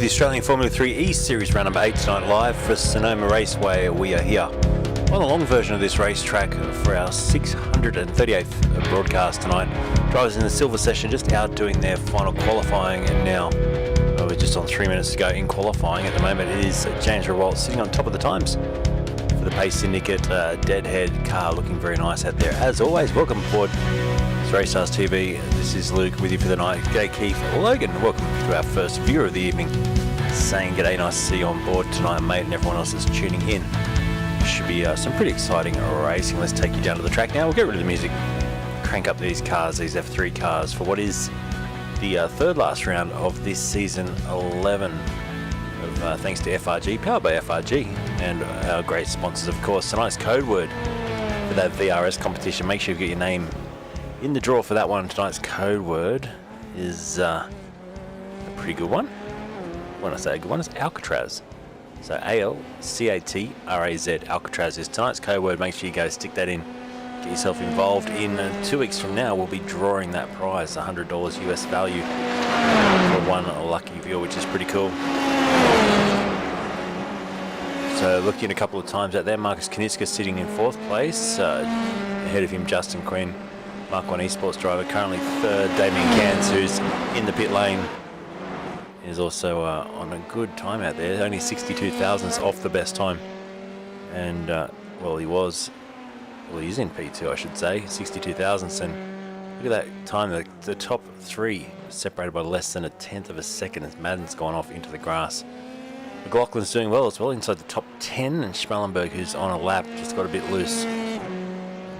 the Australian Formula 3 E Series round number 8 tonight live for Sonoma Raceway. We are here on the long version of this racetrack for our 638th broadcast tonight. Drivers in the silver session just out doing their final qualifying, and now we're just on 3 minutes to go in qualifying. At the moment it is James Rewalt sitting on top of the times for the Pace Syndicate. Deadhead car looking very nice out there. As always, welcome aboard. It's RaceKraft TV. This is Luke with you for the night. G'day Keith, Logan. Welcome to our first viewer of the evening. Saying g'day, nice to see you on board tonight, mate, and everyone else that's tuning in. Should be some pretty exciting racing. Let's take you down to the track now. We'll get rid of the music, crank up these cars, these F3 cars, for what is the third last round of this season 11. Thanks to FRG, powered by FRG, and our great sponsors, of course. Tonight's code word for that VRS competition. Make sure you get your name in the draw for that one. Tonight's code word is a pretty good one. When I say a good one, it's ALCATRAZ. So ALCATRAZ, ALCATRAZ is tonight's code word. Make sure you go stick that in. Get yourself involved. In 2 weeks from now, we'll be drawing that prize, $100 US value for one lucky viewer, which is pretty cool. So looked in a couple of times out there. Marcus Kaniska sitting in 4th place. Ahead of him, Justin Quinn, Mark 1 Esports driver, currently 3rd. Damien Cairns, who's in the pit lane, is also on a good time out there. Only 62 thousandths off the best time. And, he's in P2, I should say, 62 thousandths. And look at that time, the top 3 separated by less than a tenth of a second as Madden's gone off into the grass. McLaughlin's doing well as well, inside the top 10, and Schmallenberg, who's on a lap, just got a bit loose.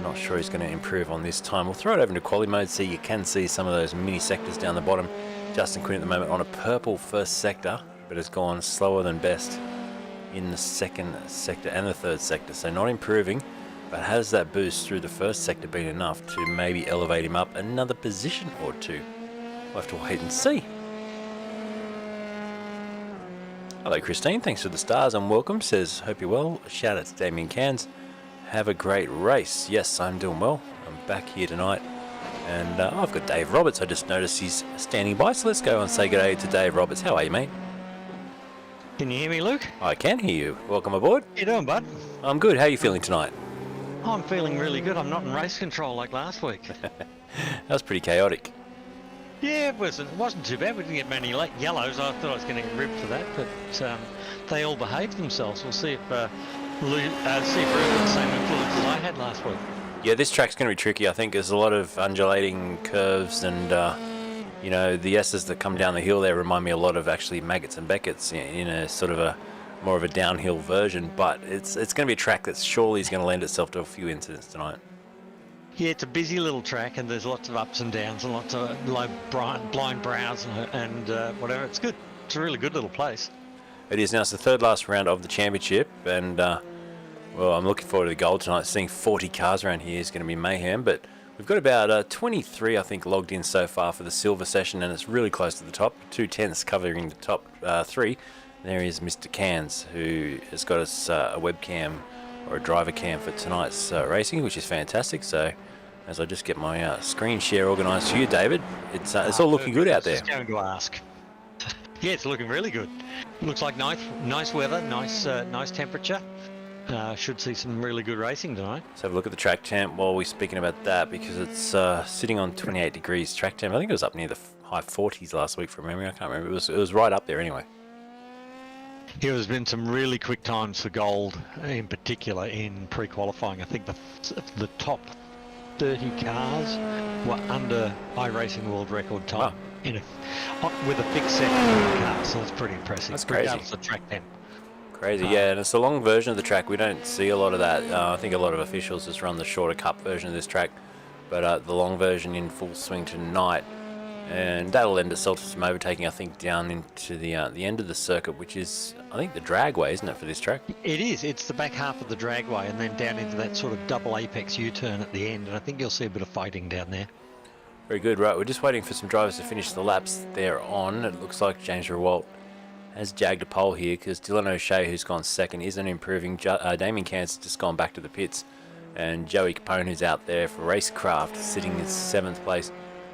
Not sure he's going to improve on this time. We'll throw it over into quali mode so you can see some of those mini sectors down the bottom. Justin Quinn at the moment on a purple first sector, but has gone slower than best in the second sector and the third sector, so not improving. But has that boost through the first sector been enough to maybe elevate him up another position or two? We'll have to wait and see. Hello Christine, thanks for the stars and welcome. Says, hope you're well. Shout out to Damien Cairns. Have a great race. Yes, I'm doing well. I'm back here tonight. And I've got Dave Roberts. I just noticed he's standing by. So let's go and say good day to Dave Roberts. How are you, mate? Can you hear me, Luke? I can hear you. Welcome aboard. How you doing, bud? I'm good. How are you feeling tonight? I'm feeling really good. I'm not in race control like last week. That was pretty chaotic. Yeah, it wasn't too bad. We didn't get many yellows. I thought I was going to get ripped for that. But they all behaved themselves. We'll see if Ruben got the same influence as I had last week. Yeah, this track's going to be tricky. I think there's a lot of undulating curves, and the S's that come down the hill there remind me a lot of actually Maggots and Beckett's in a sort of a more of a downhill version. But it's going to be a track that surely is going to lend itself to a few incidents tonight. Yeah, it's a busy little track, and there's lots of ups and downs and lots of low blind brows and whatever. It's good. It's a really good little place. It is now. It's the third last round of the championship, and I'm looking forward to the goal tonight. Seeing 40 cars around here is going to be mayhem, but we've got about 23, I think, logged in so far for the silver session, and it's really close to the top. 2/10 covering the top 3. There is Mr. Cairns, who has got us a webcam or a driver cam for tonight's racing, which is fantastic. So as I just get my screen share organised for you, David, it's all looking good out there. I was going to ask. Yeah, it's looking really good. Looks like nice weather, nice temperature. Should see some really good racing tonight. Let's have a look at the track temp while we're speaking about that, because it's sitting on 28 degrees track temp. I think it was up near the high 40s last week from memory. I can't remember. It was right up there anyway. Yeah, there's been some really quick times for gold, in particular in pre-qualifying. I think the top 30 cars were under iRacing world record time with a fixed set of cars, so that's pretty impressive. That's crazy. That's the track temp. Crazy, yeah, and it's a long version of the track. We don't see a lot of that. I think a lot of officials just run the shorter cup version of this track, but the long version in full swing tonight, and that'll lend itself to some overtaking, I think, down into the end of the circuit, which is, I think, the dragway, isn't it, for this track? It is. It's the back half of the dragway, and then down into that sort of double apex U-turn at the end, and I think you'll see a bit of fighting down there. Very good. Right, we're just waiting for some drivers to finish the laps they're on. It looks like James Rewalt has jagged a pole here, because Dylan O'Shea, who's gone second, isn't improving. Damien Cairns has just gone back to the pits, and Joey Capone, who's out there for RaceKraft, sitting in 7th place,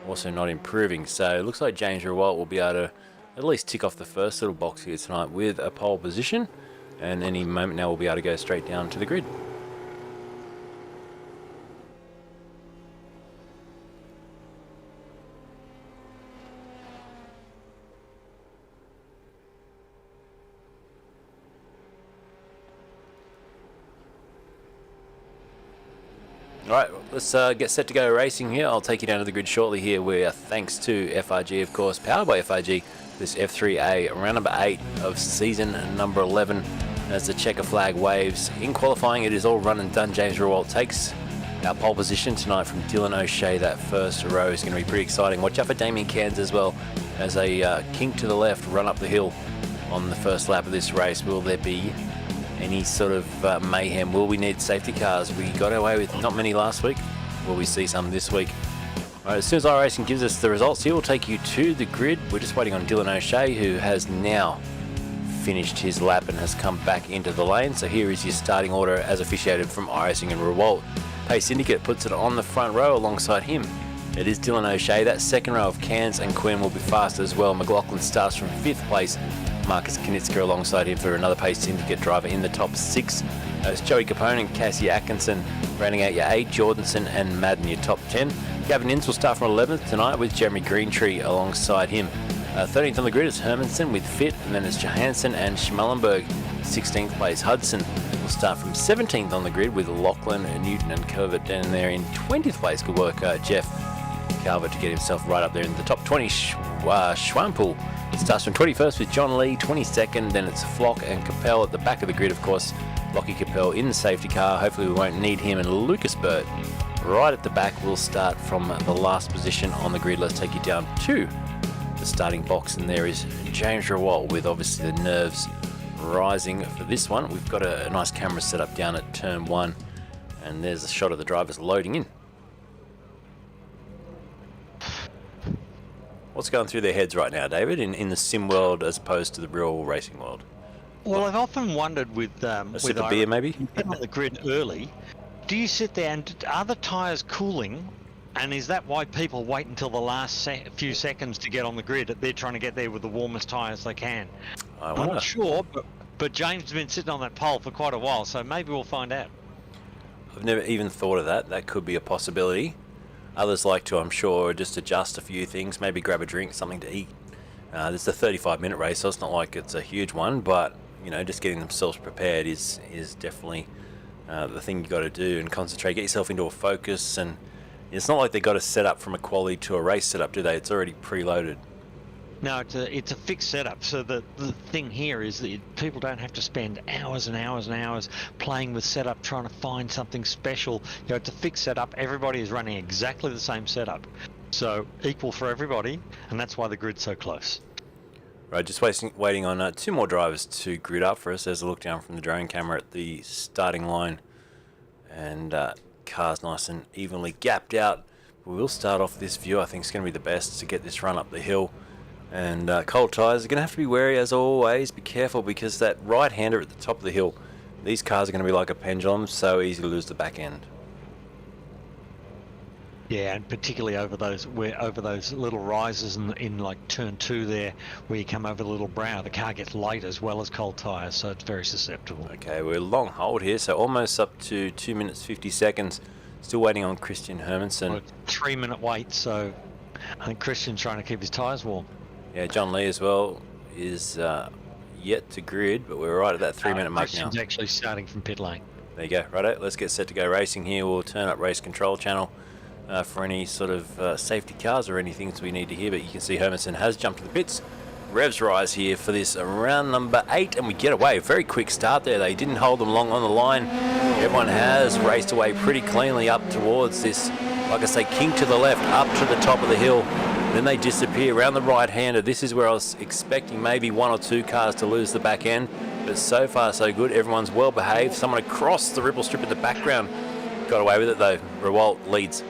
also not improving. So it looks like James Rewalt will be able to at least tick off the first little box here tonight with a pole position, and any moment now we'll be able to go straight down to the grid. Alright, let's get set to go racing here. I'll take you down to the grid shortly here, where thanks to FRG, of course, powered by FRG, this F3A round number 8 of season number 11 as the checker flag waves. In qualifying, it is all run and done. James Rawalt takes our pole position tonight from Dylan O'Shea. That first row is going to be pretty exciting. Watch out for Damien Cairns as well, as a kink to the left run up the hill on the first lap of this race. Will there be any sort of mayhem? Will we need safety cars? We got away with not many last week. Will we see some this week? Right, as soon as iRacing gives us the results here, we'll take you to the grid. We're just waiting on Dylan O'Shea, who has now finished his lap and has come back into the lane. So here is your starting order as officiated from iRacing and Rawalt. Pace Syndicate puts it on the front row alongside him. It is Dylan O'Shea. That second row of Cairns and Quinn will be fast as well. McLaughlin starts from 5th place. Marcus Knitsker alongside him for another Pace Syndicate driver in the top 6. It's Joey Capone and Cassie Atkinson rounding out your 8. Jordanson and Madden your top 10. Gavin Inns will start from 11th tonight with Jeremy Greentree alongside him. 13th on the grid is Hermanson with Fit, and then it's Johansson and Schmallenberg 16th place. Hudson will start from 17th on the grid with Lachlan, Newton and Calvert down there in 20th place. Good work, Jeff Calvert, to get himself right up there in the top 20. Schwampool starts from 21st with John Lee, 22nd, then it's Flock and Capel at the back of the grid, of course. Lockie Capel in the safety car. Hopefully we won't need him. And Lucas Burt right at the back will start from the last position on the grid. Let's take you down to the starting box, and there is James Rawalt with obviously the nerves rising for this one. We've got a nice camera set up down at turn 1, and there's a shot of the drivers loading in. What's going through their heads right now, David, in the sim world as opposed to the real racing world? Well, I've often wondered with a sip of beer, maybe? Get on the grid early. Do you sit there and are the tyres cooling? And is that why people wait until the last few seconds to get on the grid? They're trying to get there with the warmest tyres they can. I'm not sure, but James has been sitting on that pole for quite a while, so maybe we'll find out. I've never even thought of that. That could be a possibility. Others like to, I'm sure, just adjust a few things, maybe grab a drink, something to eat. This is a 35-minute race, so it's not like it's a huge one, but you know, just getting themselves prepared is definitely the thing you got to do, and concentrate, get yourself into a focus. And it's not like they got a setup from a quality to a race setup, do they? It's already preloaded. No, it's a fixed setup. So the thing here is that people don't have to spend hours and hours and hours playing with setup, trying to find something special. You know, it's a fixed setup. Everybody is running exactly the same setup, so equal for everybody, and that's why the grid's so close. Right, just waiting on 2 more drivers to grid up for us. There's a look down from the drone camera at the starting line, and cars nice and evenly gapped out. We will start off this view. I think it's going to be the best to get this run up the hill. And cold tyres are going to have to be wary as always. Be careful, because that right-hander at the top of the hill, these cars are going to be like a pendulum, so easy to lose the back end. Yeah, and particularly over those little rises in like turn 2 there, where you come over the little brow, the car gets light as well as cold tyres, so it's very susceptible. Okay, we're long hold here, so almost up to 2 minutes 50 seconds. Still waiting on Christian Hermanson. Well, 3-minute wait, so I think Christian's trying to keep his tyres warm. Yeah, John Lee as well is yet to grid, but we're right at that 3-minute mark now. Christian's actually starting from pit lane. There you go. Righto, let's get set to go racing here. We'll turn up race control channel for any sort of safety cars or anything we need to hear, but you can see Hermanson has jumped to the pits. Revs rise here for this round number 8, and we get away. Very quick start there. They didn't hold them long on the line. Everyone has raced away pretty cleanly up towards this, like I say, kink to the left, up to the top of the hill. Then they disappear around the right-hander. This is where I was expecting maybe 1 or 2 cars to lose the back end, but so far so good. Everyone's well behaved. Someone across the ripple strip in the background got away with it though. Rawalt leads.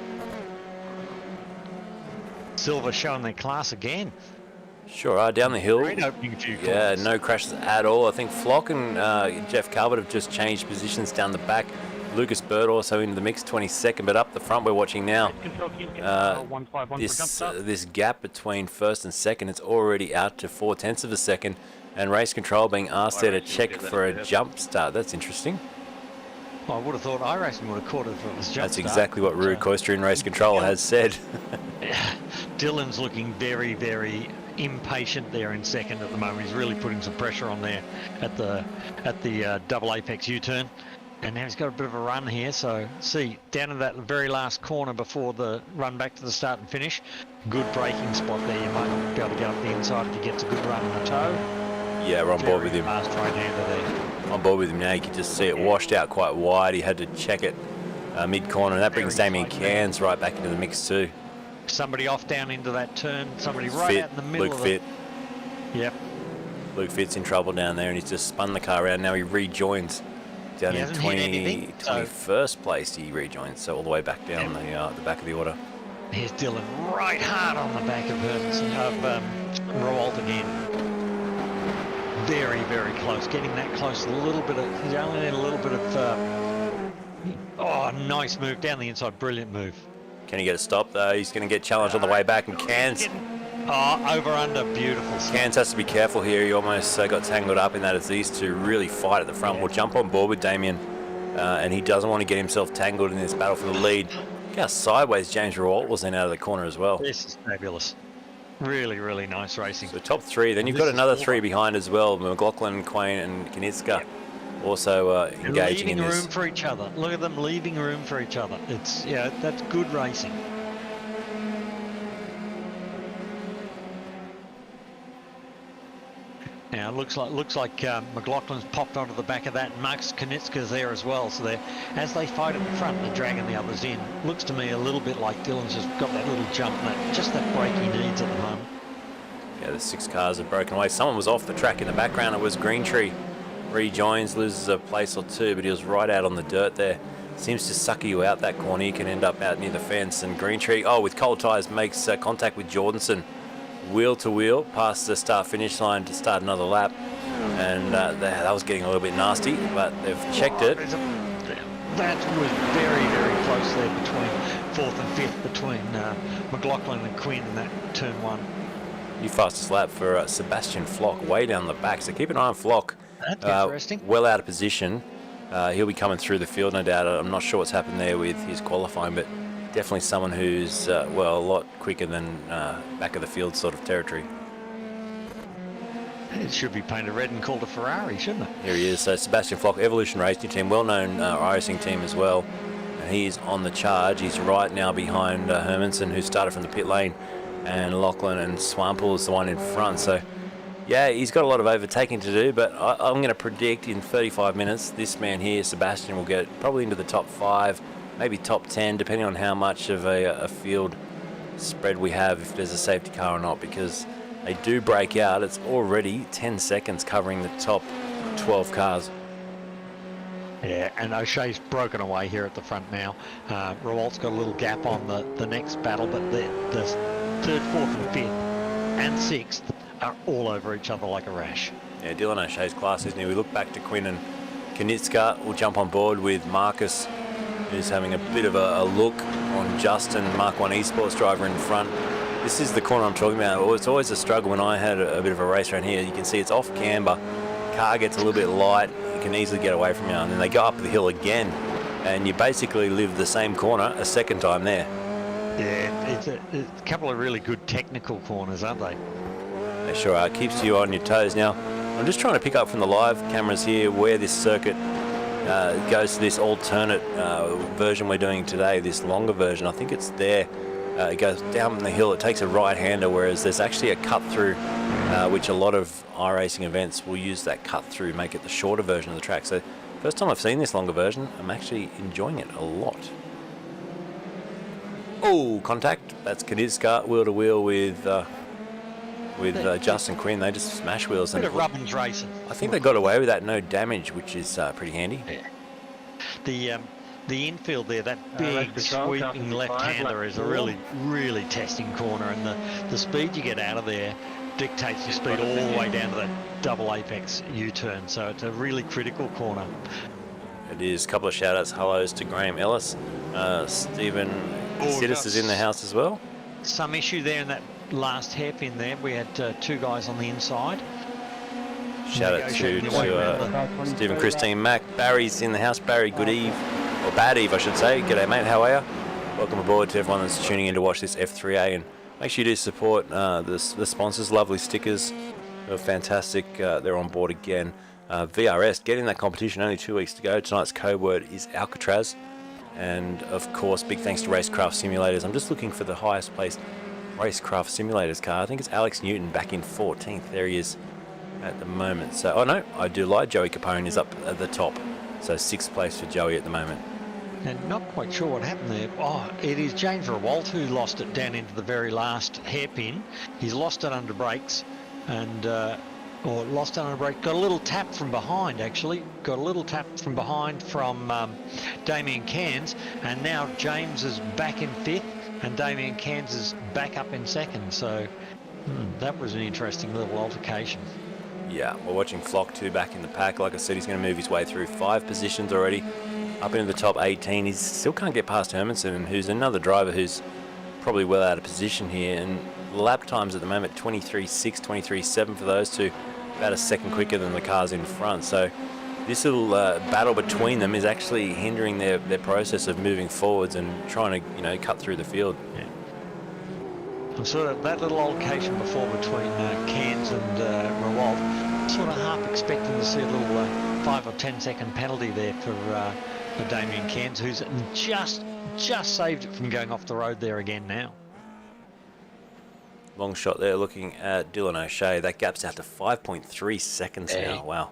Silver showing their class again. Sure are, down the hill. Great opening few Yeah, corners. no crashes at all. I think Flock and Jeff Calvert have just changed positions down the back. Lucas Bird also into the mix, 22nd, but up the front we're watching now. This gap between first and second, it's already out to 0.4 of a second, and Race Control being asked there to check for a jump start. That's interesting. I would have thought iRacing would have caught it if it was jump That's start. exactly what Rue Koister in Race Control has said. Dylan's looking very, very impatient there in second at the moment. He's really putting some pressure on there at the double apex U-turn, and now he's got a bit of a run here. So see down in that very last corner before the run back to the start and finish, good braking spot there. You might not be able to get up the inside if he gets a good run in the toe. Yeah, we're on board with him. Fast right-hander there. On board with him now. You can just see it washed out quite wide. He had to check it mid-corner, and that brings Damien Cairns right back into the mix too. Somebody off down into that turn, somebody right out in the middle Luke of Fitt. Yep. Luke Fitt's in trouble down there, and he's just spun the car around. Now he rejoins down in 21st place. He rejoins, so all the way back down the back of the order. Here's Dylan right hard on the back of Rawalt again. Very, very close. Getting that close. A little bit of. He's only need a little bit of. Oh, nice move down the inside. Brilliant move. Can he get a stop though? He's going to get challenged on the way back, and Cairns. Oh, over under, beautiful. Cairns has to be careful here. He almost got tangled up in that as these two really fight at the front. We'll jump on board with Damien, and he doesn't want to get himself tangled in this battle for the lead. Look how sideways James Rawalt was then out of the corner as well. This is fabulous. Really, really nice racing. So top three. Then you've got another three behind as well. McLaughlin, Quain, and Kinitska also engaging in this. Leaving room for each other. Look at them leaving room for each other. It's that's good racing. Now it looks like McLaughlin's popped onto the back of that. Max Kinitska's there as well. So as they fight at the front, they're dragging the others in. Looks to me a little bit like Dylan's just got that little jump, just that break he needs at the moment. Yeah, the 6 cars have broken away. Someone was off the track in the background. It was Greentree. Rejoins, loses a place or two, but he was right out on the dirt there. Seems to sucker you out that corner. You can end up out near the fence. And Greentree, with cold tyres, makes contact with Jordanson. Wheel to wheel past the start-finish line to start another lap, and that was getting a little bit nasty, but they've checked it. That was very, very close there between 4th and 5th between McLaughlin and Quinn in that turn 1. New fastest lap for Sebastian Flock, way down the back, so keep an eye on Flock. That's interesting. Well out of position. He'll be coming through the field, no doubt. I'm not sure what's happened there with his qualifying, but definitely someone who's, a lot quicker than back of the field sort of territory. It should be painted red and called a Ferrari, shouldn't it? Here he is. So Sebastian Flock, Evolution Racing Team, well-known racing team as well. And he's on the charge. He's right now behind Hermanson, who started from the pit lane. And Lachlan and Swampel is the one in front. So, yeah, he's got a lot of overtaking to do, but I'm going to predict in 35 minutes, this man here, Sebastian, will get probably into the top 5, maybe top 10, depending on how much of a field spread we have, if there's a safety car or not, because they do break out. It's already 10 seconds covering the top 12 cars. Yeah, and O'Shea's broken away here at the front now. Rawalt's got a little gap on the next battle, but the 3rd, 4th and 5th and 6th are all over each other like a rash. Yeah, Dylan O'Shea's class, isn't he? We look back to Quinn and Kinitska. We'll jump on board with Marcus, who's having a bit of a look on Justin, Mark 1 Esports driver in front. This is the corner I'm talking about. It's always a struggle when I had a bit of a race around here. You can see it's off camber. Car gets a little bit light. You can easily get away from you. And then they go up the hill again. And you basically live the same corner a second time there. Yeah, it's a couple of really good technical corners, aren't they? They sure are. Keeps you on your toes. Now, I'm just trying to pick up from the live cameras here where this circuit goes to this alternate version we're doing today, this longer version. I think it's there. It goes down the hill. It takes a right-hander, whereas there's actually a cut-through, which a lot of iRacing events will use that cut-through, make it the shorter version of the track. So first time I've seen this longer version, I'm actually enjoying it a lot. Oh, contact. That's Kinitska, wheel-to-wheel with Justin Quinn. They just smash wheels. Bit of Rubbins racing. I think they got away with that, no damage, which is pretty handy. Yeah. The infield there, that big sweeping left-hander is a really, really testing corner, and the speed you get out of there dictates your speed all the way down to that double apex U-turn. So it's a really critical corner. It is. A couple of shout outs, hellos to Graham Ellis. Stephen Sidis is in the house as well. Some issue there in that last hairpin there. We had 2 guys on the inside. Shout out to Stephen Christine Mack. Barry's in the house. Barry, good eve. Or bad eve, I should say. G'day, mate. How are you? Welcome aboard to everyone that's tuning in to watch this F3A. And make sure you do support the sponsors. Lovely stickers. They're fantastic. They're on board again. VRS, getting that competition, only 2 weeks to go. Tonight's code word is ALCATRAZ. And, of course, big thanks to RaceKraft Simulators. I'm just looking for the highest placed RaceKraft Simulators car. I think it's Alex Newton back in 14th. There he is at the moment. So, oh no, I do lie. Joey Capone is up at the top. So 6th place for Joey at the moment. And not quite sure what happened there. Oh, it is James Rewalt who lost it down into the very last hairpin. He's lost it under brakes and... or lost it on a break. Got a little tap from behind, actually. Got a little tap from behind from Damien Cairns. And now James is back in 5th and Damien Cairns is back up in 2nd. So that was an interesting little altercation. Yeah, we're watching Flock 2 back in the pack. Like I said, he's going to move his way through 5 positions already. Up into the top 18. He still can't get past Hermanson, who's another driver who's probably well out of position here. And lap times at the moment, 23.6, 23.7 for those two. About a second quicker than the cars in front. So this little battle between them is actually hindering their process of moving forwards and trying to cut through the field. Yeah. And sort of that little altercation before between Cairns and Rewalt, sort of half expecting to see a little 5 or 10 second penalty there for Damien Cairns, who's just saved it from going off the road there again now. Long shot there looking at Dylan O'Shea. That gap's out to 5.3 seconds now. Wow.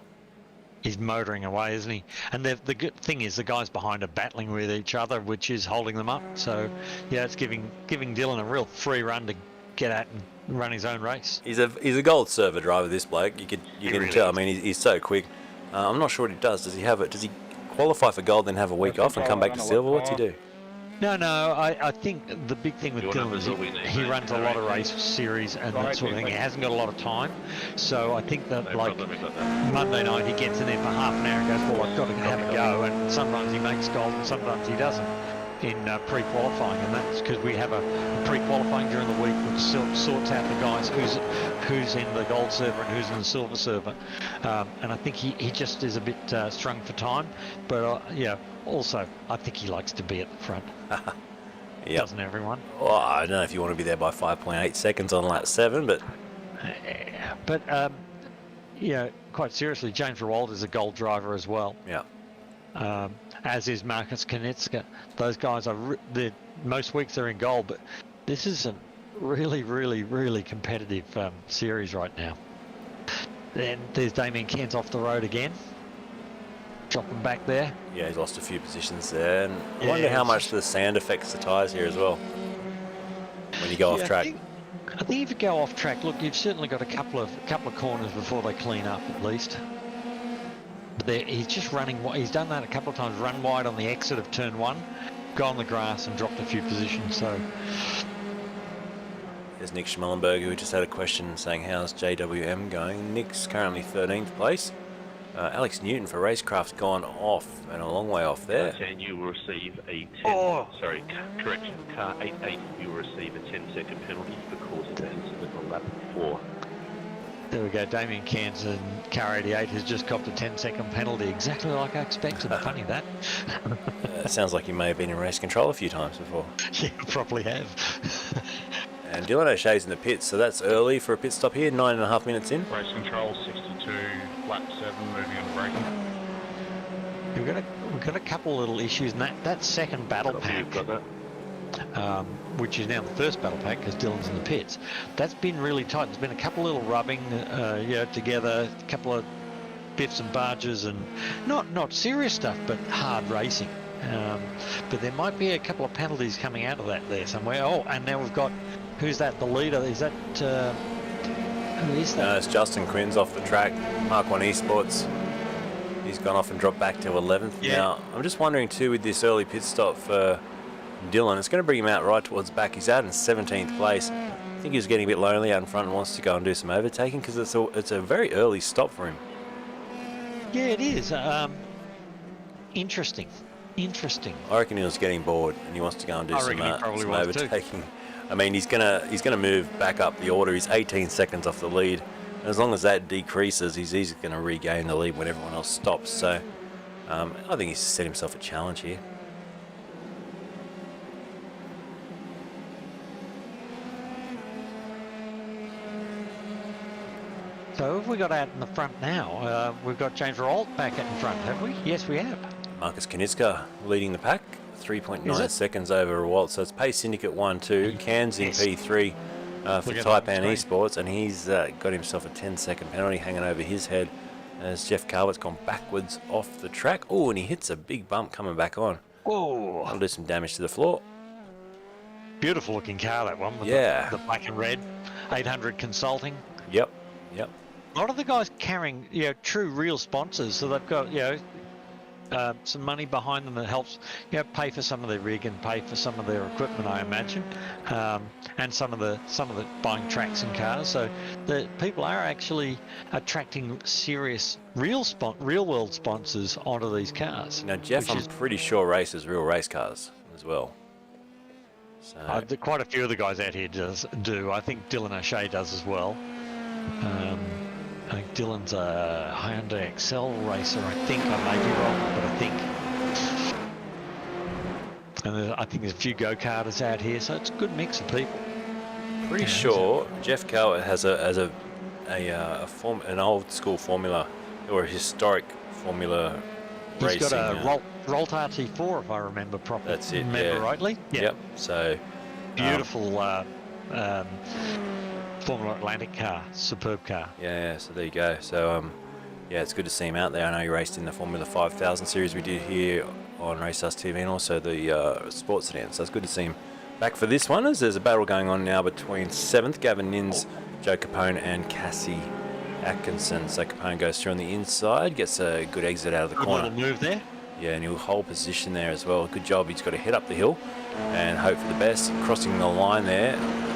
He's motoring away, isn't he? And the good thing is the guys behind are battling with each other, which is holding them up. So, yeah, it's giving Dylan a real free run to get at and run his own race. He's a gold server driver, this bloke. You can really tell. I mean, he's so quick. I'm not sure what he does. Does he have it? Does he qualify for gold, then have a week off and come back to silver? What's he do? No, I think the big thing with Dylan is he runs a lot of race series and that sort of thing. He hasn't got a lot of time. So I think that, like, Monday night he gets in there for half an hour and goes, well, I've got to have a go. And sometimes he makes gold and sometimes he doesn't in pre-qualifying. And that's because we have a pre-qualifying during the week which sorts out the guys who's in the gold server and who's in the silver server. And I think he just is a bit strung for time. But, yeah. Also, I think he likes to be at the front. Yep. Doesn't everyone? Well, I don't know if you want to be there by 5.8 seconds on lap 7, but... But, quite seriously, James Rewalt is a gold driver as well. Yeah. As is Marcus Konitska. Those guys are... most weeks they're in gold, but this is a really, really, really competitive series right now. Then there's Damien Cairns off the road again. Dropping back there. Yeah, he's lost a few positions there. And I wonder how much the sand affects the tyres here as well when you go off track. I think if you go off track, look, you've certainly got a couple of corners before they clean up at least. But he's just running. He's done that a couple of times. Run wide on the exit of turn 1, go on the grass and dropped a few positions. So there's Nick Schmellenberg, who just had a question saying, how's JWM going? Nick's currently 13th place. Alex Newton for RaceKraft gone off and a long way off there. And you will receive a 10, correction, car 88, you will receive a 10-second penalty for causing that incident on lap 4. There we go, Damien Cairns and car 88 has just copped a 10-second penalty, exactly like I expected. Funny that. Sounds like you may have been in race control a few times before. Yeah, probably have. And Dylan O'Shea's in the pits, so that's early for a pit stop here, 9.5 minutes in. Race control 62, lap 7, moving on braking. We've got a couple little issues, and that second battle pack, which is now the first battle pack because Dylan's in the pits, that's been really tight. There's been a couple little rubbing together, a couple of biffs and barges, and not serious stuff, but hard racing. But there might be a couple of penalties coming out of that there somewhere. Oh, and now we've got, who's that, the leader? Is that, who is that? No, it's Justin Quinn's off the track, Mark 1 Esports. He's gone off and dropped back to 11th. Yeah. Now, I'm just wondering too, with this early pit stop for Dylan, it's going to bring him out right towards back. He's out in 17th place. I think he's getting a bit lonely out in front and wants to go and do some overtaking because it's a very early stop for him. Yeah, it is. Interesting. I reckon he was getting bored and he wants to go and do I some, reckon he probably some was too. overtaking. I mean, he's gonna move back up the order. He's 18 seconds off the lead. And as long as that decreases, he's easily going to regain the lead when everyone else stops. So I think he's set himself a challenge here. So have we got out in the front now? We've got James Rolt back in front, have we? Yes, we have. Marcus Kanitzka leading the pack, 3.9 seconds over Rewalt. So it's Pace Syndicate 1-2, Cairns in P3 for Taipan Esports, and he's got himself a 10-second penalty hanging over his head as Jeff Calvert's gone backwards off the track. Oh, and he hits a big bump coming back on. Oh, That'll do some damage to the floor. beautiful looking car, that one with the black and red. 800 Consulting. Yep. A lot of the guys carrying, true real sponsors, so they've got, some money behind them that helps, pay for some of their rig and pay for some of their equipment, I imagine, and some of the buying tracks and cars. So the people are actually attracting serious real world sponsors onto these cars. Now, Jeff, I'm pretty sure races real race cars as well. So quite a few of the guys out here do. I think Dylan O'Shea does as well. I think Dylan's a Hyundai Excel racer, I think. I may be wrong, but I think. And I think there's a few go-karters out here, so it's a good mix of people. Pretty sure Jeff Calvert has an old school formula or a historic formula racing. He's got a Rolt RT4, if I remember properly. That's it. Remember rightly? Yeah. Yep. So beautiful Formula Atlantic car, superb car. Yeah, so there you go. So it's good to see him out there. I know he raced in the Formula 5000 series we did here on RaceUs TV and also the sports sedan. So it's good to see him back for this one, as there's a battle going on now between 7th Gavin Nins, Joe Capone and Cassie Atkinson. So Capone goes through on the inside, gets a good exit out of the corner. Good little move there. Yeah, and he'll hold position there as well. Good job. He's got to head up the hill and hope for the best. Crossing the line there,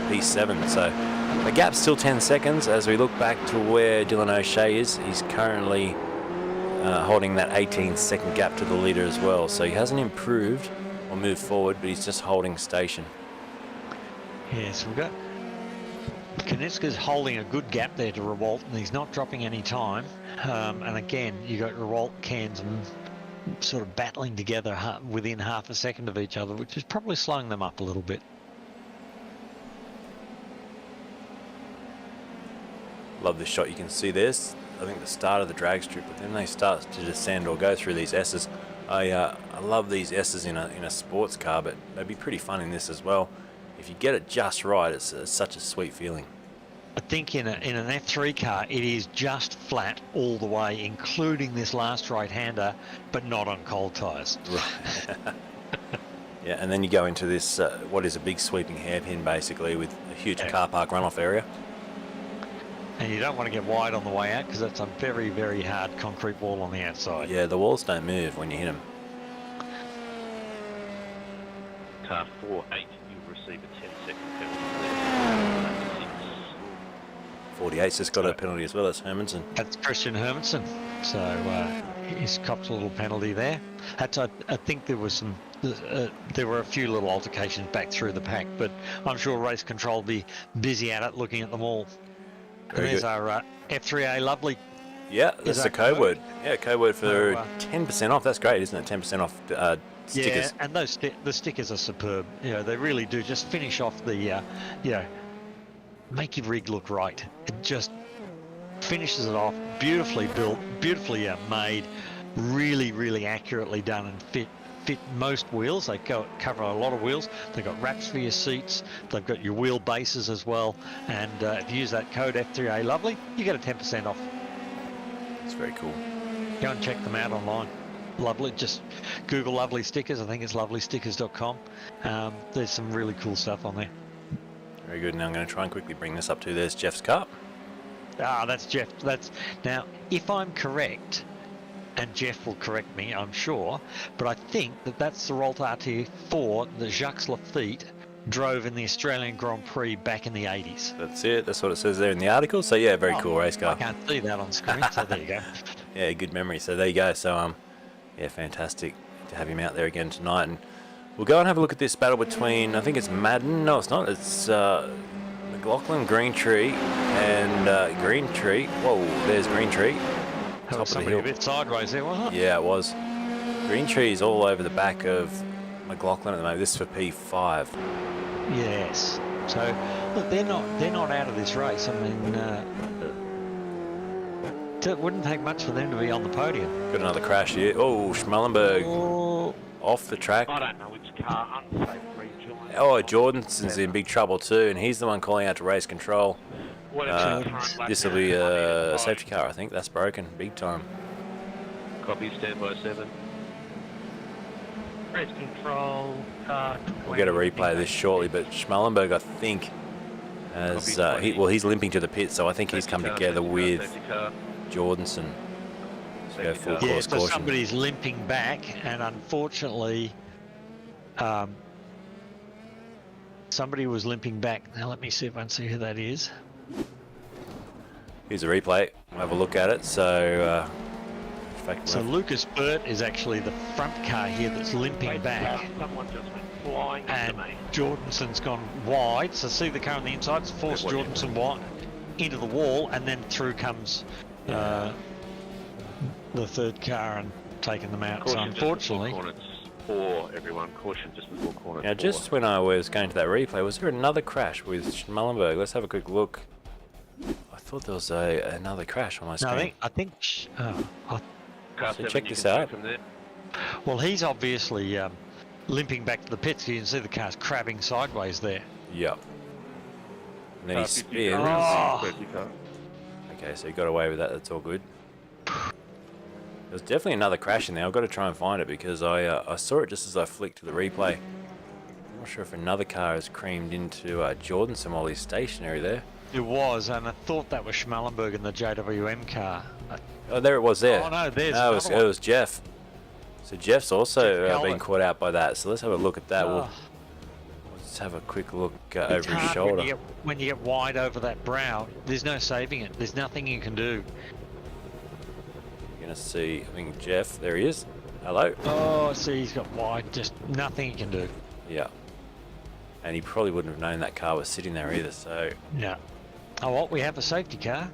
P7. So the gap's still 10 seconds as we look back to where Dylan O'Shea is. He's currently holding that 18-second gap to the leader as well. So he hasn't improved or moved forward, but he's just holding station. Yes, we've got Kanitzka's holding a good gap there to Rewalt, and he's not dropping any time. And again, you got Rewalt, Cairns, and sort of battling together within half a second of each other, which is probably slowing them up a little bit. Love this shot. You can see this, I think, the start of the drag strip, but then they start to descend or go through these S's. I love these S's in a sports car, but they'd be pretty fun in this as well. If you get it just right, it's such a sweet feeling. I think in an F3 car, it is just flat all the way, including this last right-hander, but not on cold tyres. Right. Yeah, and then you go into this, what is a big sweeping hairpin, basically, with a huge car park runoff area. And you don't want to get wide on the way out, because that's a very, very hard concrete wall on the outside. Yeah, the walls don't move when you hit them. Car 4-8, you'll receive a 10-second penalty. 48's just got a penalty as well as Hermanson. That's Christian Hermanson. So he's copped a little penalty there. I think there was there were a few little altercations back through the pack, but I'm sure race control will be busy at it, looking at them all. And there's our F3A lovely. Yeah, that's the code word. Yeah, code word for 10% off. That's great, isn't it? 10% off stickers. Yeah, and the stickers are superb. They really do just finish off the, make your rig look right. It just finishes it off, beautifully built, beautifully made, really, really accurately done, and fit most wheels. They cover a lot of wheels. They've got wraps for your seats. They've got your wheel bases as well. And if you use that code F3A Lovely, you get a 10% off. It's very cool. Go and check them out online. Lovely. Just Google Lovely Stickers. I think it's lovelystickers.com. There's some really cool stuff on there. Very good. Now I'm going to try and quickly bring this up to there's Jeff's car. That's Jeff. Now, if I'm correct, and Jeff will correct me, I'm sure, but I think that's the Rolt RT4 that Jacques Lafitte drove in the Australian Grand Prix back in the 80s. That's it. That's what it says there in the article. So yeah, very cool race car. I can't see that on screen, so there you go. Yeah, good memory. So there you go. So Yeah, fantastic to have him out there again tonight. And we'll go and have a look at this battle between, I think it's Madden. No, it's not. It's McLaughlin, Green Tree, and Green Tree. Whoa, there's Green Tree. Top of the hill. A bit sideways there, wasn't it? Yeah, it was. Green Tree is all over the back of McLaughlin at the moment. This is for P5. Yes. So look, they're not out of this race. I mean, it wouldn't take much for them to be on the podium. Got another crash here. Oh, Schmallenberg off the track. I don't know which car unsafe rejoin. Oh, Jordanson's in big trouble too, and he's the one calling out to race control. This will be a safety car, I think. That's broken, big time. Copy, standby 7. Race control, car. We'll get a replay of this shortly, but Schmallenberg, I think, has he's limping to the pit, so I think he's come together with Jordanson. So go full course caution. Somebody's limping back, and unfortunately, somebody was limping back. Now let me see if I can see who that is. Here's a replay. We'll have a look at it. So, Lucas Burt is actually the front car here that's limping back. Someone just went flying into me. Jordanson's gone wide. So see the car on the inside. It's forced Jordanson wide into the wall, and then through comes the third car and taking them out. Caution, so unfortunately, for everyone, caution just before corner. Now, just when I was going to that replay, was there another crash with Schmallenberg? Let's have a quick look. I thought there was another crash on my screen. I think. So check this out. Well, he's obviously limping back to the pits. You can see the car's crabbing sideways there. Yep. And then he spins. Okay, so he got away with that. That's all good. There's definitely another crash in there. I've got to try and find it because I saw it just as I flicked to the replay. I'm not sure if another car has creamed into Jordanson while he's stationary there. It was, and I thought that was Schmallenberg in the JWM car. Oh, there it was there. Oh, no, there's it was Jeff. So Jeff's also been caught out by that. So let's have a look at that. We'll just have a quick look over his shoulder. When you get wide over that brow, there's no saving it. There's nothing you can do. You're going to see, I think, Jeff. There he is. Hello. Oh, see, he's got wide. Just nothing he can do. Yeah. And he probably wouldn't have known that car was sitting there either, so... Yeah. Oh, well, we have a safety car.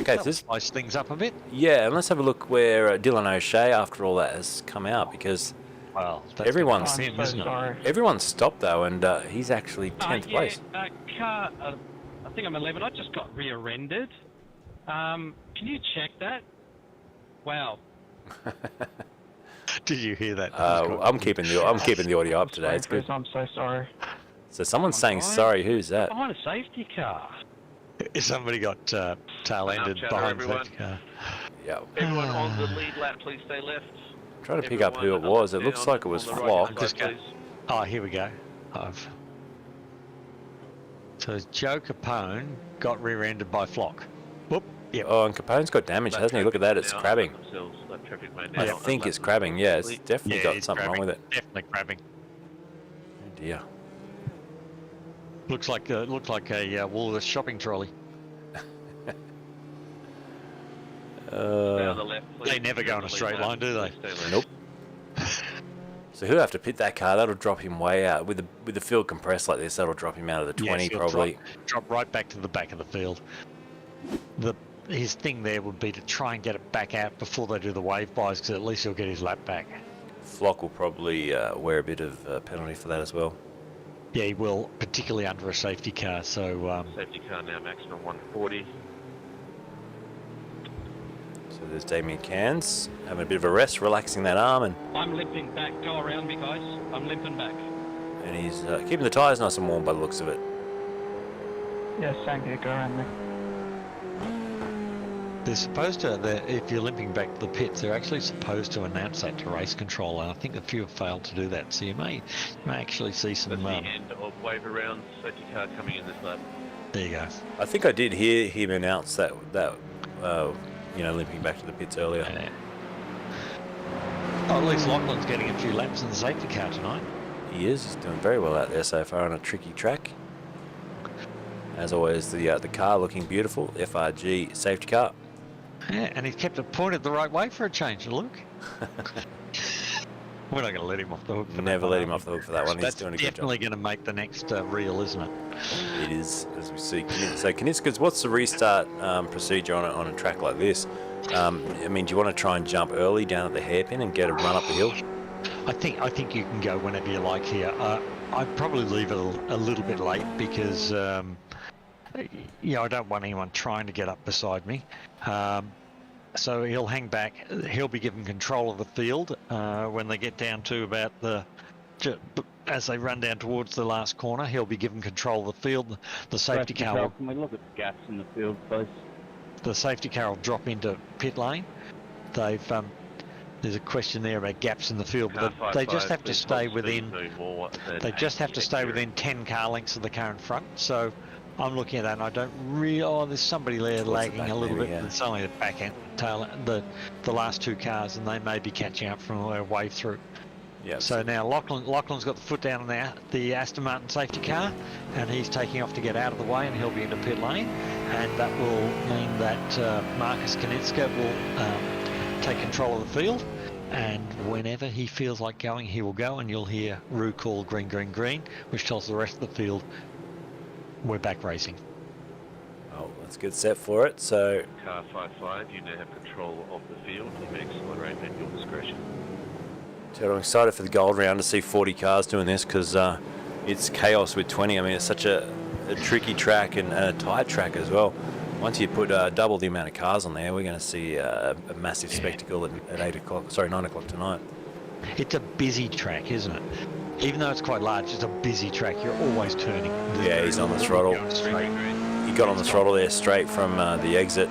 Okay, so this spice things up a bit. Yeah, and let's have a look where Dylan O'Shea, after all that, has come out, because everyone's stopped though, and he's actually 10th place. Car, I think I'm 11. I just got rear-ended. Can you check that? Wow. Did you hear that? I'm keeping the audio up today. It's good. I'm so sorry. So someone's saying sorry. Who's that? Behind a safety car. Somebody got tail-ended behind the safety car. Yeah. Everyone on the lead lap, please stay left. I'm trying to pick up who it was. It looks like it was Flock. Oh, here we go. So Joe Capone got rear-ended by Flock. Whoop. Yep. Oh, and Capone's got damage, hasn't he? Look at that. It's crabbing. I think it's crabbing. Yeah, it's definitely got something wrong with it. Definitely crabbing. Oh dear. Looks like a Woolworths shopping trolley. They never go in a straight line, do they? Nope. So he'll have to pit that car. That'll drop him way out. With the field compressed like this, that'll drop him out of the 20 probably. Drop right back to the back of the field. His thing there would be to try and get it back out before they do the wave buys, because at least he'll get his lap back. Flock will probably wear a bit of penalty for that as well. Yeah, he will, particularly under a safety car. So safety car now, maximum 140. So there's Damien Cairns having a bit of a rest, relaxing that arm, and I'm limping back. Go around me, guys. I'm limping back. And he's keeping the tyres nice and warm by the looks of it. Yes, thank you. Go around me. They're supposed to, if you're limping back to the pits, they're actually supposed to announce that to race control, and I think a few have failed to do that. So you may actually see some. That's the end of wave around. Safety car coming in this lap. There you go. I think I did hear him announce that limping back to the pits earlier. Yeah. Oh, at least Lachlan's getting a few laps in the safety car tonight. He is. He's doing very well out there so far on a tricky track. As always, the car looking beautiful. FRG safety car. Yeah, and he's kept it pointed the right way for a change. Look. We're not going to let him off the hook. For Never that let one. him off the hook for that one. He's That's doing a good job. definitely going to make the next reel, isn't it? It is, as we see. So, Kaniska's, what's the restart procedure on a track like this? I mean, do you want to try and jump early down at the hairpin and get a run up the hill? I think you can go whenever you like here. I'd probably leave it a little bit late because I don't want anyone trying to get up beside me. So he'll hang back. He'll be given control of the field when they get down to about as they run down towards the last corner. He'll be given control of the field. The safety car will, Can we look at the gaps in the field, please? the safety car will drop into pit lane. They've there's a question there about gaps in the field, but they just have to stay within. They just have to stay within 10 car lengths of the car in front. So I'm looking at that, and I don't really. Oh, there's somebody there lagging a little bit. Yeah. It's only the back end tail, the last two cars, and they may be catching up from their way through. Yeah. So now Lachlan's got the foot down on the Aston Martin safety car, and he's taking off to get out of the way, and he'll be into pit lane, and that will mean that Marcus Kaniska will take control of the field, and whenever he feels like going, he will go, and you'll hear Roo call green, green, green, which tells the rest of the field we're back racing. Oh, let's get set for it. So, Car 55, you now have control of the field. You may accelerate at your discretion. I'm excited for the gold round to see 40 cars doing this because it's chaos with 20. I mean, it's such a tricky track and a tight track as well. Once you put double the amount of cars on there, we're going to see a massive spectacle at 9 o'clock tonight. It's a busy track, isn't it? Even though it's quite large, it's a busy track. You're always turning. Yeah, he's on the throttle. Straight. He got on the throttle there straight from the exit.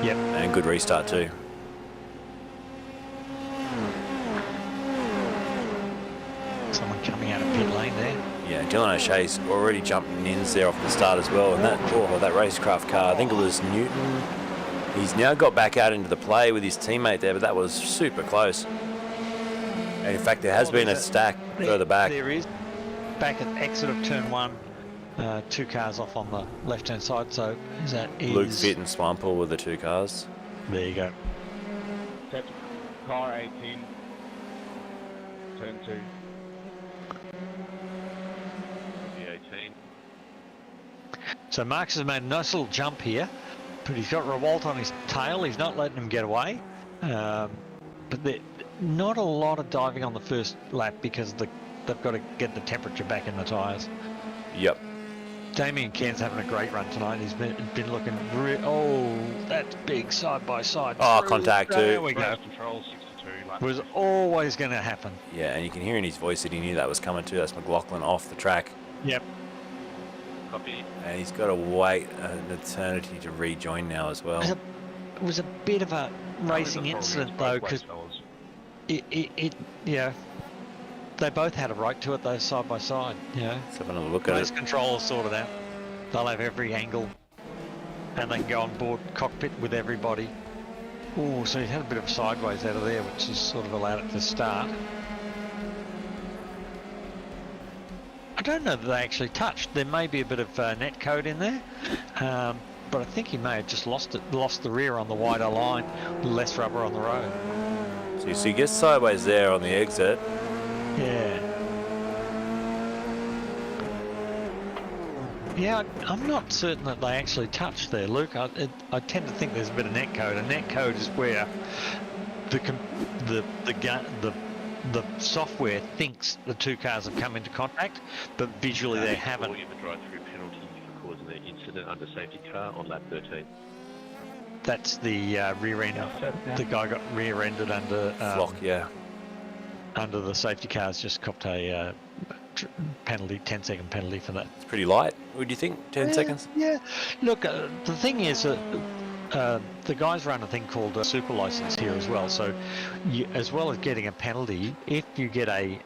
Yep. And good restart too. Someone coming out of pit lane there. Yeah, Dylan O'Shea's already jumped nins there off the start as well. And that RaceKraft car, I think it was Newton. He's now got back out into the play with his teammate there, but that was super close. And in fact, there has been a stack further back. There is. Back at exit of turn 1, 2 cars off on the left-hand side. So that is... Luke Fitt and Swampole were the 2 cars. There you go. Set car 18, turn 2. V18. So Marcus has made a nice little jump here, but he's got Rewalt on his tail. He's not letting him get away. But not a lot of diving on the first lap because they've got to get the temperature back in the tyres. Yep. Damien Cairns having a great run tonight. He's been looking oh, that's big side by side. Oh, contact too. There we go. Control 62. It was always going to happen. Yeah, and you can hear in his voice that he knew that was coming too. That's McLaughlin off the track. Yep. Copy. And he's got to wait an eternity to rejoin now as well. It was a bit of a racing incident though, because they both had a right to it though, side by side. Let's have another look at Race it. control is sorted out. They'll have every angle, and they can go on board cockpit with everybody. Oh, so he had a bit of sideways out of there, which has sort of allowed it to start. I don't know that they actually touched. There may be a bit of net code in there, but I think he may have just lost the rear on the wider line, less rubber on the road. So he gets sideways there on the exit. Yeah. Yeah, I'm not certain that they actually touched there, Luke. I tend to think there's a bit of net code. And net code is where the software thinks the 2 cars have come into contact, but visually they haven't. You have a drive-through penalty for causing the incident under safety car on lap 13. That's the rear end. The guy got rear-ended under Flock, yeah. under the safety cars. Just copped a penalty, 10-second penalty for that. It's pretty light. Would you think 10 seconds? Yeah. Look, the thing is, the guys run a thing called a super license here as well. So, as well as getting a penalty, if you get a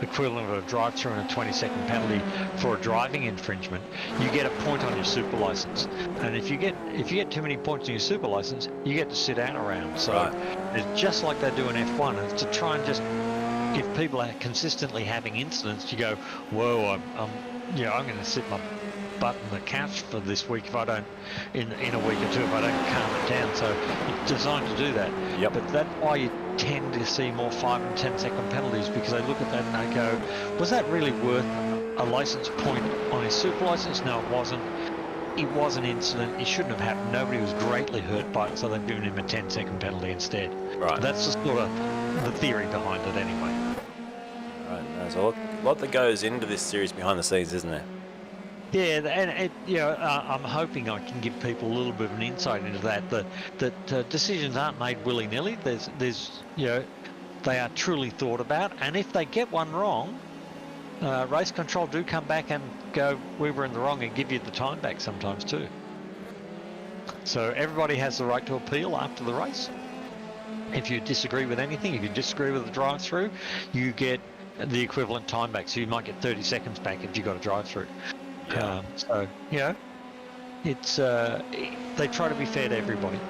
equivalent of a drive-through and a 20-second penalty for a driving infringement, you get a point on your super license. And if you get too many points on your super license, you get to sit out around. So, it's just like they do in F1. And it's to try and just, if people are consistently having incidents, you go, whoa, I'm going to sit my button that counts for this week if I don't, in a week or two, if I don't calm it down. So it's designed to do that. Yep. But that's why you tend to see more 5 and 10 second penalties, because they look at that and they go, was that really worth a license point on his super license? No, it wasn't. It was an incident. It shouldn't have happened. Nobody was greatly hurt by it, so they've given him a 10-second penalty instead. Right. That's just sort of the theory behind it anyway. Right. There's a lot that goes into this series behind the scenes, isn't there? Yeah, and I'm hoping I can give people a little bit of an insight into that. That decisions aren't made willy-nilly. There's they are truly thought about, and if they get one wrong, race control do come back and go, we were in the wrong, and give you the time back sometimes too. So everybody has the right to appeal after the race. If you disagree with anything, if you disagree with the drive-through, you get the equivalent time back. So you might get 30 seconds back if you got a drive-through. Yeah. So it's they try to be fair to everybody.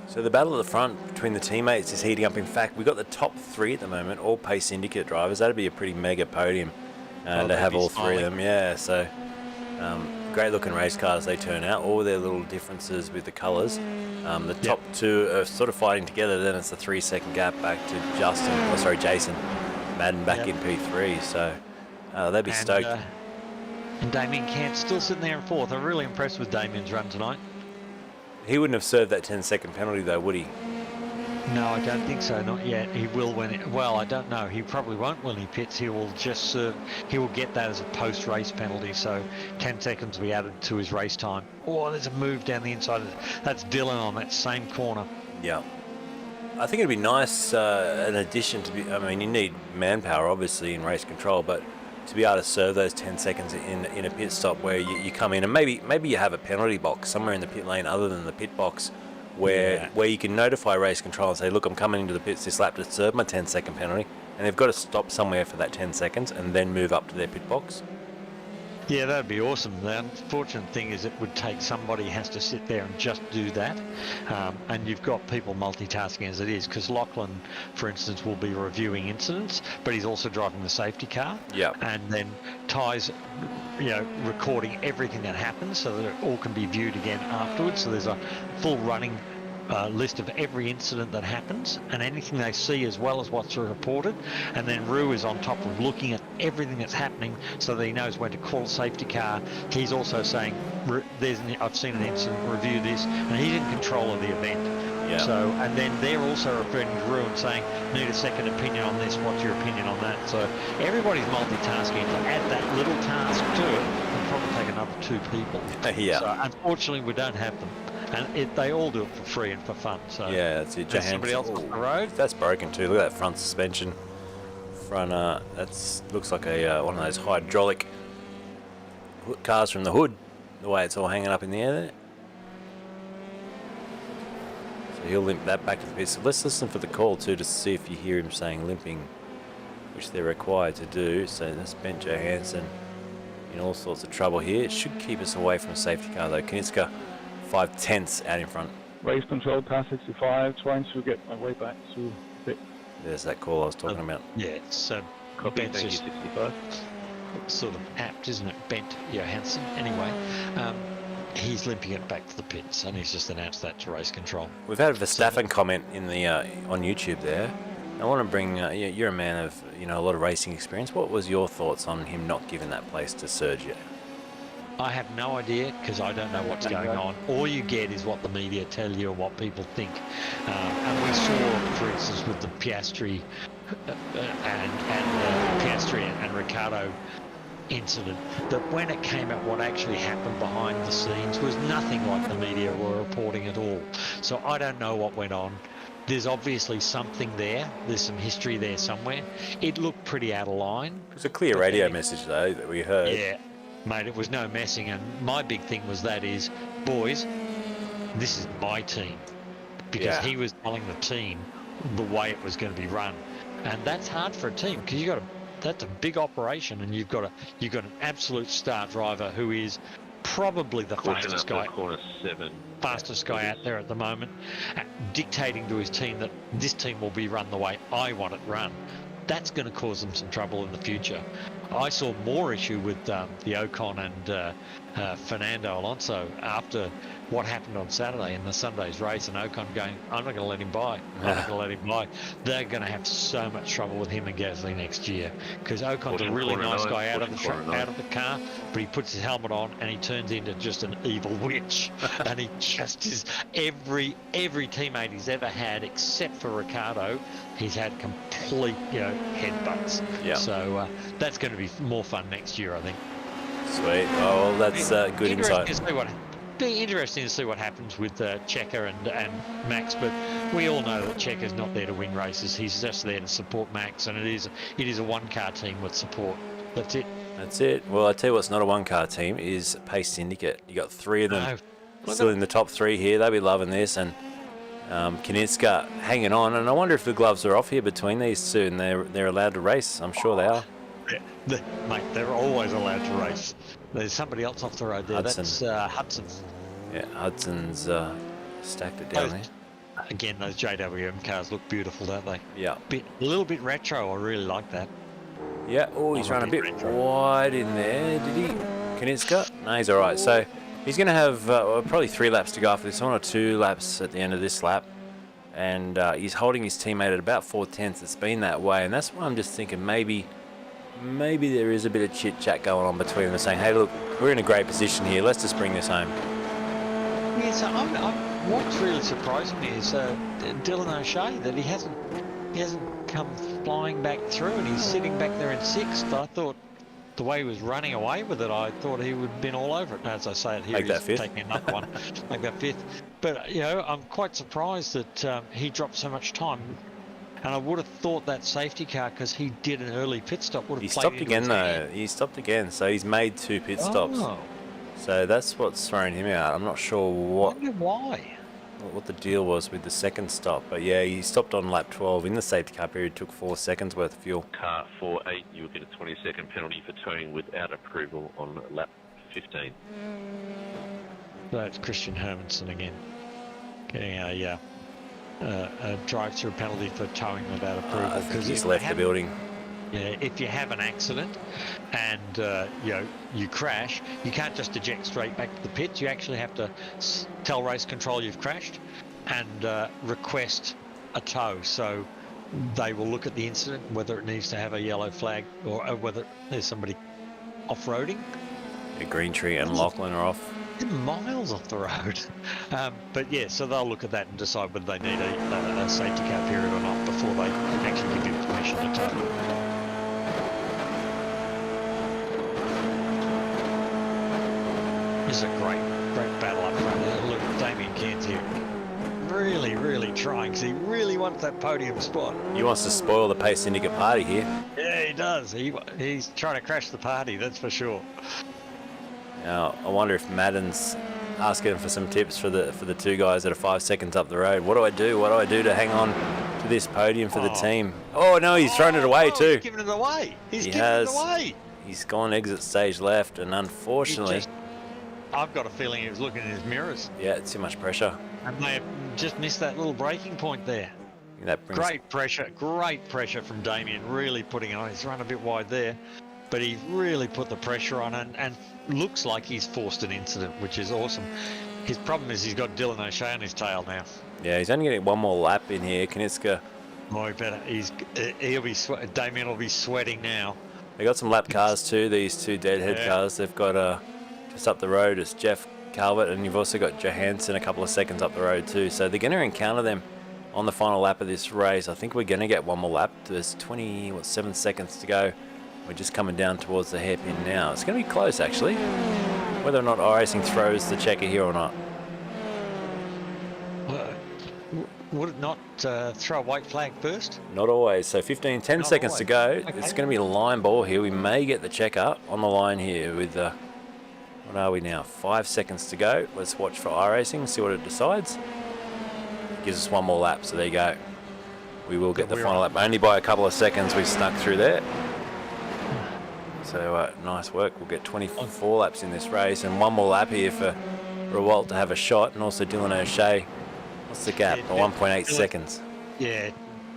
So the battle at the front between the teammates is heating up. In fact, we've got the top 3 at the moment, all Pace Syndicate drivers. That'd be a pretty mega podium to have all 3 of them. Yeah, so great looking race cars they turn out, all their little differences with the colours. The top 2 are sort of fighting together, then it's a 3-second gap back to Jason Madden back in P3, so they'd be stoked. And Damien Kent's still sitting there in 4th. I'm really impressed with Damien's run tonight. He wouldn't have served that 10-second penalty though, would he? No, I don't think so. Not yet. He will well, I don't know. He probably won't when he pits. He will just serve. He will get that as a post-race penalty. So 10 seconds will be added to his race time. Oh, there's a move down the inside. That's Dylan on that same corner. Yeah. I think it'd be nice, an addition to be. I mean, you need manpower obviously in race control, but to be able to serve those 10 seconds in a pit stop where you come in and maybe you have a penalty box somewhere in the pit lane other than the pit box where you can notify race control and say, look, I'm coming into the pits this lap to serve my 10-second penalty, and they've got to stop somewhere for that 10 seconds and then move up to their pit box. Yeah, that'd be awesome. The unfortunate thing is it would take somebody has to sit there and just do that. And you've got people multitasking as it is, because Lachlan, for instance, will be reviewing incidents, but he's also driving the safety car. Yeah. And then Ty's, recording everything that happens so that it all can be viewed again afterwards. So there's a full running list of every incident that happens and anything they see as well as what's reported, and then Rue is on top of looking at everything that's happening so that he knows when to call safety car. He's also saying, I've seen an incident, review this, and he's in control of the event. Yeah. So, and then they're also referring to Rue and saying, need a second opinion on this, what's your opinion on that? So everybody's multitasking. To add that little task to it will probably take another 2 people. Yeah. So unfortunately we don't have them. And they all do it for free and for fun. So Yeah, that's it. somebody else on the road. That's broken too. Look at that front suspension. That's looks like a one of those hydraulic cars from the hood. The way it's all hanging up in the air there. So he'll limp that back to the pit. So let's listen for the call too to see if you hear him saying limping, which they're required to do. So that's Ben Johansson in all sorts of trouble here. It should keep us away from a safety car though. Kaniska 5/10 out in front. Race control, car 65, trying to get my way back to pit. There's that call I was talking about. Yeah, it's Copy, Bent's thank you, just 65. sort of apt, isn't it? Bent Johansson. Anyway, he's limping it back to the pits, and he's just announced that to race control. We've had a Verstappen comment in the on YouTube there. I want to bring. You're a man of a lot of racing experience. What was your thoughts on him not giving that place to Sergio? I have no idea because I don't know what's going on. All you get is what the media tell you and what people think. And we saw, for instance, with the Piastri and Ricciardo incident, that when it came out what actually happened behind the scenes was nothing like the media were reporting at all. So I don't know what went on. There's obviously something there. There's some history there somewhere. It looked pretty out of line. It was a clear radio message though that we heard. Yeah. Mate, it was no messing, and my big thing was boys, this is my team, because he was telling the team the way it was going to be run, and that's hard for a team because that's a big operation, and you've got an absolute star driver who is probably the fastest guy out there at the moment, dictating to his team that this team will be run the way I want it run. That's going to cause them some trouble in the future. I saw more issue with the Ocon and Fernando Alonso after what happened on Saturday in the Sunday's race, and Ocon going, I'm not going to let him by. I'm not going to let him by. They're going to have so much trouble with him and Gasly next year, because Ocon's a really nice guy out of the car, but he puts his helmet on and he turns into just an evil witch. And he just is every teammate he's ever had except for Ricciardo, he's had complete headbutts. Yeah. So that's going to be more fun next year, I think. Sweet. Oh, well, that's good insight. Be interesting to see what happens with Checo and Max, but we all know that Checo's not there to win races. He's just there to support Max, and it is a one-car team with support. That's it. That's it. Well, I tell you what's not a one-car team is Pace Syndicate. You got 3 of them still in the top 3 here. They'll be loving this, and Kinitska hanging on. And I wonder if the gloves are off here between these two, and they're allowed to race. I'm sure they are. Mate, they're always allowed to race. There's somebody else off the road there. Hudson. That's Hudson. Yeah, Hudson's stacked it down there. Again, those JWM cars look beautiful, don't they? Yeah. A little bit retro. I really like that. Yeah. Oh, he's run a bit wide in there. Did he? Kinitska? No, he's all right. So he's going to have probably 3 laps to go after this one, or 2 laps at the end of this lap. And he's holding his teammate at about 4/10. It's been that way, and that's why I'm just thinking maybe there is a bit of chit-chat going on between them, saying, hey, look, we're in a great position here. Let's just bring this home. Yeah, so what's really surprising me is Dylan O'Shea, that he hasn't come flying back through, and he's sitting back there in 6th. I thought the way he was running away with it, I thought he would have been all over it. As I say it here, he's taking another one, make that 5th. But, I'm quite surprised that he dropped so much time. And I would have thought that safety car, because he did an early pit stop, would have He played stopped into again, his though. hand. He stopped again, so he's made 2 pit stops. Oh. So that's what's thrown him out. I'm not sure Why? what the deal was with the second stop. But yeah, he stopped on lap 12 in the safety car period, took 4 seconds worth of fuel. Car 4-8, you will get a 20-second penalty for towing without approval on lap 15. So it's Christian Hermanson again, getting a drive-through penalty for towing without approval. I think he's left the building. Yeah, if you have an accident and you crash, you can't just eject straight back to the pits. You actually have to tell race control you've crashed and request a tow. So they will look at the incident, whether it needs to have a yellow flag or whether there's somebody off-roading. Yeah, Greentree and Lachlan are off. They're miles off the road. But yeah, so they'll look at that and decide whether they need a safety car period or not before they actually give you permission to tow. This is a great battle up front there. Look, Damien Cairns here really trying, because he really wants that podium spot. He wants to spoil the Pace Syndicate party here. Yeah, he does. He's trying to crash the party, that's for sure. Now, I wonder if Madden's asking for some tips for the 2 guys that are 5 seconds up the road. What do I do? What do I do to hang on to this podium for the team? Oh, no, he's thrown it away too. He's giving it away. He's He giving has. it away. He's gone exit stage left, and unfortunately... I've got a feeling he was looking in his mirrors. Yeah, it's too much pressure. And they have just missed that little braking point there. That brings... Great pressure from Damien, really putting it on. He's run a bit wide there, but he's really put the pressure on, and looks like he's forced an incident, which is awesome. His problem is he's got Dylan O'Shea on his tail now. Yeah, he's only getting 1 more lap in here. Kinitska... Oh, he better. Damien will be sweating now. They got some lap cars too, these 2 deadhead cars. They've got just up the road is Jeff Calvert, and you've also got Johansson a couple of seconds up the road too. So they're going to encounter them on the final lap of this race. I think we're going to get 1 more lap. There's 7 seconds to go. We're just coming down towards the hairpin now. It's going to be close actually, whether or not iRacing throws the checker here or not. Would it not throw a white flag first? Not always. So 10 seconds to go. Okay. It's going to be a line ball here. We may get the checker on the line here with, what are we now? 5 seconds to go. Let's watch for iRacing, see what it decides. It gives us 1 more lap, so there you go. We will get the final lap. Only by a couple of seconds we snuck through there. So nice work. We'll get 24 laps in this race, and 1 more lap here for Rewalt to have a shot, and also Dylan O'Shea. What's the gap? 1.8 seconds. Yeah,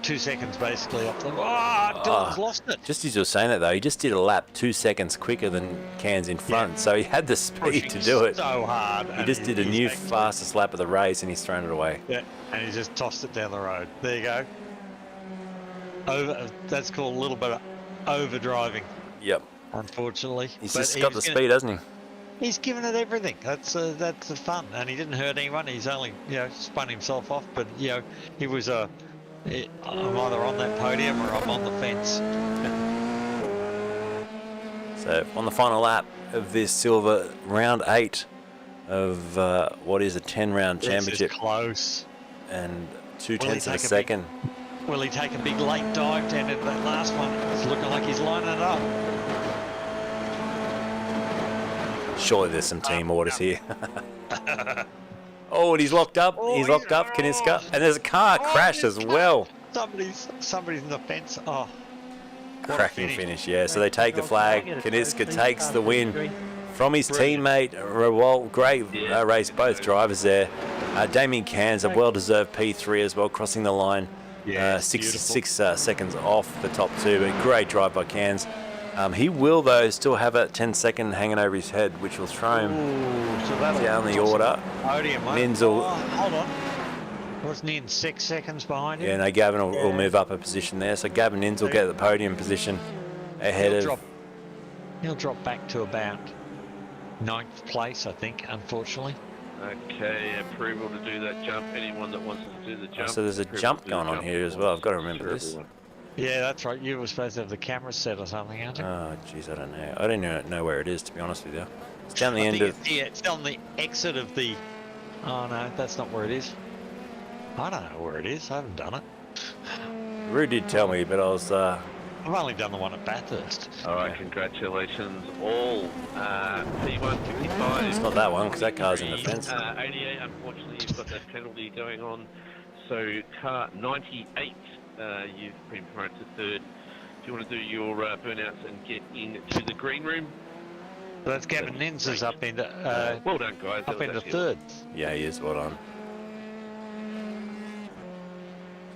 2 seconds basically off them. Oh, Dylan's lost it. Just as you were saying that though, he just did a lap 2 seconds quicker than Cairns in front, so he had the speed to do it. So hard. He just did a new fastest lap of the race and he's thrown it away. Yeah, and he just tossed it down the road. There you go. That's called a little bit of over driving. Yep. Unfortunately, He's just got the speed, hasn't he? He's given it everything. That's the fun, and he didn't hurt anyone. He's only spun himself off, but he was I'm either on that podium or I'm on the fence. So on the final lap of this silver round 8 of what is a 10-round championship, This is close. and 0.2 of a second. Will he take a big late dive down into that last one? It's looking like he's lining it up. Surely there's some team orders here. Oh, and he's locked up. He's locked up, Kaniska. And there's a car crash as well. Somebody's in the fence. Oh, what a Cracking finish, yeah. So they take the flag. Kaniska takes the win from his teammate, Rawal. Great race, both drivers there. Damien Cairns, a well-deserved P3 as well, crossing the line. Yeah, six seconds off the top two, but great drive by Cairns. He will, though, still have a 10-second hanging over his head, which will throw him down the order. Ninzel. Hold on. Wasn't he in 6 seconds behind him? Yeah, no, Gavin will move up a position there. So Gavin Ninzel will get the podium position ahead of... He'll drop back to about 9th place, I think, unfortunately. Okay, approval to do that jump. Anyone that wants to do the jump. So there's a jump going on here as well. I've got to remember this. Yeah, that's right. You were supposed to have the camera set or something, aren't you? Oh, jeez, I don't know. I don't even know where it is, to be honest with you. It's down the end of... It's on the exit of the... Oh, no, that's not where it is. I don't know where it is. I haven't done it. Rue did tell me, but I was... I've only done the one at Bathurst. All right, congratulations all. P1 55. It's not that one, because that car's in the fence. 88, unfortunately, you've got that penalty going on. So car 98, you've been promoted to third. Do you want to do your burnouts and get into the green room? So that's Gavin Ninz's up into... well done, guys. Up into third. Yeah, he is. Well done.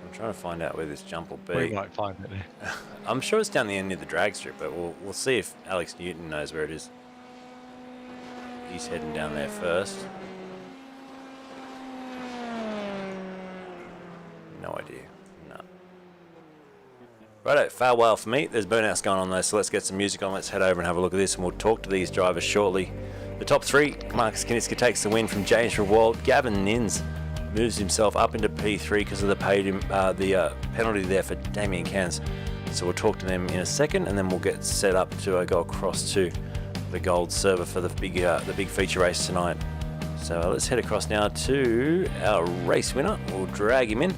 I'm trying to find out where this jump will be. We might find it there. I'm sure it's down the end near the drag strip, but we'll see if Alex Newton knows where it is. He's heading down there first. No idea. No. Righto, farewell for me. There's burnouts going on though, so let's get some music on. Let's head over and have a look at this, and we'll talk to these drivers shortly. The top three, Marcus Kaniska takes the win from James Rewald. Gavin Nins moves himself up into P3 because of the penalty there for Damien Cairns. So we'll talk to them in a second, and then we'll get set up to go across to the gold server for the big feature race tonight. So let's head across now to our race winner. We'll drag him in.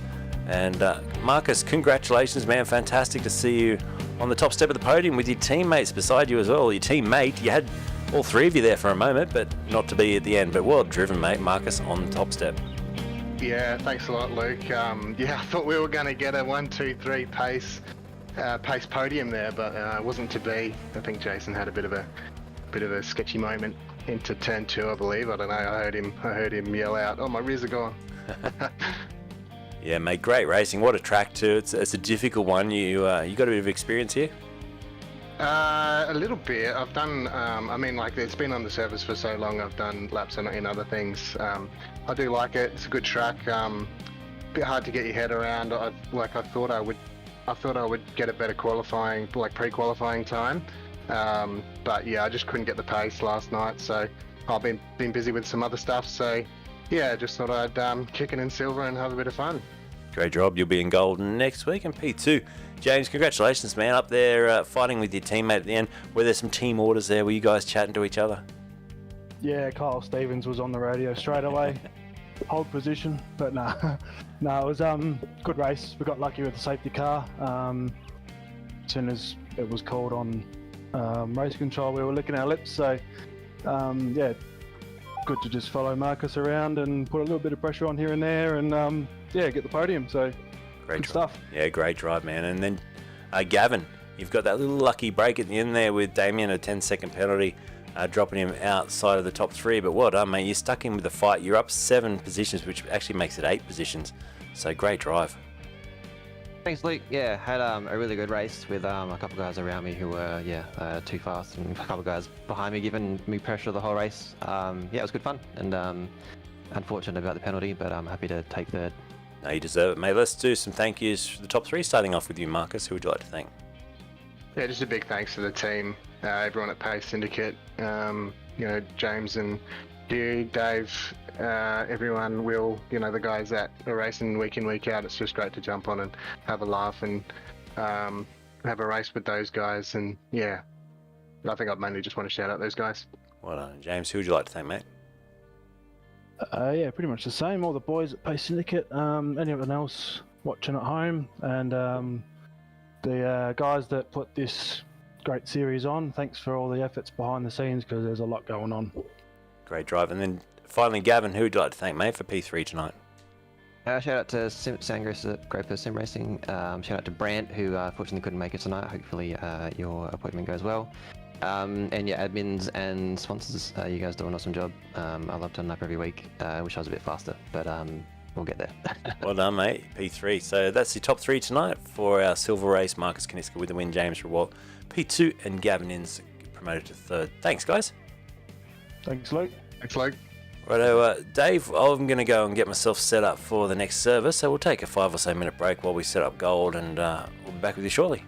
And Marcus, congratulations, man. Fantastic to see you on the top step of the podium with your teammates beside you as well. Your teammate, you had all three of you there for a moment, but not to be at the end. But well driven, mate. Marcus on the top step. Yeah, thanks a lot, Luke. Yeah, I thought we were going to get a 1, 2, 3 pace podium there, but it wasn't to be. I think Jason had a bit of a sketchy moment into turn 2, I believe. I don't know. I heard him yell out, "Oh, my rears are gone." Yeah, mate, great racing. What a track too. It's a difficult one. You got a bit of experience here? A little bit. I've done. I mean, like, it's been on the service for so long. I've done laps in other things. I do like it. It's a good track. Bit hard to get your head around. I thought I would get a better qualifying, like pre-qualifying time. But yeah, I just couldn't get the pace last night. So I've been busy with some other stuff. So yeah, just thought I'd kick it in silver and have a bit of fun. Great job. You'll be in gold next week. And P2, James, congratulations, man. Up there fighting with your teammate at the end. Were there some team orders there? Were you guys chatting to each other? Yeah, Kyle Stevens was on the radio straight away. Hold position, but no, it was good race. We got lucky with the safety car. As soon as it was called on race control, we were licking our lips. So yeah, good to just follow Marcus around and put a little bit of pressure on here and there, and yeah, get the podium. So great good stuff. Yeah, great drive, man. And then Gavin, you've got that little lucky break at the end there with Damien, a 10-second penalty. Dropping him outside of the top 3, but well done, mate. You stuck in with the fight. You're up 7 positions, which actually makes it 8 positions. So great drive. Thanks, Luke. Yeah, had a really good race with a couple guys around me who were too fast, and a couple guys behind me giving me pressure the whole race. It was good fun, and unfortunate about the penalty, but I'm happy to take third. No, you deserve it, mate. Let's do some thank yous for the top three, starting off with you, Marcus. Who would you like to thank? Yeah, just a big thanks to the team, everyone at Pace Syndicate, James and Dave, everyone, Will, the guys that are racing week in, week out. It's just great to jump on and have a laugh and have a race with those guys. And yeah, I think I'd mainly just want to shout out those guys. Well done, James. Who would you like to thank, mate? Pretty much the same. All the boys at Pace Syndicate, anyone else watching at home, and the guys that put this great series on. Thanks for all the efforts behind the scenes, because there's a lot going on. Great drive. And then finally, Gavin, who would you like to thank, mate, for P3 tonight? Shout out to Sangris at Great Sim Racing. Shout out to Brant, who fortunately couldn't make it tonight. Hopefully your appointment goes well. And yeah, admins and sponsors, you guys do an awesome job. I love turning up every week. I wish I was a bit faster, but we'll get there. Well done, mate. P3. So that's the top three tonight for our silver race. Marcus Kaniska with the win, James Rewalt P2, and Gavin Inns promoted to third. Thanks, guys. Thanks, Luke. Thanks, Luke. Righto, Dave, I'm going to go and get myself set up for the next service, so we'll take a 5 or so minute break while we set up gold, and we'll be back with you shortly.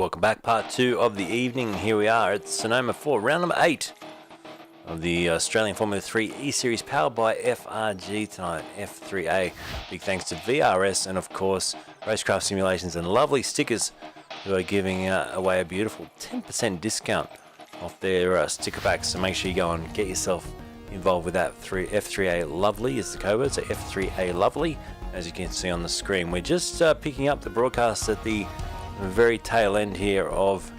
Welcome back, part 2 of the evening. Here we are at Sonoma for round number 8 of the Australian Formula 3 E-Series, powered by FRG tonight, F3A. Big thanks to VRS and, of course, RaceKraft Simulations and lovely stickers, who are giving away a beautiful 10% discount off their sticker packs. So make sure you go and get yourself involved with that. F3A Lovely is the code word, so F3A Lovely, as you can see on the screen. We're just picking up the broadcast at the very tail end here of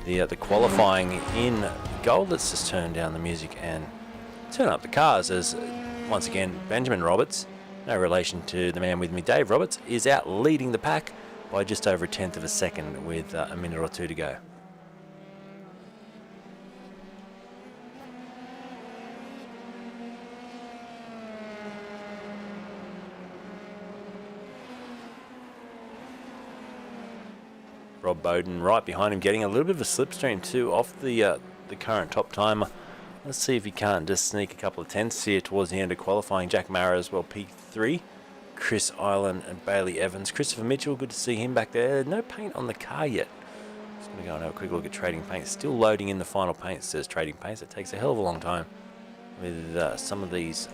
the qualifying in gold. Let's just turn down the music and turn up the cars, as once again Benjamin Roberts, no relation to the man with me, Dave Roberts, is out leading the pack by just over 1/10 of a second with a minute or two to go. Rob Bowden right behind him, getting a little bit of a slipstream too off the current top timer. Let's see if he can't just sneak a couple of tenths here towards the end of qualifying. Jack Mara as well, P3. Chris Island and Bailey Evans. Christopher Mitchell, good to see him back there. No paint on the car yet. Just going to go and have a quick look at trading paint. Still loading in the final paint, says trading paints. It takes a hell of a long time with some of these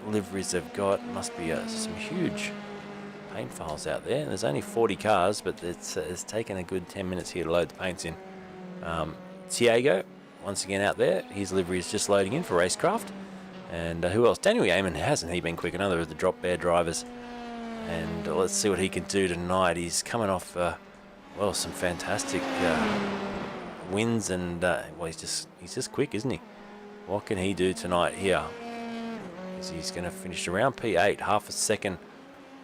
liveries they've got. Must be some huge paint files out there. There's only 40 cars, but it's taken a good 10 minutes here to load the paints in. Tiago, once again out there. His livery is just loading in for RaceKraft. And who else? Daniel Yeaman, hasn't he been quick? Another of the drop bear drivers. And let's see what he can do tonight. He's coming off, well, some fantastic wins, and well, he's just quick, isn't he? What can he do tonight here? He's going to finish around P8, half a second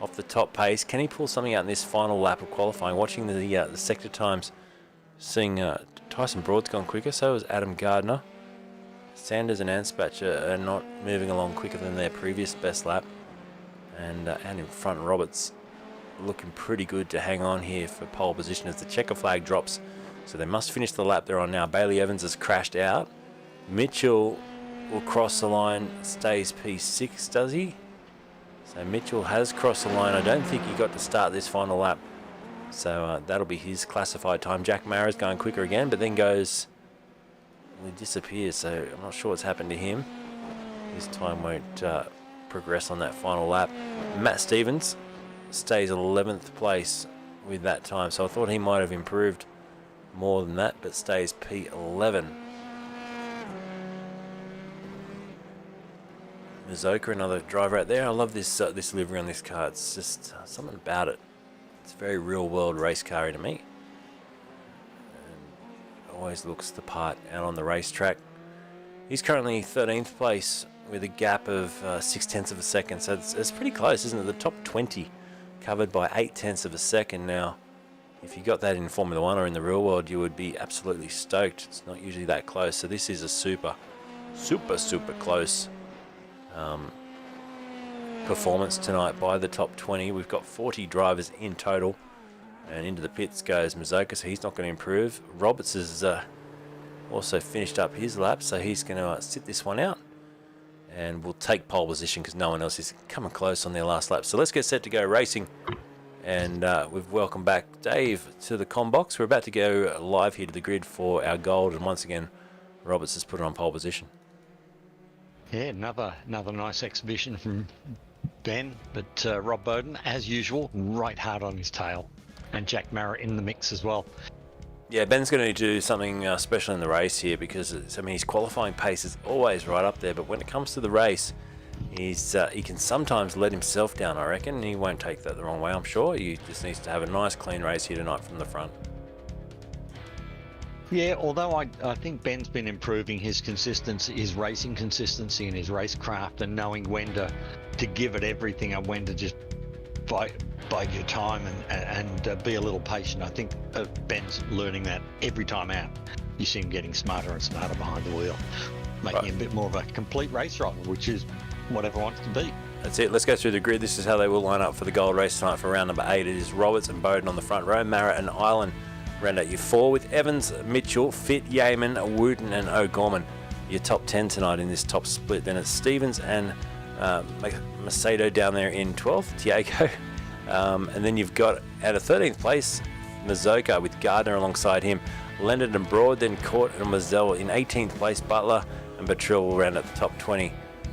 off the top pace. Can he pull something out in this final lap of qualifying? Watching the sector times, seeing Tyson Broad's gone quicker, so is Adam Gardner. Sanders and Anspach are not moving along quicker than their previous best lap. And in front, Roberts looking pretty good to hang on here for pole position as the checker flag drops. So they must finish the lap they're on now. Bailey Evans has crashed out. Mitchell will cross the line, stays P6, does he? So Mitchell has crossed the line. I don't think he got to start this final lap. So that'll be his classified time. Jack Mara's going quicker again, but then goes... he disappears, so I'm not sure what's happened to him. His time won't progress on that final lap. Matt Stevens stays 11th place with that time, so I thought he might have improved more than that, but stays P11. Mizoka, another driver out there. I love this this livery on this car. It's just something about it. It's a very real world race car to me. Always looks the part out on the racetrack. He's currently 13th place with a gap of 0.6 of a second, so it's pretty close, isn't it? The top 20 covered by 0.8 of a second. Now, if you got that in Formula 1 or in the real world, you would be absolutely stoked. It's not usually that close, so this is a super close performance tonight by the top 20. We've got 40 drivers in total. And into the pits goes Mizoka, so he's not going to improve. Roberts has also finished up his lap, so he's going to sit this one out. And we'll take pole position because no one else is coming close on their last lap. So let's get set to go racing. And we've welcomed back Dave to the comm box. We're about to go live here to the grid for our gold. And once again, Roberts has put it on pole position. Yeah, another nice exhibition from Ben. But Rob Bowden, as usual, right hard on his tail. And Jack Mara in the mix as well. Yeah, Ben's going to do something special in the race here because his qualifying pace is always right up there, but when it comes to the race, he can sometimes let himself down, I reckon, and he won't take that the wrong way, I'm sure. He just needs to have a nice clean race here tonight from the front. Yeah, although I think Ben's been improving his consistency, his racing consistency and his racecraft, and knowing when to give it everything and when to just bide your time and be a little patient. I think Ben's learning that every time out. You see him getting smarter and smarter behind the wheel, making him a bit more of a complete race driver, which is what everyone wants to be. That's it. Let's go through the grid. This is how they will line up for the gold race tonight for round number 8. It is Roberts and Bowden on the front row, Mara and Island round out your 4 with Evans, Mitchell, Fitt, Yeaman, Wooten and O'Gorman. Your top 10 tonight in this top split. Then it's Stevens and Macedo down there in 12th, Tiago. And then you've got at a 13th place Mazoka with Gardner alongside him. Leonard and Broad, then Court and Mazel in 18th place. Butler and Batril will round at the top 20.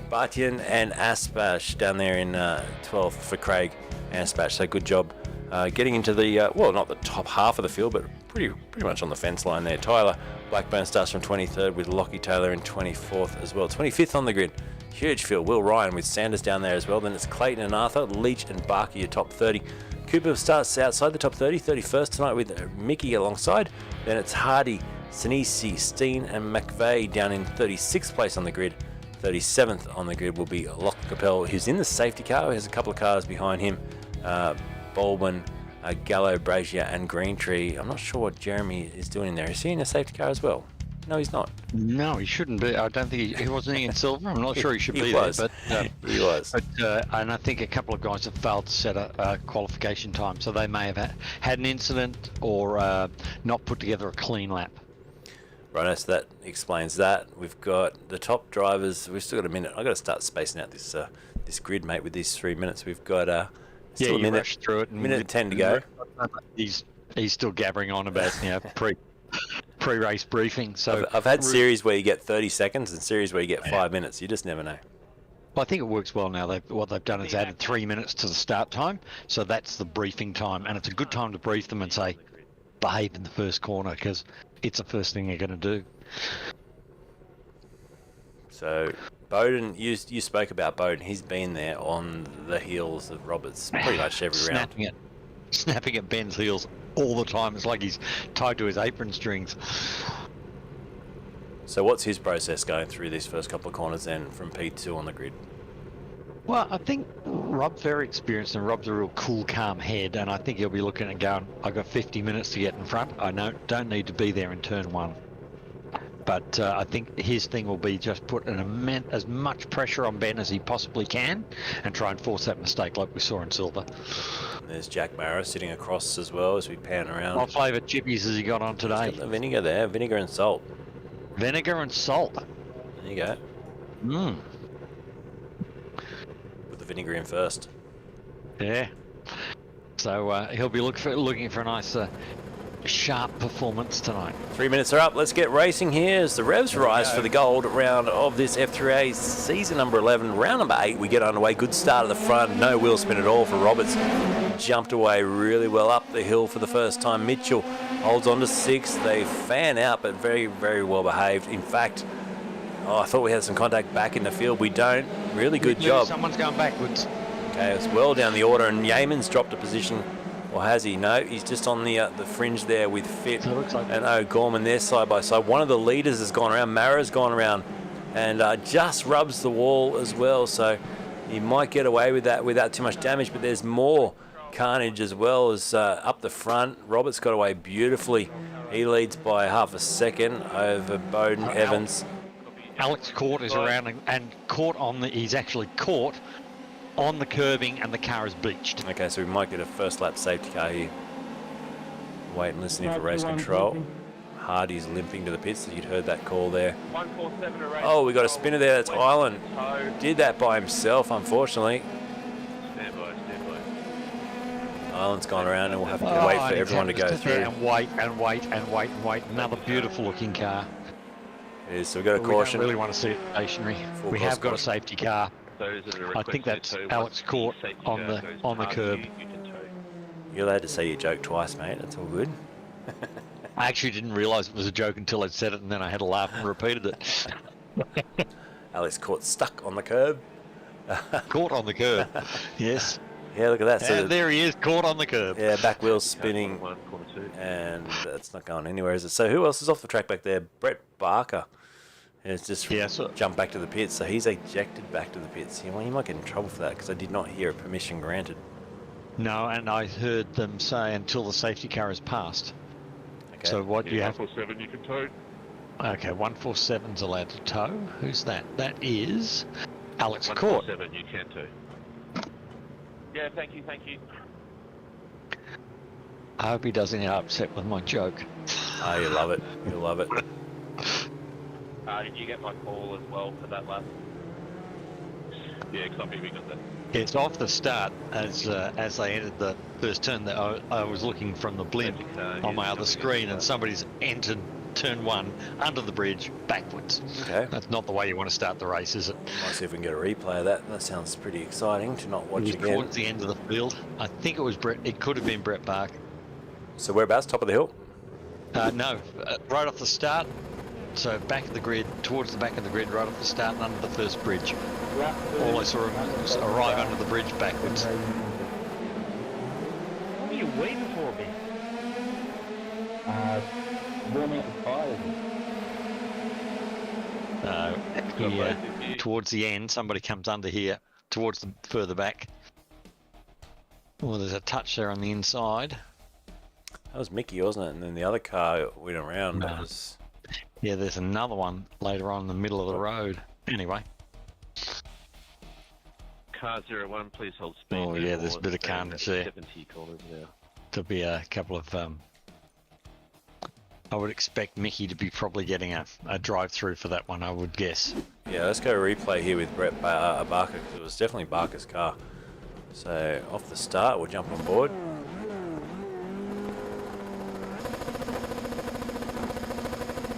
Bartian and Aspash down there in 12th for Craig and Aspash. So good job getting into the, well, not the top half of the field, but pretty much on the fence line there. Tyler Blackburn starts from 23rd with Lockie Taylor in 24th as well. 25th on the grid. Huge field. Will Ryan with Sanders down there as well. Then it's Clayton and Arthur, Leach and Barker, your top 30. Cooper starts outside the top 30, 31st tonight with Mickey alongside. Then it's Hardy, Sinisi, Steen and McVeigh down in 36th place on the grid. 37th on the grid will be Locke Capel, who's in the safety car. He has a couple of cars behind him. Baldwin, Gallo, Brazier and Greentree. I'm not sure what Jeremy is doing in there. Is he in a safety car as well? No, he's not. No, he shouldn't be. I don't think he wasn't in silver. I'm not sure he should be was. there. But he was. But and I think a couple of guys have failed to set a qualification time, so they may have had an incident or not put together a clean lap. Right, so that explains that. We've got the top drivers. We've still got a minute. I've got to start spacing out this this grid, mate, with these 3 minutes. We've got still a minute through it. Minute 10 to go. He's still gabbering on about pre-race briefing. So I've had series where you get 30 seconds and series where you get 5 minutes. You just never know. Well, I think it works well now. What they've done is added 3 minutes to the start time, so that's the briefing time, and it's a good time to brief them and say, behave in the first corner, because it's the first thing they're going to do. So Bowden, you spoke about Bowden. He's been there on the heels of Roberts pretty much every round. Snapping at Ben's heels all the time. It's like he's tied to his apron strings. So what's his process going through these first couple of corners then from P2 on the grid? Well, I think Rob's very experienced and Rob's a real cool, calm head, and I think he'll be looking and going, I've got 50 minutes to get in front. I don't need to be there in turn one. But I think his thing will be just put as much pressure on Ben as he possibly can and try and force that mistake like we saw in Silver. There's Jack Mara sitting across as well as we pan around. What flavour chippies has he got on today? He's got the vinegar there, vinegar and salt. Vinegar and salt. There you go. Mmm. Put the vinegar in first. Yeah. So he'll be looking for a nice sharp performance tonight. 3 minutes are up. Let's get racing here as the revs rise for the gold round of this F3A season number 11. Round number 8, we get underway. Good start at the front. No wheel spin at all for Roberts. Jumped away really well up the hill for the first time. Mitchell holds on to 6th. They fan out, but very, very well behaved. In fact, I thought we had some contact back in the field. We don't. Really good job. Someone's going backwards. Okay, it's well down the order, and Yeaman's dropped a position. Or has he? No, he's just on the fringe there with Fit and O'Gorman. They're side by side. One of the leaders has gone around. Mara's gone around and just rubs the wall as well. So he might get away with that without too much damage. But there's more carnage as well as up the front. Roberts got away beautifully. He leads by half a second over Bowden Evans. Alex Court is around and he's actually caught on the curbing and the car is beached. Okay, so we might get a first lap safety car here. Wait and listening for race control. Hardy's limping to the pits. You'd heard that call there. 14708. Oh, we got a spinner there. That's Island. Did that by himself, unfortunately. Stand by. Island's gone around and we'll have to wait for everyone to go through. And wait. Another beautiful looking car. It is, so we've got a We caution. don't really want to see it stationary. Full We course have got a caution. safety car. I think that's Alex Court on the curb. You're allowed to say your joke twice, mate. That's all good. I actually didn't realise it was a joke until I'd said it, and then I had a laugh and repeated it. Alex Court stuck on the curb. Caught on the curb. Yes. Yeah, look at that. So And there he is, caught on the curb. yeah, back wheel's spinning, Corner 2. and that's not going anywhere, is it? So who else is off the track back there? Brett Barker. It's just jumped back to the pits, so he's ejected back to the pits. Well, you might get in trouble for that because I did not hear a permission granted. No, and I heard them say until the safety car is passed. Okay. So what you have? 147 you can tow. Okay, 147's allowed to tow. Who's that? That is Alex Court. 147 you can too. Yeah, thank you. I hope he doesn't get upset with my joke. Oh, you love it. You love it. Did you get my call as well for that lap? Yeah, copy, we got that. It's off the start as they entered first turn that I was looking from the blimp on my other screen, and somebody's entered turn 1 under the bridge backwards. Okay. That's not the way you want to start the race, is it? Might see if we can get a replay of that. That sounds pretty exciting to not watch again. Towards the end of the field. I think it was Brett. It could have been Brett Barker. So whereabouts? Top of the hill? No, right off the start. So back of the grid, towards the back of the grid, right off the start and under the first bridge. All I saw him was arrive under the bridge backwards. What are you waiting for me? Warming up the tires. Towards the end, somebody comes under here, towards the further back. Well, there's a touch there on the inside. That was Mickey, wasn't it? And then the other car went around. That was... Yeah, there's another one later on in the middle of the road. Anyway. Car 01, please hold speed. Oh, yeah, there's a bit of Staying carnage at there. 70 corners now. There'll be a couple of... I would expect Mickey to be probably getting a drive-through for that one, I would guess. Yeah, let's go replay here with Brett Barker, because it was definitely Barker's car. So off the start, we'll jump on board.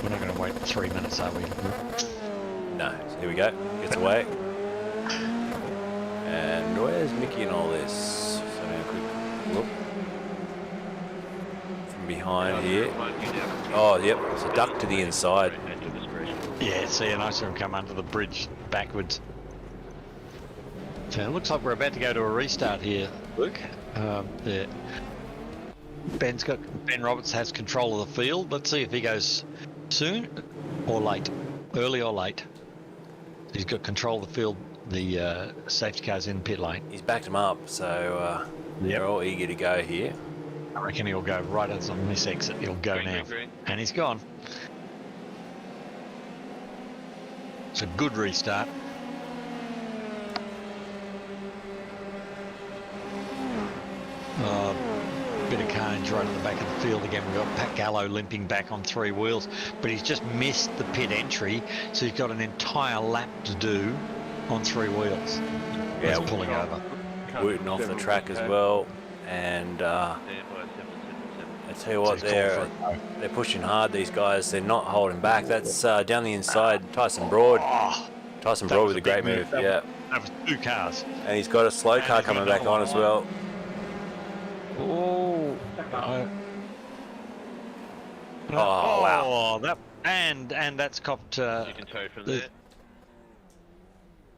We're not going to wait 3 minutes, are we? No, so here we go. Gets away. And where's Mickey in all this? So a quick look. From behind here. Oh, yep, it's a duck to the inside. Yeah, see, and I saw him come under the bridge backwards. So it looks like we're about to go to a restart here, Luke. Yeah. Ben Roberts has control of the field. Let's see if he goes soon or late, early or late. He's got control of the field. The safety car's in pit lane. He's backed him up, so they're all eager to go here. I reckon he'll go right as on this exit. He'll go now, and he's gone. It's a good restart. Bit of carnage right at the back of the field again. We've got Pat Gallo limping back on 3 wheels, but he's just missed the pit entry, so he's got an entire lap to do on 3 wheels. Yeah, he's pulling over. Wooten off the track as well, and I tell you what, they're pushing hard, these guys. They're not holding back. That's down the inside, Tyson Broad. Tyson Broad with a great move, yeah. That was 2 cars. And he's got a slow car coming back on as well. Oh, wow. That and that's copped. You can tow from there.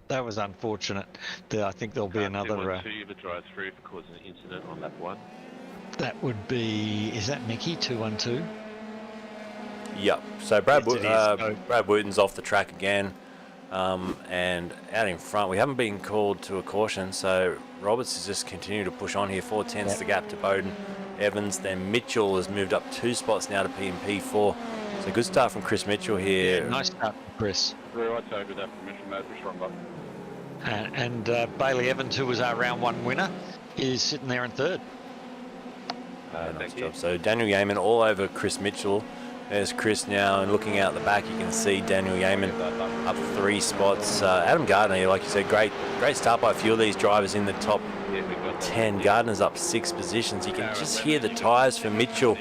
That was unfortunate. I think there'll be another. 212, the drive through for causing an incident on lap 1. That would be. Is that Mickey 212? Yep. So Brad Yes, Brad Wooten's off the track again, and out in front. We haven't been called to a caution, so Roberts has just continued to push on here. 4/10 the gap to Bowden. Evans, then Mitchell has moved up 2 spots now to P4. So good start from Chris Mitchell here. Yeah, nice start, Chris. Through, I towed with that permission, mate, for strong button. And Bailey Evans, who was our round 1 winner, is sitting there in 3rd. Nice job. So Daniel Yeaman all over Chris Mitchell. There's Chris now, and looking out the back, you can see Daniel Yeaman up 3 spots. Adam Gardner, like you said, great start by a few of these drivers in the top 10. Gardner's up 6 positions. You can just hear the tyres for Mitchell.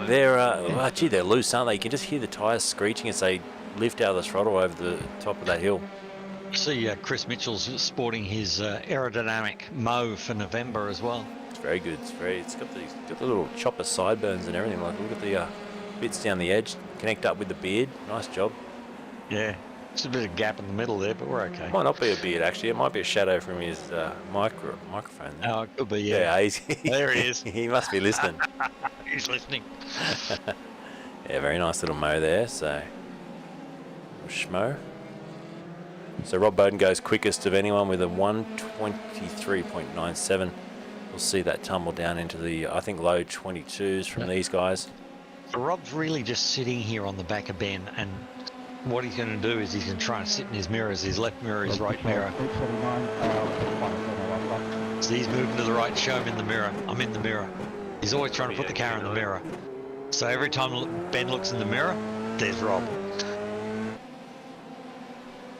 They're they're loose, aren't they? You can just hear the tyres screeching as they lift out of the throttle over the top of that hill. See, Chris Mitchell's sporting his aerodynamic Mo for November as well. It's very good. It's got the little chopper sideburns and everything. Like, look at the bits down the edge, connect up with the beard. Nice job. Yeah, just a bit of gap in the middle there, but we're okay. Might not be a beard actually. It might be a shadow from his microphone. There. Oh, it could be. Yeah, there he is. He must be listening. He's listening. Yeah, very nice little Mo there. So, Schmo. So Rob Bowden goes quickest of anyone with a 1:23.97. We'll see that tumble down into the, I think, low 22s from these guys. Rob's really just sitting here on the back of Ben, and what he's going to do is he's going to try and sit in his mirrors, his left mirror, his right mirror. So he's moving to the right, show him in the mirror. I'm in the mirror. He's always trying to put the car in the mirror. So every time Ben looks in the mirror, there's Rob.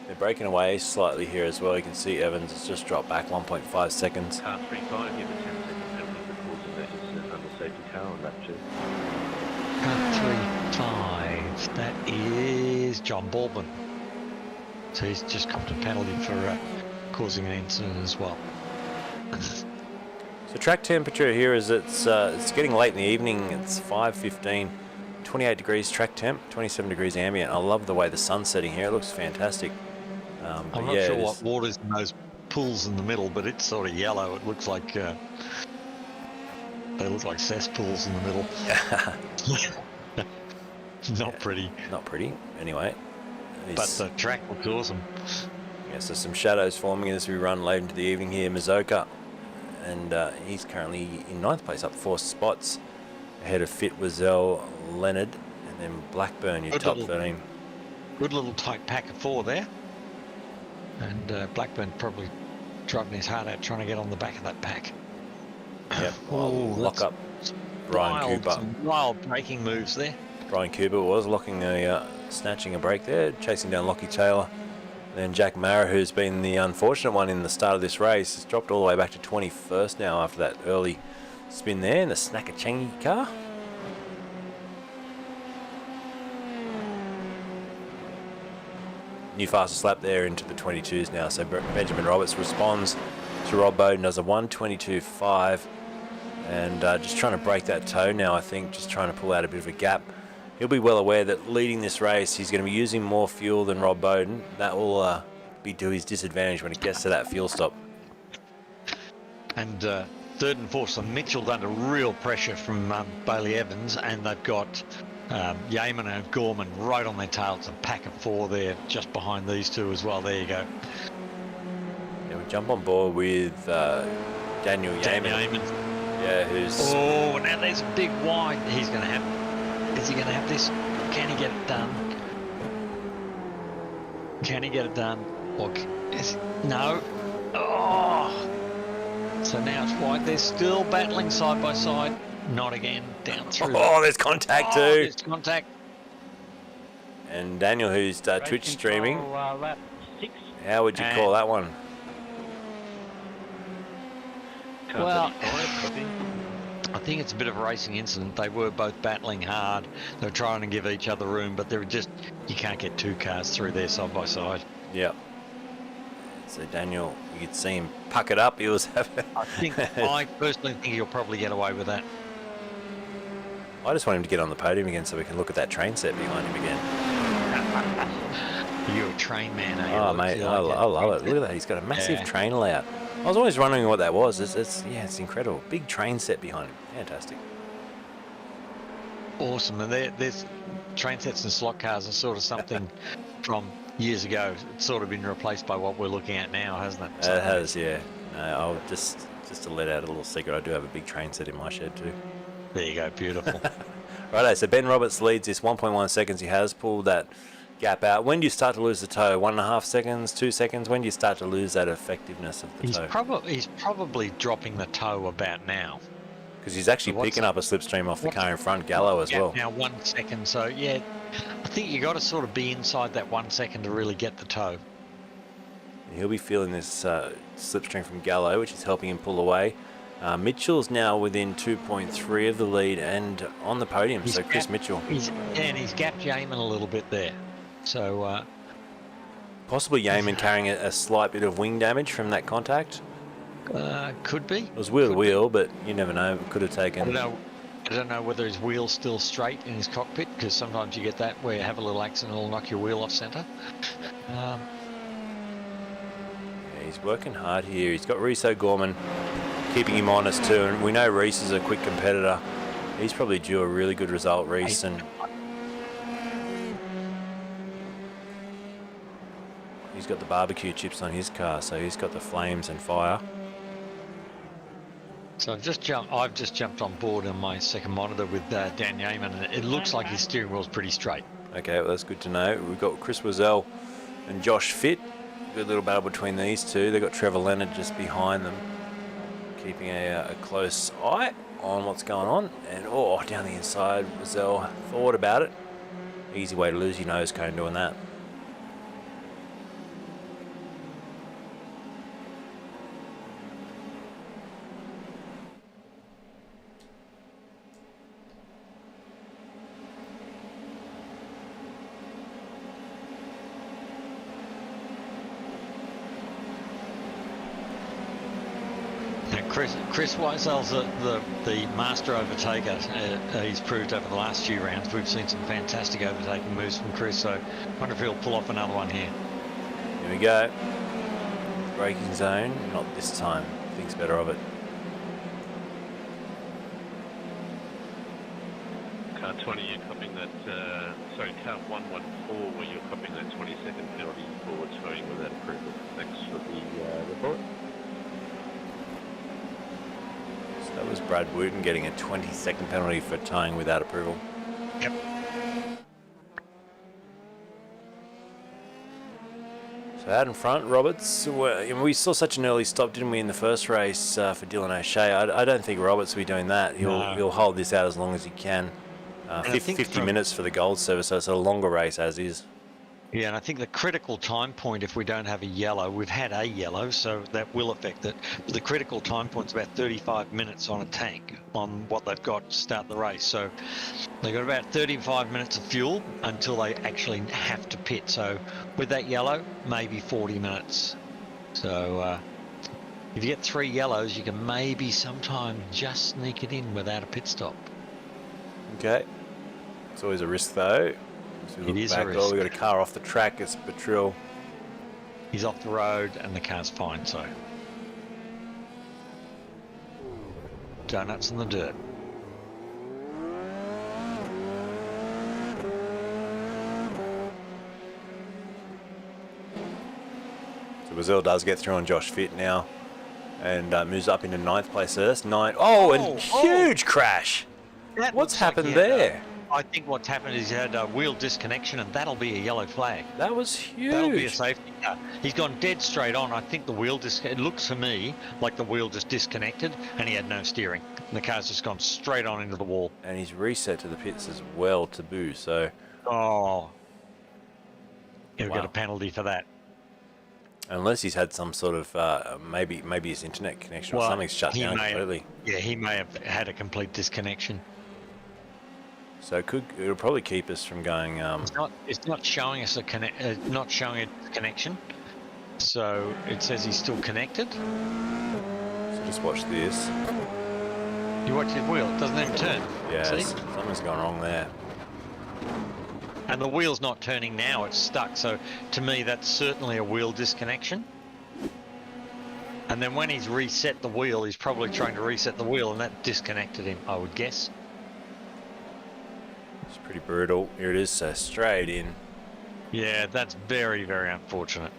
They're breaking away slightly here as well. You can see Evans has just dropped back 1.5 seconds. Car 35 here for 10 seconds penalty for safety car on lap 2? Car 3-5. That is John Baldwin. So he's just copped a penalty for causing an incident as well. So track temperature here is it's getting late in the evening. It's 5:15, 28 degrees track temp, 27 degrees ambient. I love the way the sun's setting here. It looks fantastic. I'm not sure what water's in those pools in the middle, but it's sort of yellow. It looks like they look like cesspools in the middle. Not pretty. Not pretty. Anyway. But the track looks awesome. Yeah, so some shadows forming as we run late into the evening here. Mazoka, and he's currently in 9th place, up 4 spots ahead of Fit, Wazell, Leonard, and then Blackburn, your top 13. Good little tight pack of 4 there. And Blackburn probably driving his heart out trying to get on the back of that pack. Yep, lock up Brian Cooper. Some wild braking moves there. Brian Cooper was snatching a break there, chasing down Lockie Taylor. Then Jack Mara, who's been the unfortunate one in the start of this race, has dropped all the way back to 21st now after that early spin there in the Snackachangi car. New fastest lap there into the 22s now. So Benjamin Roberts responds to Rob Bowden, does a 1:22.5, and just trying to break that toe now, I think, just trying to pull out a bit of a gap. He'll be well aware that leading this race, he's going to be using more fuel than Rob Bowden. That will be to his disadvantage when it gets to that fuel stop. And third and fourth, so Mitchell's under real pressure from Bailey Evans, and they've got Yeaman and Gorman right on their tail. It's a pack of 4 there, just behind these two as well. There you go. Yeah, we jump on board with Daniel Yeaman. Yeah, who's... Oh, now there's a big wide. He's going to have... Is he going to have this? Can he get it done? Can he get it done? Or no. Oh! So now it's wide. They're still battling side by side. Not again. Down through. Oh, there's contact too. There's contact. And Daniel, who's Twitch streaming. Lap 6. How would you call that one? Well, I think it's a bit of a racing incident. They were both battling hard. They were trying to give each other room, but they were just, you can't get 2 cars through there side by side. Yep. So Daniel, you could see him puck it up. He was having... I personally think he'll probably get away with that. I just want him to get on the podium again so we can look at that train set behind him again. You're a train man, are you? Oh, mate, I love it. Look at that. He's got a massive train layout. I was always wondering what that was. It's incredible. Big train set behind him. Fantastic. Awesome. And there's train sets and slot cars are sort of something from years ago. It's sort of been replaced by what we're looking at now, hasn't it? It has, yeah. No, I'll just to let out a little secret, I do have a big train set in my shed too. There you go. Beautiful. Righto, so Ben Roberts leads this 1.1 seconds. He has pulled that gap out. When do you start to lose the toe? 1.5 seconds, 2 seconds? When do you start to lose that effectiveness of the toe? He's probably dropping the toe about now. Because he's actually picking up a slipstream off the car in front, Gallo as well. Now 1 second, so yeah, I think you got to sort of be inside that 1 second to really get the toe. He'll be feeling this slipstream from Gallo, which is helping him pull away. Mitchell's now within 2.3 of the lead and on the podium, so Chris Mitchell. He's gapped Yeaman a little bit there. So possibly Yeaman carrying a slight bit of wing damage from that contact. Could be. It was wheel to wheel, but you never know. It could have taken. I don't know whether his wheel's still straight in his cockpit, because sometimes you get that where you have a little accident, it'll knock your wheel off centre. Yeah, he's working hard here. He's got Riso Gorman keeping him honest too, and we know Reese is a quick competitor. He's probably due a really good result, Reese, and he's got the barbecue chips on his car, so he's got the flames and fire. So I've just jumped on board on my second monitor with Dan Yeaman, and it looks like his steering wheel's pretty straight. Okay, well, that's good to know. We've got Chris Wazell and Josh Fitt. Good little battle between these two. They've got Trevor Leonard just behind them, keeping a close eye on what's going on. And down the inside, Wazell thought about it. Easy way to lose your nose cone doing that. Chris Whitesell's the master overtaker. He's proved over the last few rounds. We've seen some fantastic overtaking moves from Chris, so I wonder if he'll pull off another one here. Here we go. Braking zone, not this time. Thinks better of it. Car 20, you're copying that, sorry, car 114, where you're copying that 20-second penalty for towing without approval. Thanks for the report. So that was Brad Wooten getting a 20-second penalty for towing without approval. Yep. So out in front, Roberts. We saw such an early stop, didn't we, in the first race for Dylan O'Shea? I don't think Roberts will be doing that. He'll hold this out as long as he can. 50 minutes for the gold service, so it's a longer race as is. Yeah, and I think the critical time point, if we don't have a yellow, we've had a yellow, so that will affect it. But the critical time point's about 35 minutes on a tank on what they've got to start the race. So they've got about 35 minutes of fuel until they actually have to pit. So with that yellow, maybe 40 minutes. So if you get 3 yellows, you can maybe sometime just sneak it in without a pit stop. Okay. It's always a risk, though. So It is a risk. Oh, we've got a car off the track. It's Patril. He's off the road and the car's fine, so. Donuts in the dirt. So Brazil does get through on Josh Fitt now and moves up into 9th place. So that's 9. Oh, and huge crash. What's happened there? I think what's happened is he had a wheel disconnection, and that'll be a yellow flag. That was huge. That'll be a safety car. He's gone dead straight on. I think the wheel it looks to me like the wheel just disconnected, and he had no steering. And the car's just gone straight on into the wall. And he's reset to the pits as well, Taboo. So. Oh. He'll get a penalty for that. Unless he's had some sort of maybe his internet connection or something's shut down completely. He may have had a complete disconnection. So it'll probably keep us from going. It's not showing us not showing a connection. So it says he's still connected. So just watch this. You watch his wheel; it doesn't even turn. Yeah, see? Something's gone wrong there. And the wheel's not turning now; it's stuck. So to me, that's certainly a wheel disconnection. And then when he's reset the wheel, he's probably trying to reset the wheel, and that disconnected him, I would guess. It's pretty brutal. Here it is, so straight in. Yeah, that's very, very unfortunate.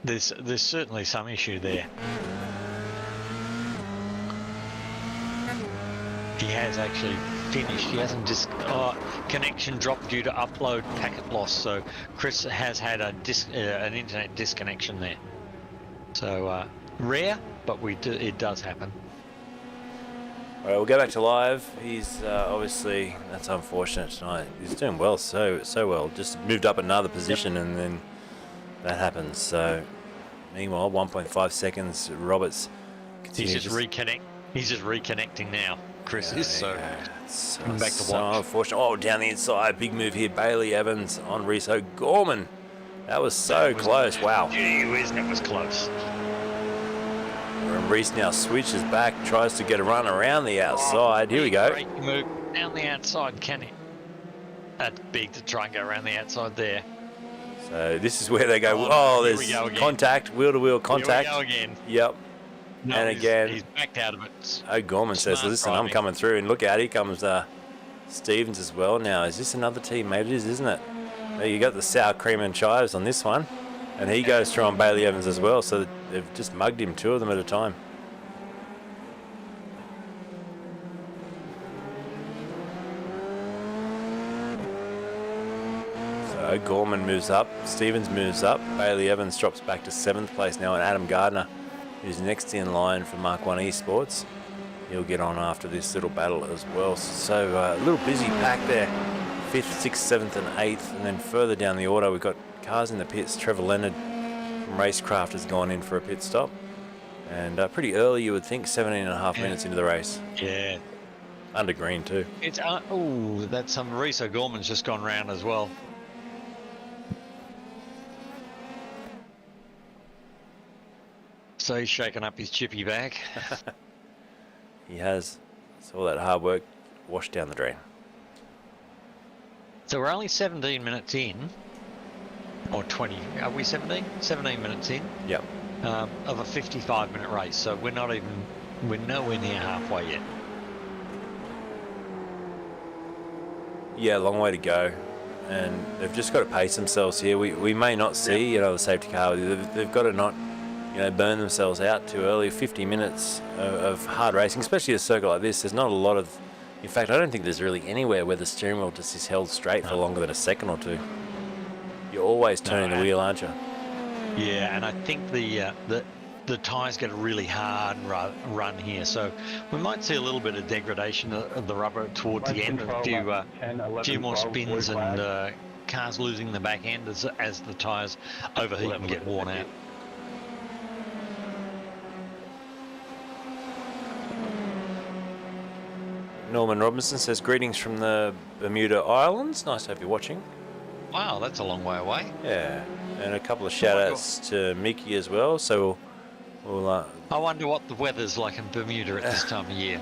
There's certainly some issue there. He has actually finished. He hasn't just connection dropped due to upload packet loss. So Chris has had an internet disconnection there. So rare, but it does happen. All right, we'll go back to live. He's obviously, that's unfortunate tonight. He's doing well, so well. Just moved up another position and then that happens. So meanwhile, 1.5 seconds. Roberts continues. He's just reconnecting now. Chris is so back to watch. Unfortunate. Oh, down the inside, big move here. Bailey Evans on Reese O'Gorman. That was so close. Wow. Gee whiz, that was close. And Reese now switches back, tries to get a run around the outside. Here we go. Great move down the outside, can he? That's big to try and go around the outside there. So this is where they go. There's contact, wheel-to-wheel contact. Here we go again. Yep. No, and again, he's backed out of it. O'Gorman says, "Listen, I'm coming through." And look out, here comes Stevens as well. Now, is this another teammate? It is, isn't it? There you got the sour cream and chives on this one, and he goes through on Bailey Evans as well. So they've just mugged him, 2 of them at a time. So O'Gorman moves up, Stevens moves up, Bailey Evans drops back to 7th place now, and Adam Gardner, who's next in line for Mark 1 Esports, he'll get on after this little battle as well. So a little busy pack there. 5th, 6th, 7th and 8th, and then further down the order we've got cars in the pits. Trevor Leonard from RaceKraft has gone in for a pit stop, and pretty early you would think, 17.5 minutes into the race. Yeah. Under green too. It's that's some Reese O'Gorman's just gone round as well. So he's shaking up his chippy bag. He has. It's all that hard work washed down the drain. So we're only 17 minutes in, or 20. Are we 17? 17 minutes in. Yep. Of a 55-minute race. So we're nowhere near halfway yet. Yeah, long way to go. And they've just got to pace themselves here. We may not see, the safety car. They've got to not, burn themselves out too early. 50 minutes of hard racing, especially a circuit like this. There's not a lot of. In fact, I don't think there's really anywhere where the steering wheel just is held straight for longer than a second or two. You're always turning the wheel, aren't you? Yeah, and I think the tyres get a really hard run here, so we might see a little bit of degradation of the rubber towards the end, a few more spins and cars losing the back end as the tyres overheat and get worn out. Norman Robinson says, greetings from the Bermuda Islands. Nice to have you watching. Wow, that's a long way away. Yeah, and a couple of shout-outs to Mickey as well, so we'll I wonder what the weather's like in Bermuda at this time of year.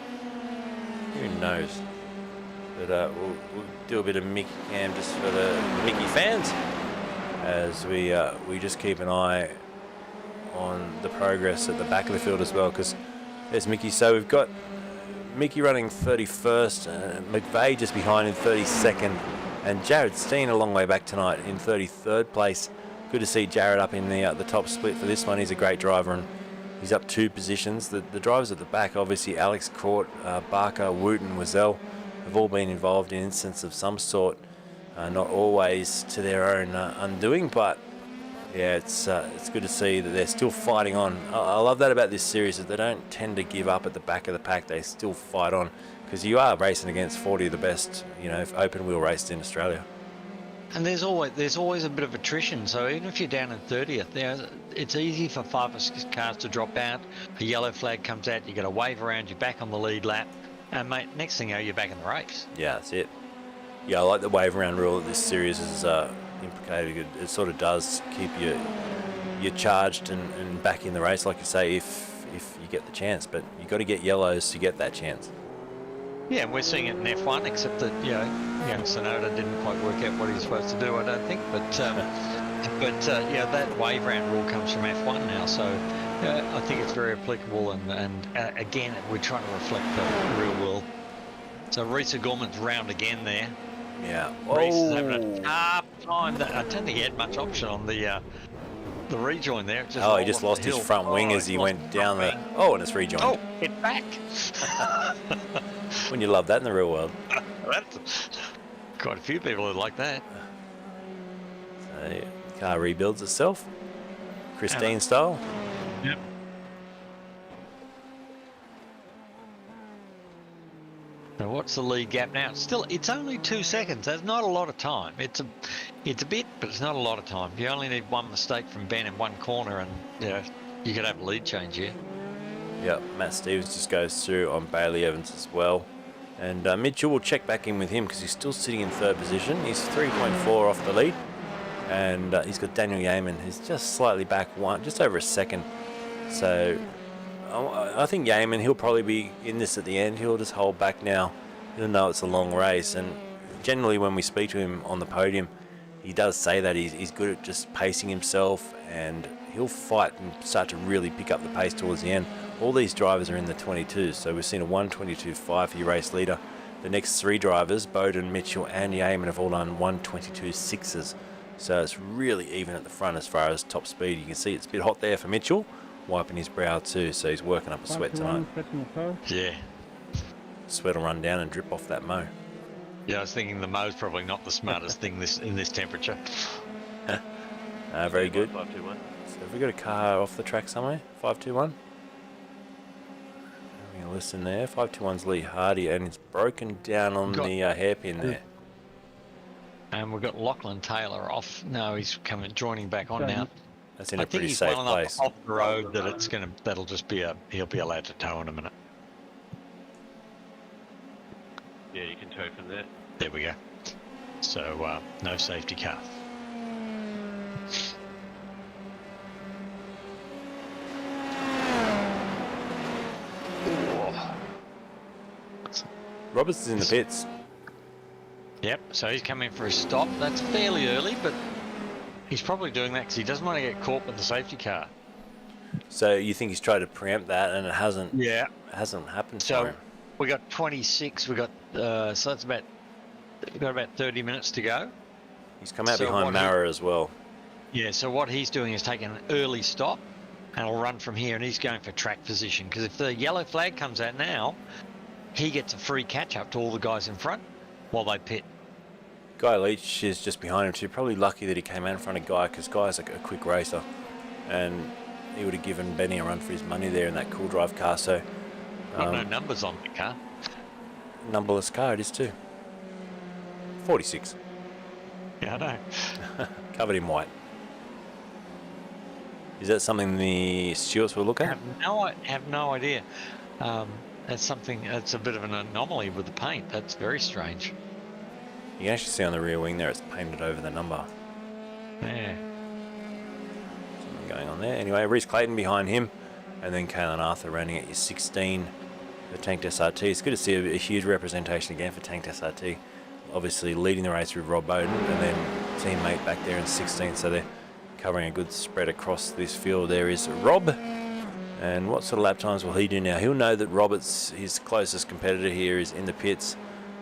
Who knows? But we'll do a bit of Mickey Cam just for the Mickey fans as we just keep an eye on the progress at the back of the field as well, because there's Mickey. So we've got Mickey running 31st, McVeigh just behind in 32nd, and Jared Steen a long way back tonight in 33rd place. Good to see Jared up in the top split for this one. He's a great driver and he's up 2 positions. The drivers at the back, obviously Alex Court, Barker, Wooten, Wazell, have all been involved in incidents of some sort. Not always to their own undoing, but yeah, it's good to see that they're still fighting on. I love that about this series, that they don't tend to give up at the back of the pack. They still fight on, because you are racing against 40 of the best, open wheel raced in Australia. And there's always a bit of attrition. So even if you're down in 30th, it's easy for 5 or 6 cars to drop out. A yellow flag comes out, you get a wave around, you're back on the lead lap, and mate, next thing you know, you're back in the race. Yeah, that's it. Yeah, I like the wave around rule that this series is implicated. It sort of does keep you charged and back in the race, like you say, if you get the chance. But you got to get yellows to get that chance. Yeah, we're seeing it in F1, except that young Sonoda didn't quite work out what he was supposed to do, I don't think. But that wave round rule comes from F1 now, so I think it's very applicable. And again, we're trying to reflect the real world. So Risa Gorman's round again there. Yeah. Reese is having a tough time. I don't think he had much option on the rejoin there. He just lost his front wing as he went down the. Oh, and it's rejoined. Oh, get back! When you love that in the real world. That's quite a few people who like that. So the car rebuilds itself, Christine style. Yep. Now what's the lead gap now? It's only 2 seconds. That's not a lot of time. It's a bit, but it's not a lot of time. You only need one mistake from Ben in one corner, and you could have a lead change here. Yep, Matt Stevens just goes through on Bailey Evans as well. And Mitchell will check back in with him because he's still sitting in 3rd position. He's 3.4 off the lead. And he's got Daniel Yeaman, who's just slightly back just over a second. So I think Yeaman, he'll probably be in this at the end. He'll just hold back now. He'll know it's a long race. And generally when we speak to him on the podium, he does say that he's good at just pacing himself, and he'll fight and start to really pick up the pace towards the end. All these drivers are in the 22s, so we've seen a 1:22.5 for your race leader. The next 3 drivers, Bowden, Mitchell and Yeaman, have all done 1:22.6s. So it's really even at the front as far as top speed. You can see it's a bit hot there for Mitchell, wiping his brow too, so he's working up a sweat tonight. Yeah. Sweat will run down and drip off that mow. Yeah, I was thinking the mow's probably not the smartest thing in this temperature. Very good. 521. So have we got a car off the track somewhere? 521? Having a listen there. 521's Lee Hardy, and it's broken down on the hairpin there. And we've got Lachlan Taylor off. No, he's joining back on now. That's in a I think pretty he's safe well place. enough off the road that that'll just be he'll be allowed to tow in a minute. Yeah, you can tow from there. There we go. So no safety car. Roberts is in the pits. Yep, so he's coming for a stop. That's fairly early, but he's probably doing that because he doesn't want to get caught with the safety car. So you think he's tried to preempt that, and it hasn't happened for So him? we got 26. We got so that's about we've got about 30 minutes to go. He's come out So behind what Mara as well. Yeah, so what he's doing is taking an early stop, and he'll run from here, and he's going for track position. Because if the yellow flag comes out now, he gets a free catch up to all the guys in front while they pit. Guy Leach is just behind him too. Probably lucky that he came out in front of Guy, because Guy's a quick racer, and he would have given Benny a run for his money there in that cool drive car. So Got no numbers on the car. numberless car it is too. 46, Yeah, I know. covered in white. Is that something the stewards will look I at? have no idea. That's something. That's a bit of an anomaly with the paint. That's very strange. You can actually see on the rear wing there, it's painted over the number. Yeah. Something going on there. Anyway, Reece Clayton behind him, and then Kalen Arthur running at your 16 for Tanked SRT. It's good to see a huge representation again for Tanked SRT. Obviously leading the race with Rob Bowden, and then teammate back there in 16, so they're covering a good spread across this field. There is Rob, and what sort of lap times will he do now? He'll know that Roberts, his closest competitor here, is in the pits,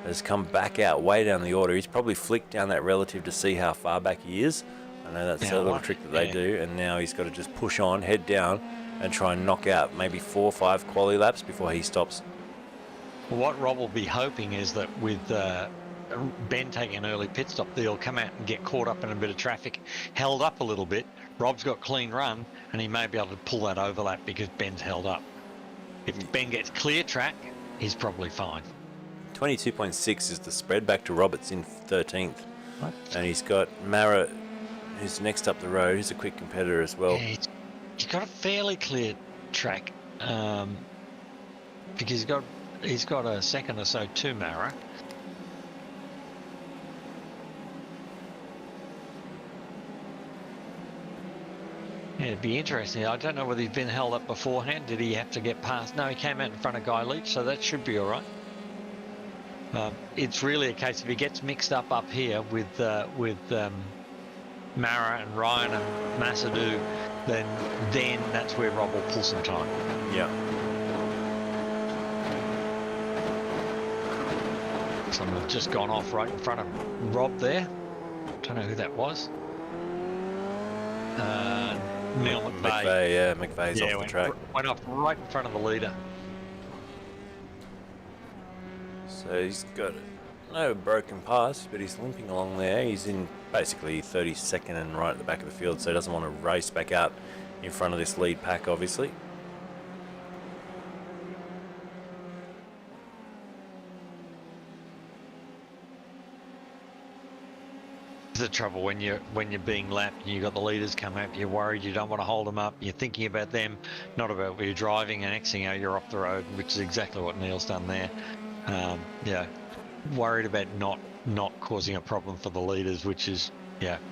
has come back out way down the order. He's probably flicked down that relative to see how far back he is. I know that's a little trick that they do, and now he's got to just push on, head down, and try and knock out maybe 4 or 5 quali laps before he stops. What Rob will be hoping is that with Ben taking an early pit stop, they'll come out and get caught up in a bit of traffic, held up a little bit. Rob's got clean run, and he may be able to pull that overlap because Ben's held up. If Ben gets clear track, he's probably fine. 22.6 is the spread back to Roberts in 13th. What? And he's got Mara, who's next up the road, who's a quick competitor as well. Yeah, he's got a fairly clear track because he's got a second or so to Mara. Yeah, it'd be interesting. I don't know whether he's been held up beforehand. Did he have to get past? No, he came out in front of Guy Leach, so that should be all right. It's really a case if he gets mixed up here with Mara and Ryan and Masadou, then that's where Rob will pull some time. Yeah. Someone has just gone off right in front of Rob there. Don't know who that was. Neil McVeigh. Yeah, McVeigh's off the track. Went off right in front of the leader. So he's got no broken pass, but he's limping along there. He's in basically 32nd and right at the back of the field, so he doesn't want to race back out in front of this lead pack, obviously. The trouble when you're being lapped and you've got the leaders come up, you're worried, you don't want to hold them up, you're thinking about them, not about where you're driving, and next thing you know, you're off the road, which is exactly what Neil's done there. Yeah, worried about not causing a problem for the leaders, which is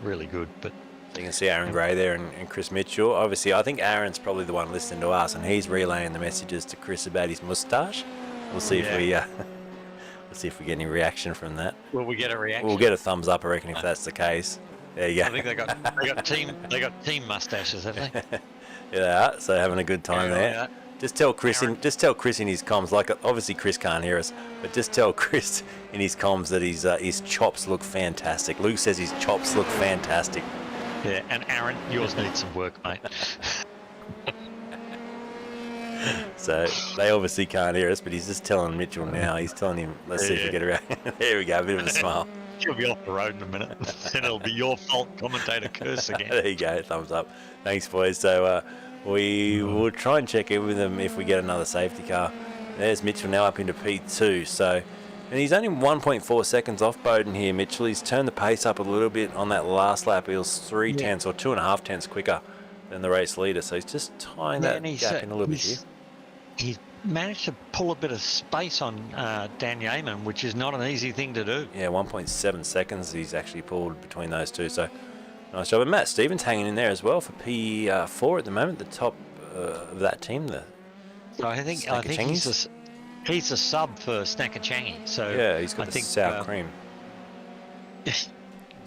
really good. But you can see Aaron Gray there and Chris Mitchell. Obviously, I think Aaron's probably the one listening to us, and he's relaying the messages to Chris about his moustache. We'll see if we we'll see if we get any reaction from that. Will we get a reaction? We'll get a thumbs up, I reckon, if that's the case. There you go. I think they got team mustaches, have they? Yeah, so having a good time there. Just tell Chris in his comms, like obviously Chris can't hear us, but just tell Chris in his comms that his chops look fantastic. Luke says his chops look fantastic. Yeah, and Aaron, yours needs some work, mate. So they obviously can't hear us, but he's just telling Mitchell now. He's telling him, let's see if we get around. There we go, a bit of a smile. You'll be off the road in a minute, and it'll be your fault. Commentator curse again. There you go, thumbs up. Thanks, boys. So we will try and check in with them if we get another safety car. There's Mitchell now up into P2. So, and he's only 1.4 seconds off Bowden here, Mitchell. He's turned the pace up a little bit on that last lap. He was 3 tenths or 2.5 tenths quicker than the race leader. So he's just tying that gap in a little bit here. He's managed to pull a bit of space on Dan Yeaman, which is not an easy thing to do. Yeah, 1.7 seconds he's actually pulled between those two. So nice job. And Matt Stevens hanging in there as well for P4 at the moment, the top of that team. I think He's a sub for Snackachangy, so Yeah, he's got I the think sour cream.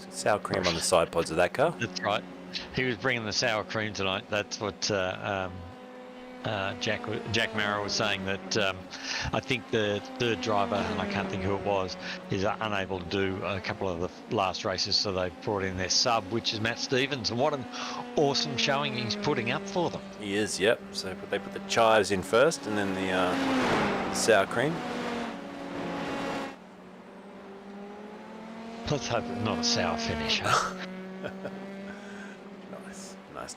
Sour cream on the side pods of that car. That's right. He was bringing the sour cream tonight. That's what Jack Marrow was saying, that I think the third driver, and I can't think who it was, is unable to do a couple of the last races, so they brought in their sub, which is Matt Stevens, and what an awesome showing he's putting up for them. He is, yep. So they put the chives in first, and then the sour cream. Let's hope it's not a sour finish. Huh?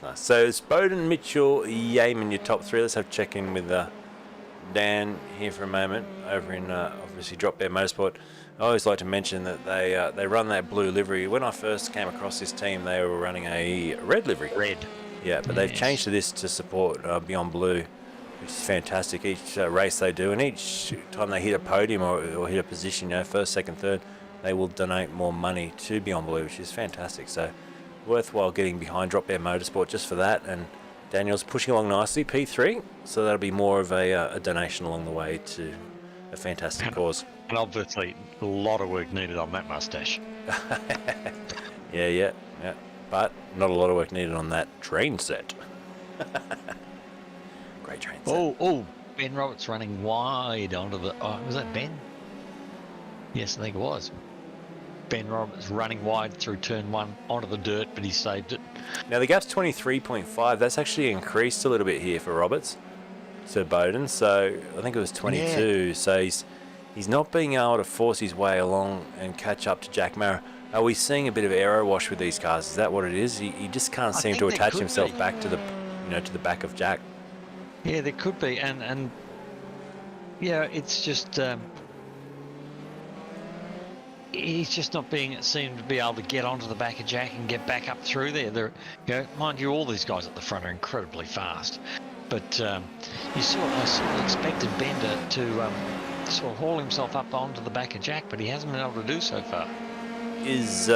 Nice. So it's Bowden, Mitchell, Yeaman, your top three. Let's have a check in with Dan here for a moment over in obviously Drop Bear Motorsport. I always like to mention that they run that blue livery. When I first came across this team, they were running a red livery. Red. Yeah, but they've changed to this to support Beyond Blue, which is fantastic. Each race they do, and each time they hit a podium or hit a position, first, second, third, they will donate more money to Beyond Blue, which is fantastic. So worthwhile getting behind Drop Bear Motorsport just for that. And Daniel's pushing along nicely, P3, so that'll be more of a donation along the way to a fantastic cause. And obviously a lot of work needed on that mustache. Yeah, but not a lot of work needed on that train set. Great train set. Oh, Ben Roberts running wide onto the... Oh, was that Ben? Yes, I think it was. Ben Roberts running wide through turn one onto the dirt, but he saved it. Now the gap's 23.5. That's actually increased a little bit here for Roberts to Bowden. So I think it was 22. Yeah. So he's not being able to force his way along and catch up to Jack Marrow. Are we seeing a bit of aero wash with these cars? Is that what it is? He just can't seem to attach himself back to the to the back of Jack. Yeah, there could be, and yeah, it's just. He's just not seemed to be able to get onto the back of Jack and get back up through there. Mind you, all these guys at the front are incredibly fast, but I sort of expected Bender to sort of haul himself up onto the back of Jack, but he hasn't been able to do so far. Has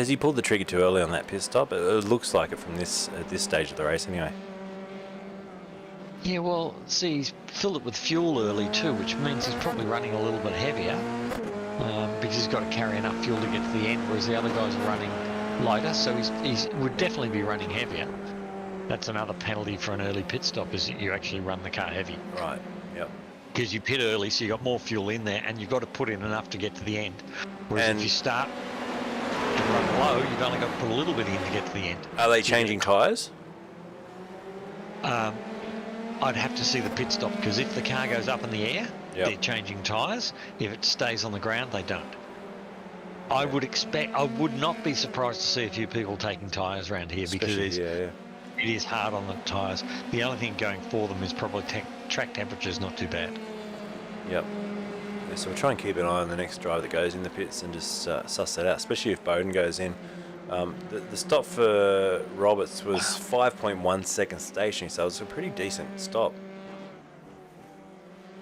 he pulled the trigger too early on that pit stop? It looks like it from at this stage of the race, anyway. Yeah, well, see, he's filled it with fuel early too, which means he's probably running a little bit heavier because he's got to carry enough fuel to get to the end, whereas the other guys are running lighter, so he would definitely be running heavier. That's another penalty for an early pit stop, is that you actually run the car heavy. Right, yep. Because you pit early, so you got more fuel in there, and you've got to put in enough to get to the end. Whereas if you start to run low, you've only got to put a little bit in to get to the end. Are they changing tyres? I'd have to see the pit stop, because if the car goes up in the air, they're changing tyres. If it stays on the ground, they don't. I would not be surprised to see a few people taking tyres around here, because it is hard on the tyres. The only thing going for them is probably track temperature's not too bad. Yep. Yeah, so we'll try and keep an eye on the next driver that goes in the pits and just suss that out, especially if Bowden goes in. The stop for Roberts was 5.1 seconds stationary, so it was a pretty decent stop.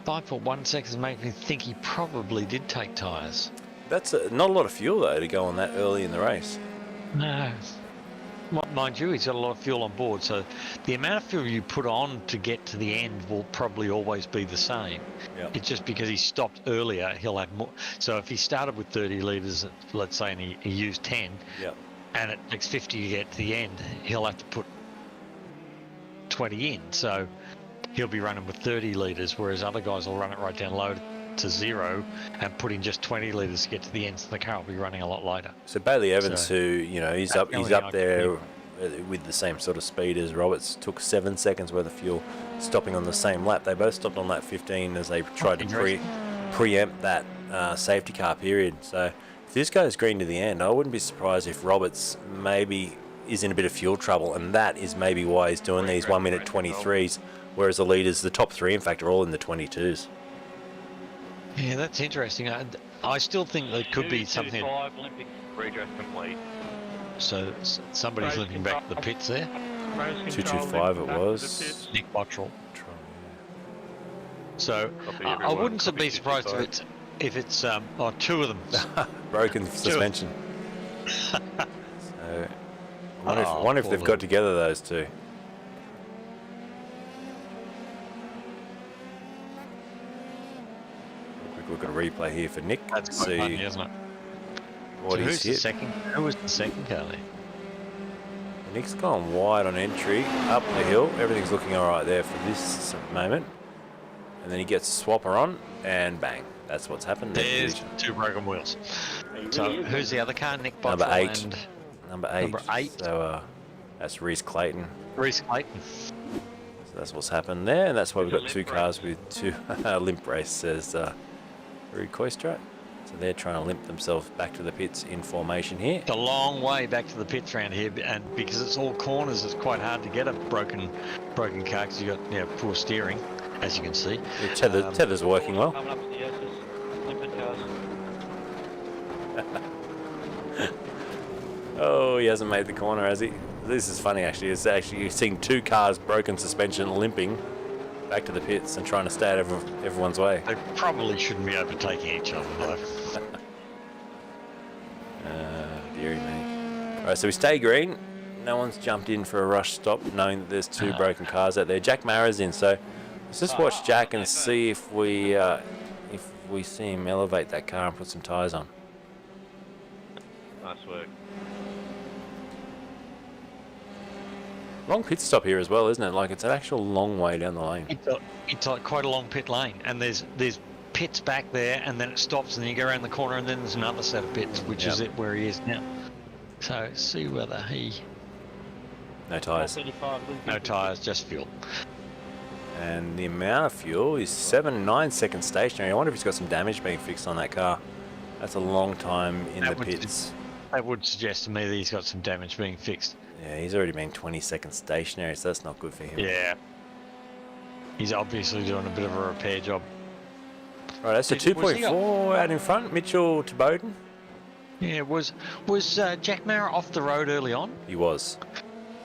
5.1 seconds makes me think he probably did take tyres. That's not a lot of fuel, though, to go on that early in the race. No. Mind you, he's got a lot of fuel on board, so the amount of fuel you put on to get to the end will probably always be the same. Yep. It's just because he stopped earlier, he'll have more. So if he started with 30 litres, let's say, and he used 10, and it takes 50 to get to the end, he'll have to put 20 in. So he'll be running with 30 litres, whereas other guys will run it right down low to 0 and put in just 20 litres to get to the end, so the car will be running a lot later. So Bailey Evans, he's up there with the same sort of speed as Roberts, took 7 seconds worth of fuel stopping on the same lap. They both stopped on lap 15 as they tried to preempt that safety car period. So if this goes green to the end, I wouldn't be surprised if Roberts maybe is in a bit of fuel trouble, and that is maybe why he's doing these 1 minute 23s, whereas the leaders, the top three in fact, are all in the 22s. Yeah, that's interesting. I still think there could be something. 225 Olympic redress complete. So somebody's looking back to the pits there. 225 it was. Nick Bottrell. So I wouldn't be surprised if it's two of them. Broken suspension. So I wonder if they've got together, those two. We've got a replay here for Nick. That's to quite funny, see isn't it? what So he's who's the hit. second? Who was the second car there? Nick's gone wide on entry, up the hill. Everything's looking all right there for this moment. And then he gets a swapper on, and bang. That's what's happened. There's 2 broken wheels. So who's the other car? Nick Bottrell Number 8. and Number 8. Number 8. So that's Reese Clayton. Reese Clayton. So that's what's happened there, and that's why we've got 2 cars with 2 limp race, says Rui Koistrat. So they're trying to limp themselves back to the pits in formation here. It's a long way back to the pits around here, and because it's all corners, it's quite hard to get a broken car because you got poor steering, as you can see. The tether's working well. Coming up to the S's, limping cars. Oh, he hasn't made the corner, has he? This is funny, actually. It's actually you're seeing 2 cars, broken suspension, limping back to the pits and trying to stay out of everyone's way. They probably shouldn't be overtaking each other, though. Dearie me. Alright, so we stay green. No one's jumped in for a rush stop, knowing that there's 2 broken cars out there. Jack Mara's in, so let's just watch Jack and see if we see him elevate that car and put some tyres on. Nice work. Long pit stop here as well, isn't it? Like, it's an actual long way down the lane. It's like quite a long pit lane, and there's pits back there, and then it stops, and then you go around the corner, and then there's another set of pits, which is it where he is now. So see whether he... No tyres. No tyres, just fuel. And the amount of fuel is 9 seconds stationary. I wonder if he's got some damage being fixed on that car. That's a long time in the pits. That would suggest to me that he's got some damage being fixed. Yeah, he's already been 20 seconds stationary, so that's not good for him. Yeah. He's obviously doing a bit of a repair job. Right, that's a 2.4 out in front. Mitchell to Bowden. Yeah, was Jack Mara off the road early on? He was.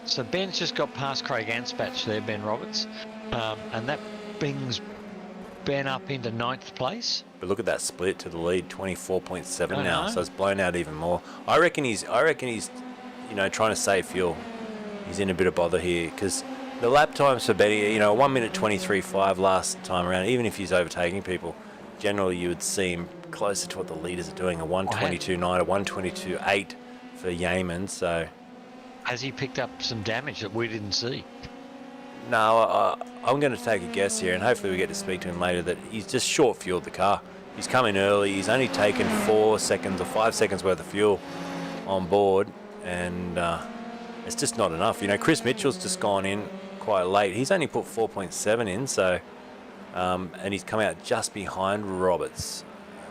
So Ben's just got past Craig Anspatch there, Ben Roberts, and that brings Ben up into 9th place. But look at that split to the lead, 24.7 now. So it's blown out even more. I reckon he's trying to save fuel. He's in a bit of bother here because the lap times for Benny, 1 minute 23.5 last time around. Even if he's overtaking people, generally you would see him closer to what the leaders are doing, a 122.9, a 122.8 for Yeaman. So has he picked up some damage that we didn't see? No, I'm going to take a guess here, and hopefully we get to speak to him later, that he's just short fueled the car. He's come in early. He's only taken 4 seconds or 5 seconds worth of fuel on board, and it's just not enough. Chris Mitchell's just gone in quite late. He's only put 4.7 in, so and he's come out just behind Roberts.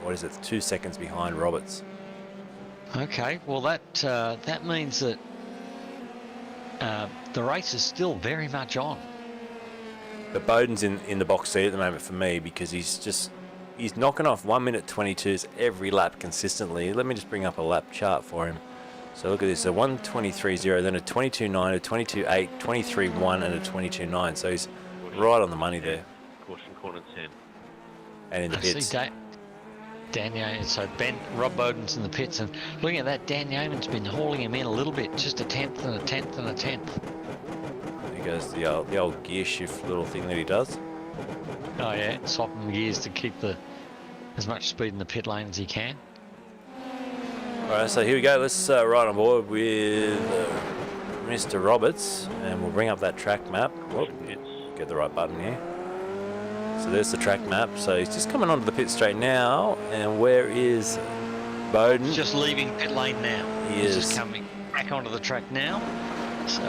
What is it? 2 seconds behind Roberts. Okay, well that means that the race is still very much on. But Bowden's in the box seat at the moment for me because he's knocking off 1 minute 22s every lap consistently. Let me just bring up a lap chart for him. So look at this, a 123.0, then a 22.9, a 22.8, 23.1 and a 22.9. So he's right on the money there. Caution corner 10. And in the pits. See Dan Yeaman, so Rob Bowden's in the pits, and looking at that, Dan Yeaman's been hauling him in a little bit, just a 10th and a 10th and a 10th. There goes the old gear shift little thing that he does. Oh yeah, swapping gears to keep as much speed in the pit lane as he can. Alright, so here we go. Let's ride on board with Mr. Roberts, and we'll bring up that track map. Whoop, get the right button here. So there's the track map. So he's just coming onto the pit straight now. And where is Bowden? He's just leaving pit lane now. He's just coming back onto the track now. So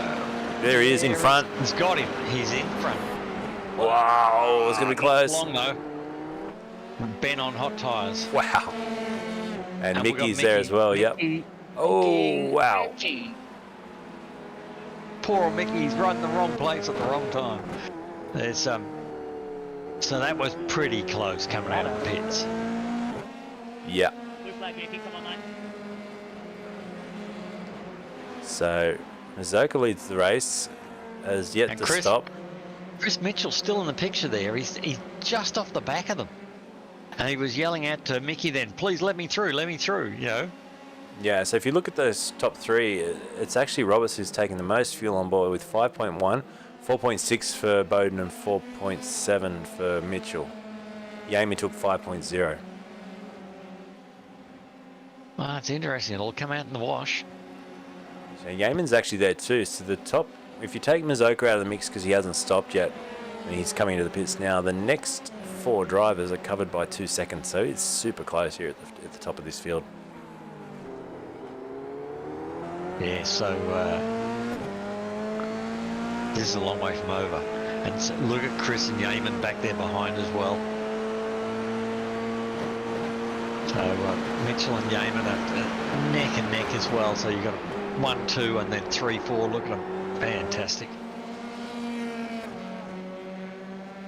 there he is in front. He's got him. He's in front. Wow, it's going to be close. Long though. Ben on hot tyres. Wow. And Mickey's there as well. Mickey, yep. Oh, wow. Mickey. Poor Mickey's right in the wrong place at the wrong time. There's So that was pretty close coming out of the pits. Yeah. So Mazoka leads the race, has yet to stop. Chris Mitchell's still in the picture there. He's just off the back of them. And he was yelling out to Mickey then, please let me through, Yeah, so if you look at those top three, it's actually Roberts who's taking the most fuel on board with 5.1, 4.6 for Bowden and 4.7 for Mitchell. Yeaman took 5.0. Well, it's interesting. It'll come out in the wash. So Yeaman's actually there too. So the top, if you take Mazoka out of the mix because he hasn't stopped yet, and he's coming into the pits now, the next 4 drivers are covered by 2 seconds. So it's super close here at the top of this field. Yeah, so this is a long way from over. And so look at Chris and Yeaman back there behind as well. So Mitchell and Yeaman are neck and neck as well. So you've got 1, 2, and then 3, 4. Look at them. Fantastic.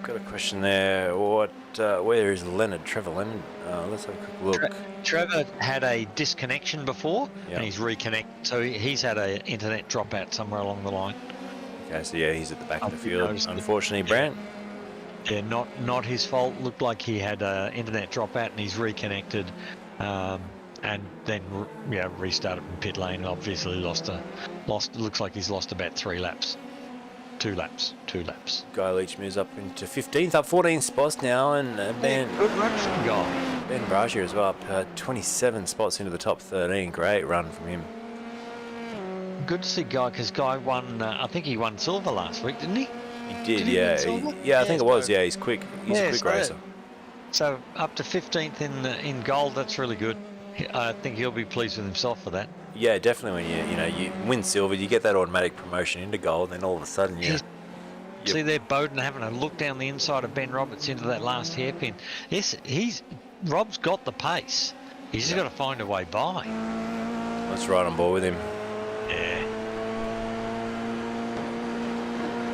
Got a question there. Where is Leonard? Trevor Leonard? Let's have a quick look. Trevor had a disconnection before, Yeah. and he's reconnected. So he's had an internet dropout somewhere along the line. Okay, so yeah, he's at the back of the I've field. noticed it. Unfortunately, Brant. Yeah, not his fault. Looked like he had an internet dropout, and he's reconnected, and then restarted from pit lane. Obviously lost. Looks like he's lost about 3 laps. 2 laps. Guy Leach moves up into 15th, up 14 spots now, and Ben Good run from Guy. Barrage here as well, up 27 spots into the top 13. Great run from him. Good to see Guy, because Guy won. I think he won silver last week, didn't he? He did, Did he yeah. win silver? Yeah, I think it was. so- Yeah, he's quick. He's a quick so racer. So up to 15th in gold. That's really good. I think he'll be pleased with himself for that. Yeah, definitely. When you win silver, you get that automatic promotion into gold, and then all of a sudden, See there, Bowden having a look down the inside of Ben Roberts into that last hairpin. Yes, Rob's got the pace. He's just got to find a way by. Let's ride on board with him. Yeah.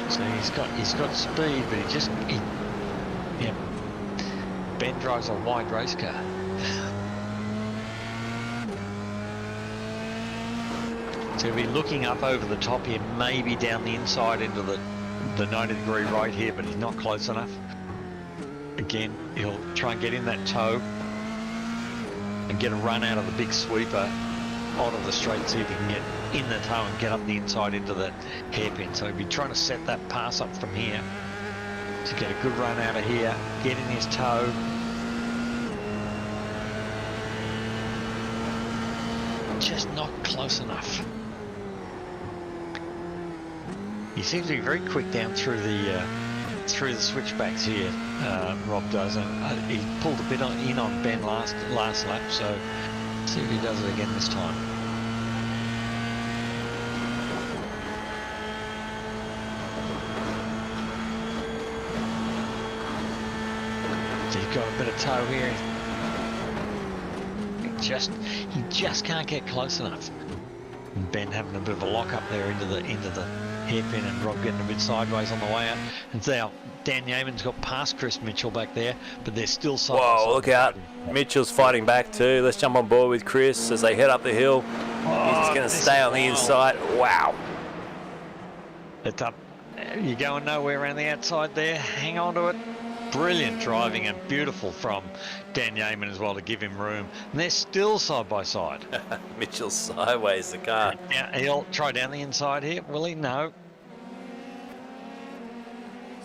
So he's got speed, but yeah. Ben drives a wide race car. So he'll be looking up over the top here, maybe down the inside into the 90-degree right here, but he's not close enough. Again, he'll try and get in that toe and get a run out of the big sweeper onto the straight, see if he can get in the toe and get up the inside into the hairpin. So he'll be trying to set that pass up from here to get a good run out of here, get in his toe. Just not close enough. He seems to be very quick down through the switchbacks here. Rob does, and he pulled a bit in on Ben last lap. So see if he does it again this time. So he's got a bit of toe here. He just can't get close enough. And Ben having a bit of a lock up there into the hairpin, and Rob getting a bit sideways on the way out. And now Dan Yeaman's got past Chris Mitchell back there, but they're still side by Whoa, side. look out. Mitchell's fighting back too. Let's jump on board with Chris as they head up the hill. He's going to stay on the inside. Wow. It's up. You're going nowhere around the outside there. Hang on to it. Brilliant driving and beautiful from Dan Yeaman as well to give him room. And they're still side by side. Mitchell's sideways the car. Now he'll try down the inside here. Will he? No.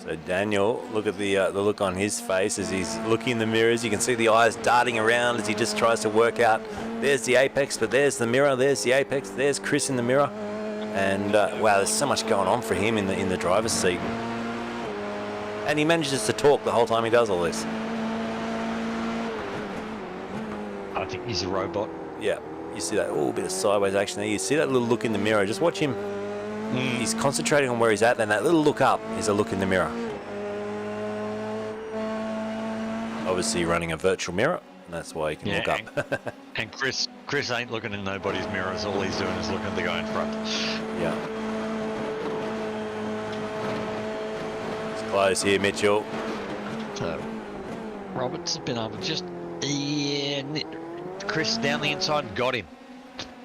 So Daniel, look at the look on his face as he's looking in the mirrors. You can see the eyes darting around as he just tries to work out. There's the apex, but there's the mirror. There's the apex. There's Chris in the mirror. And wow, there's so much going on for him in the driver's seat. And he manages to talk the whole time he does all this. I think he's a robot. Yeah, you see that bit of sideways action there. You see that little look in the mirror. Just watch him. He's concentrating on where he's at. Then that little look up is a look in the mirror. Obviously running a virtual mirror. And that's why he can look up. And Chris ain't looking in nobody's mirrors. All he's doing is looking at the guy in front. Yeah. Close here, Mitchell. So Roberts has been able to just Chris down the inside and got him.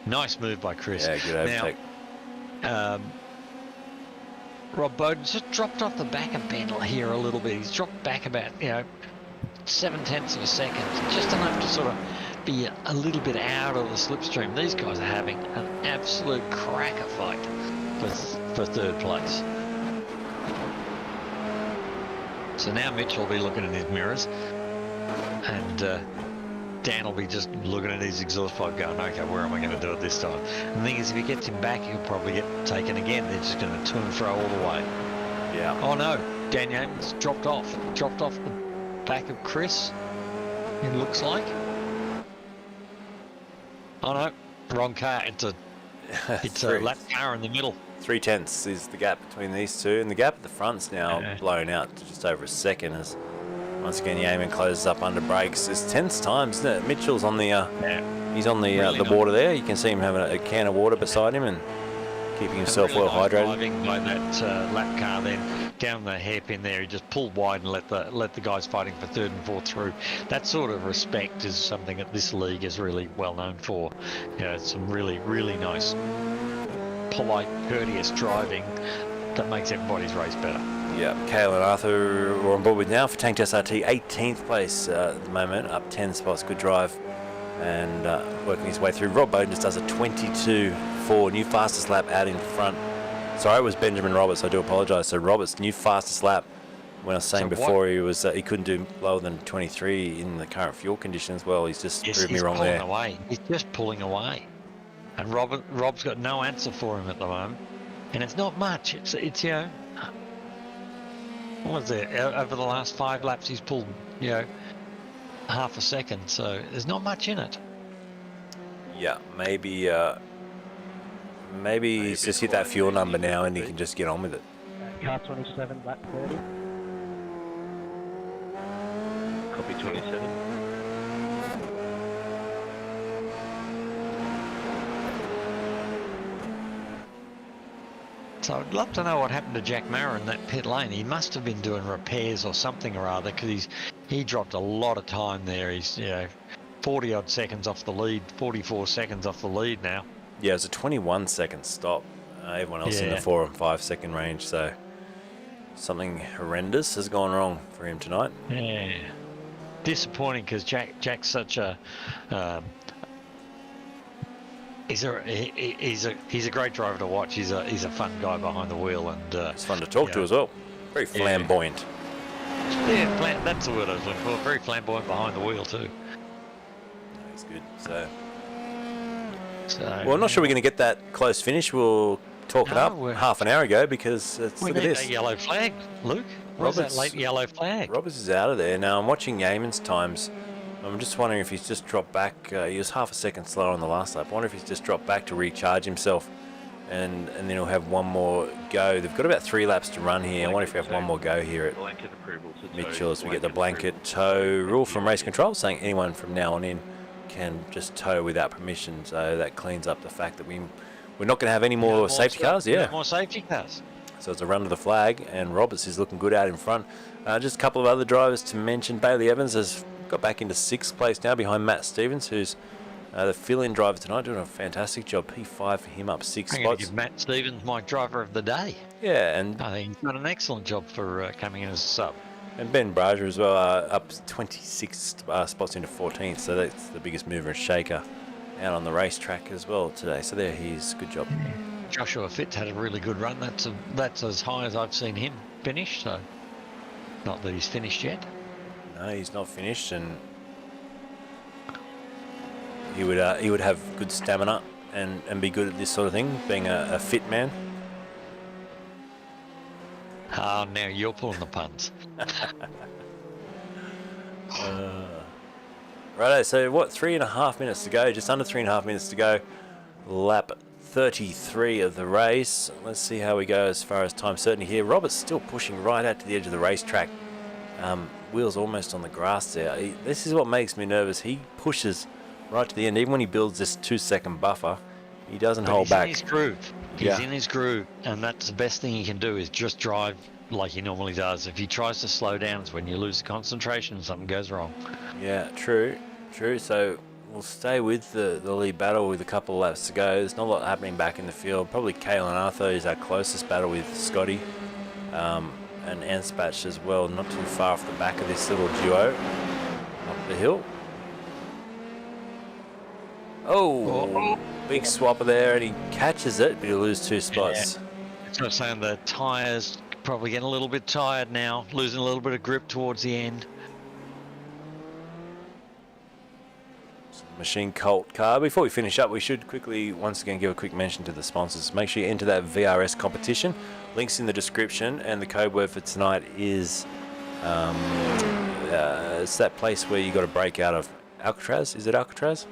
Nice move by Chris. Yeah, good overtake. Now, Rob Bowden just dropped off the back of Ben here a little bit. He's dropped back about 0.7 of a second, just enough to sort of be a little bit out of the slipstream. These guys are having an absolute cracker fight for third place. So now Mitchell will be looking in his mirrors, and Dan will be just looking at his exhaust pipe going, okay, where am I going to do it this time? And the thing is, if he gets him back, he'll probably get taken again. They're just going to to and fro all the way. Yeah. Oh no, Dan Yates dropped off the back of Chris, it looks like. Oh no, wrong car. It's a lap car in the middle. 0.3 is the gap between these two, and the gap at the front's now blown out to just over a second as once again Yeaman closes up under brakes. It's tense times, isn't it? Mitchell's on the he's on the Really the water there. You can see him having a can of water beside him and keeping himself really well hydrated. Driving by that lap car, then down the hairpin there, he just pulled wide and let the guys fighting for third and fourth through. That sort of respect is something that this league is really well known for. You know, it's some really, really nice, polite, courteous driving that makes everybody's race better. Yeah, Cale and Arthur we're on board with now for Tank SRT, 18th place at the moment, up 10 spots, good drive, and working his way through. Rob Bowden just does a 22.4, new fastest lap out in front. Sorry, it was Benjamin Roberts, I do apologise. So Roberts, new fastest lap. When I was saying before he was he couldn't do lower than 23 in the current fuel conditions, well, he's just proved me wrong there. He's just pulling away. And Rob's got no answer for him at the moment. And it's not much. It's you know, what was it? Over the last 5 laps, he's pulled, you know, half a second. So there's not much in it. Yeah, maybe he's just hit that fuel number now and he can just get on with it. Car 27, lap 30. Copy 27. So I'd love to know what happened to Jack Mara in that pit lane. He must have been doing repairs or something or other, because he dropped a lot of time there. He's 40 odd seconds off the lead, 44 seconds off the lead now. Yeah, it was a 21-second stop. Everyone else in the 4 and 5 second range. So something horrendous has gone wrong for him tonight. Yeah, disappointing, because Jack's such a he's a great driver to watch. He's a fun guy behind the wheel, and it's fun to talk to as well. Very flamboyant. Yeah, that's the word I was looking for. Very flamboyant behind the wheel too. He's good. So well, I'm not sure we're going to get that close finish. We'll talk it up half an hour ago, because look at this. A yellow flag, Luke. Where's that late yellow flag? Roberts is out of there. Now I'm watching Yeaman's times. I'm just wondering if he's just dropped back. He was half a second slower on the last lap. I wonder if he's just dropped back to recharge himself, and then he'll have one more go. They've got about 3 laps to run here. I wonder if we have one more go here at Mitchell as we get the blanket tow rule from race control, saying anyone from now on in can just tow without permission. So that cleans up the fact that we're not going to have any more safety cars. Yeah, more safety cars. So it's a run to the flag, and Roberts is looking good out in front. Just a couple of other drivers to mention. Bailey Evans has got back into 6th place now behind Matt Stevens, who's the fill-in driver tonight, doing a fantastic job. P5 for him, up 6 I'm going to spots. give Matt Stevens my driver of the day. Yeah, and I think he's done an excellent job for coming in as a sub. And Ben Brazier as well, up 26 spots into 14th, so that's the biggest mover and shaker out on the racetrack as well today. So there he is, good job. Joshua Fitz had a really good run. That's as high as I've seen him finish, so not that he's finished yet. No, he's not finished, and he would have good stamina and be good at this sort of thing, being a fit man. Oh, now you're pulling the puns. Righto, so what, 3.5 minutes to go, just under 3.5 minutes to go. Lap 33 of the race. Let's see how we go as far as time certainty here. Robert's still pushing right out to the edge of the racetrack. Wheels almost on the grass there. This is what makes me nervous. He pushes right to the end. Even when he builds this 2-second buffer, he doesn't hold back. He's in his groove. He's in his groove, and that's the best thing he can do, is just drive like he normally does. If he tries to slow down, it's when you lose the concentration and something goes wrong. Yeah, true. So we'll stay with the lead battle with a couple of laps to go. There's not a lot happening back in the field. Probably Cale and Arthur is our closest battle with Scotty. And Anspatch as well, not too far off the back of this little duo up the hill. Oh, big swapper there, and he catches it, but he'll lose 2 spots. Yeah. So I'm saying the tyres probably getting a little bit tired now, losing a little bit of grip towards the end. Machine Cult car. Before we finish up, we should quickly once again give a quick mention to the sponsors. Make sure you enter that VRS competition. Links in the description, and the code word for tonight is it's that place where you got to break out of Alcatraz. Is it Alcatraz?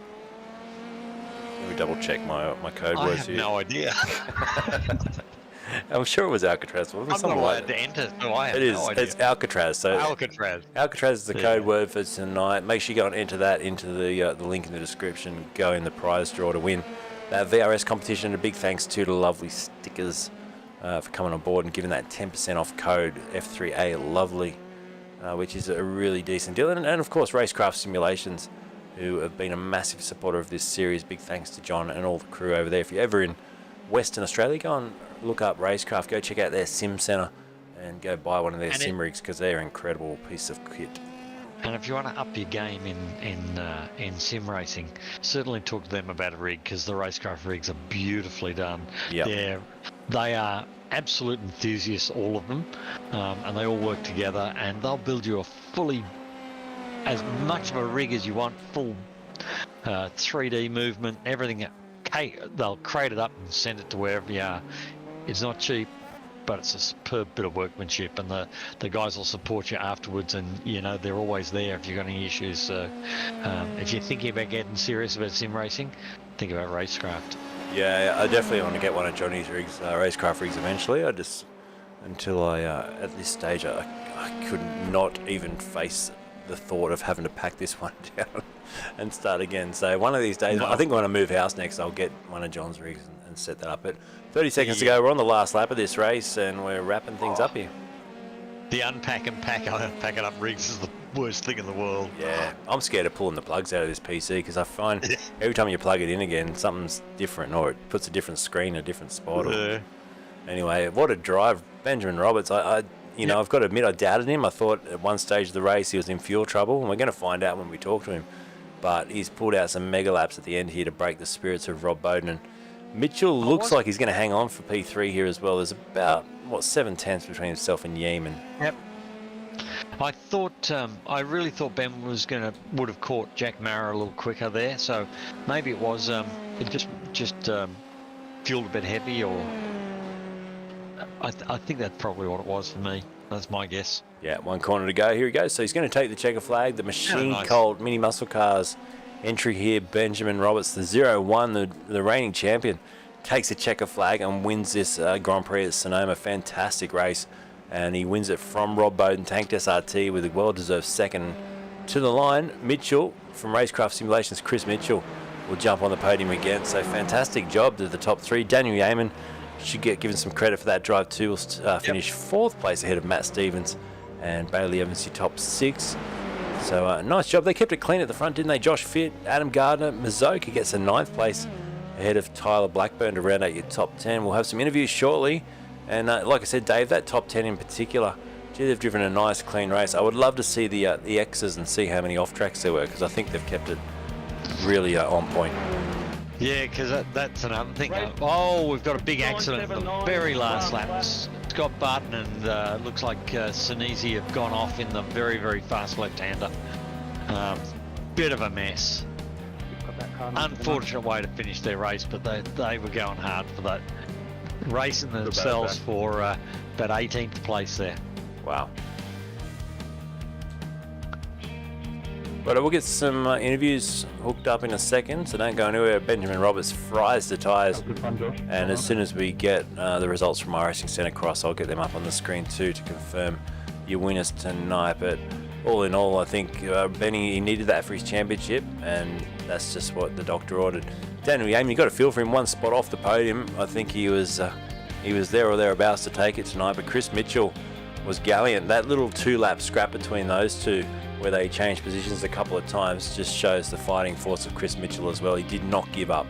Let me double check my code words here. I have no idea. I'm sure it was Alcatraz. I'm not allowed to enter, so I have no idea. It's Alcatraz. So Alcatraz. Alcatraz is the code word for tonight. Make sure you go and enter that into the link in the description. Go in the prize draw to win that VRS competition. A big thanks to the lovely stickers for coming on board and giving that 10% off code F3A lovely, which is a really decent deal. And of course, RaceKraft Simulations, who have been a massive supporter of this series. Big thanks to John and all the crew over there. If you're ever in Western Australia, go and look up RaceKraft. Go check out their sim centre and go buy one of their sim rigs, because they're an incredible piece of kit. And if you want to up your game in sim racing, certainly talk to them about a rig, because the RaceKraft rigs are beautifully done. Yep. They are absolute enthusiasts, all of them, and they all work together, and they'll build you a fully, as much of a rig as you want, full 3D movement, everything. They'll crate it up and send it to wherever you are. It's not cheap, but it's a superb bit of workmanship, and the guys will support you afterwards, and they're always there if you've got any issues. So if you're thinking about getting serious about sim racing, think about RaceKraft. Yeah, I definitely want to get one of Johnny's rigs, RaceKraft rigs eventually. At this stage, I could not even face the thought of having to pack this one down and start again. So one of these days, I think when I move house next, I'll get one of John's rigs and set that up. But 30 seconds to go, we're on the last lap of this race, and we're wrapping things up here. The unpack and pack it up rigs is the worst thing in the world. Yeah, I'm scared of pulling the plugs out of this PC, because I find every time you plug it in again, something's different, or it puts a different screen in a different spot. Anyway, what a drive, Benjamin Roberts. I've got to admit, I doubted him. I thought at one stage of the race he was in fuel trouble, and we're going to find out when we talk to him. But he's pulled out some mega laps at the end here to break the spirits of Rob Bowden. And Mitchell looks like he's going to hang on for P3 here as well. There's about, 7/10 between himself and Yeaman. Yep. I really thought Ben would have caught Jack Mara a little quicker there. So maybe it was it just fueled a bit heavy, or I think that's probably what it was for me. That's my guess. Yeah, one corner to go. Here he goes. So he's going to take the checker flag. The Machine Cult Mini Muscle Cars entry here. Benjamin Roberts, the 0-1, the reigning champion, takes the checker flag and wins this Grand Prix at Sonoma. Fantastic race. And he wins it from Rob Bowden, Tanked SRT, with a well-deserved second to the line. Mitchell from RaceKraft Simulations, Chris Mitchell, will jump on the podium again. So fantastic job to the top three. Daniel Yeaman should get given some credit for that drive too. Will finish fourth place ahead of Matt Stevens and Bailey Evans, top 6. So nice job. They kept it clean at the front, didn't they? Josh Fitt, Adam Gardner, Mazoka gets a 9th place ahead of Tyler Blackburn to round out your top 10. We'll have some interviews shortly. And like I said, Dave, that top 10 in particular, they've driven a nice, clean race. I would love to see the X's and see how many off-tracks there were, because I think they've kept it really on point. Yeah, because that's another thing. We've got a big accident at the very last lap. Scott Barton and looks like Sinisi have gone off in the very, very fast left-hander. Bit of a mess. Unfortunate way to finish their race, but they were going hard for that. Racing themselves for about 18th place there. Wow. But we'll get some interviews hooked up in a second, so don't go anywhere. Benjamin Roberts fries the tyres. And as soon as we get the results from our Racing Centre Cross, I'll get them up on the screen too to confirm your winners tonight. But all in all, I think Benny, he needed that for his championship, and that's just what the doctor ordered. Daniel Yeaman, you got a feel for him, one spot off the podium. I think he was there or thereabouts to take it tonight. But Chris Mitchell was gallant. That little 2-lap scrap between those two, where they changed positions a couple of times, just shows the fighting force of Chris Mitchell as well. He did not give up.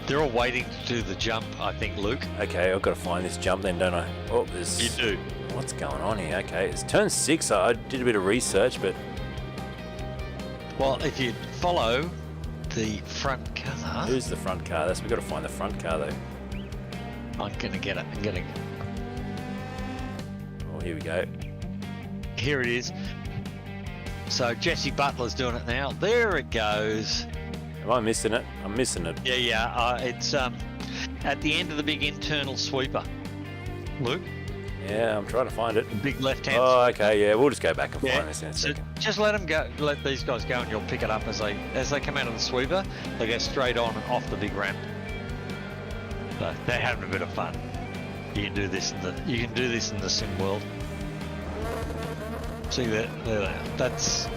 They're all waiting to do the jump, I think, Luke. Okay, I've got to find this jump then, don't I? Oh, You do. What's going on here? Okay, it's turn 6. I did a bit of research, but... Well, if you follow the front car... Who's the front car? We've got to find the front car, though. I'm going to get it. Oh, here we go. Here it is. So Jesse Butler's doing it now. There it goes. Am I missing it? I'm missing it. Yeah. It's at the end of the big internal sweeper. Luke, Yeah, I'm trying to find it. the big left-hand. Oh, okay, yeah, we'll just go back and Yeah, find this in a so second. just let them go. Let these guys go, and you'll pick it up as they come out of the sweeper. They go straight on and off the big ramp. So they're having a bit of fun. You can do this in the sim world. See that? That's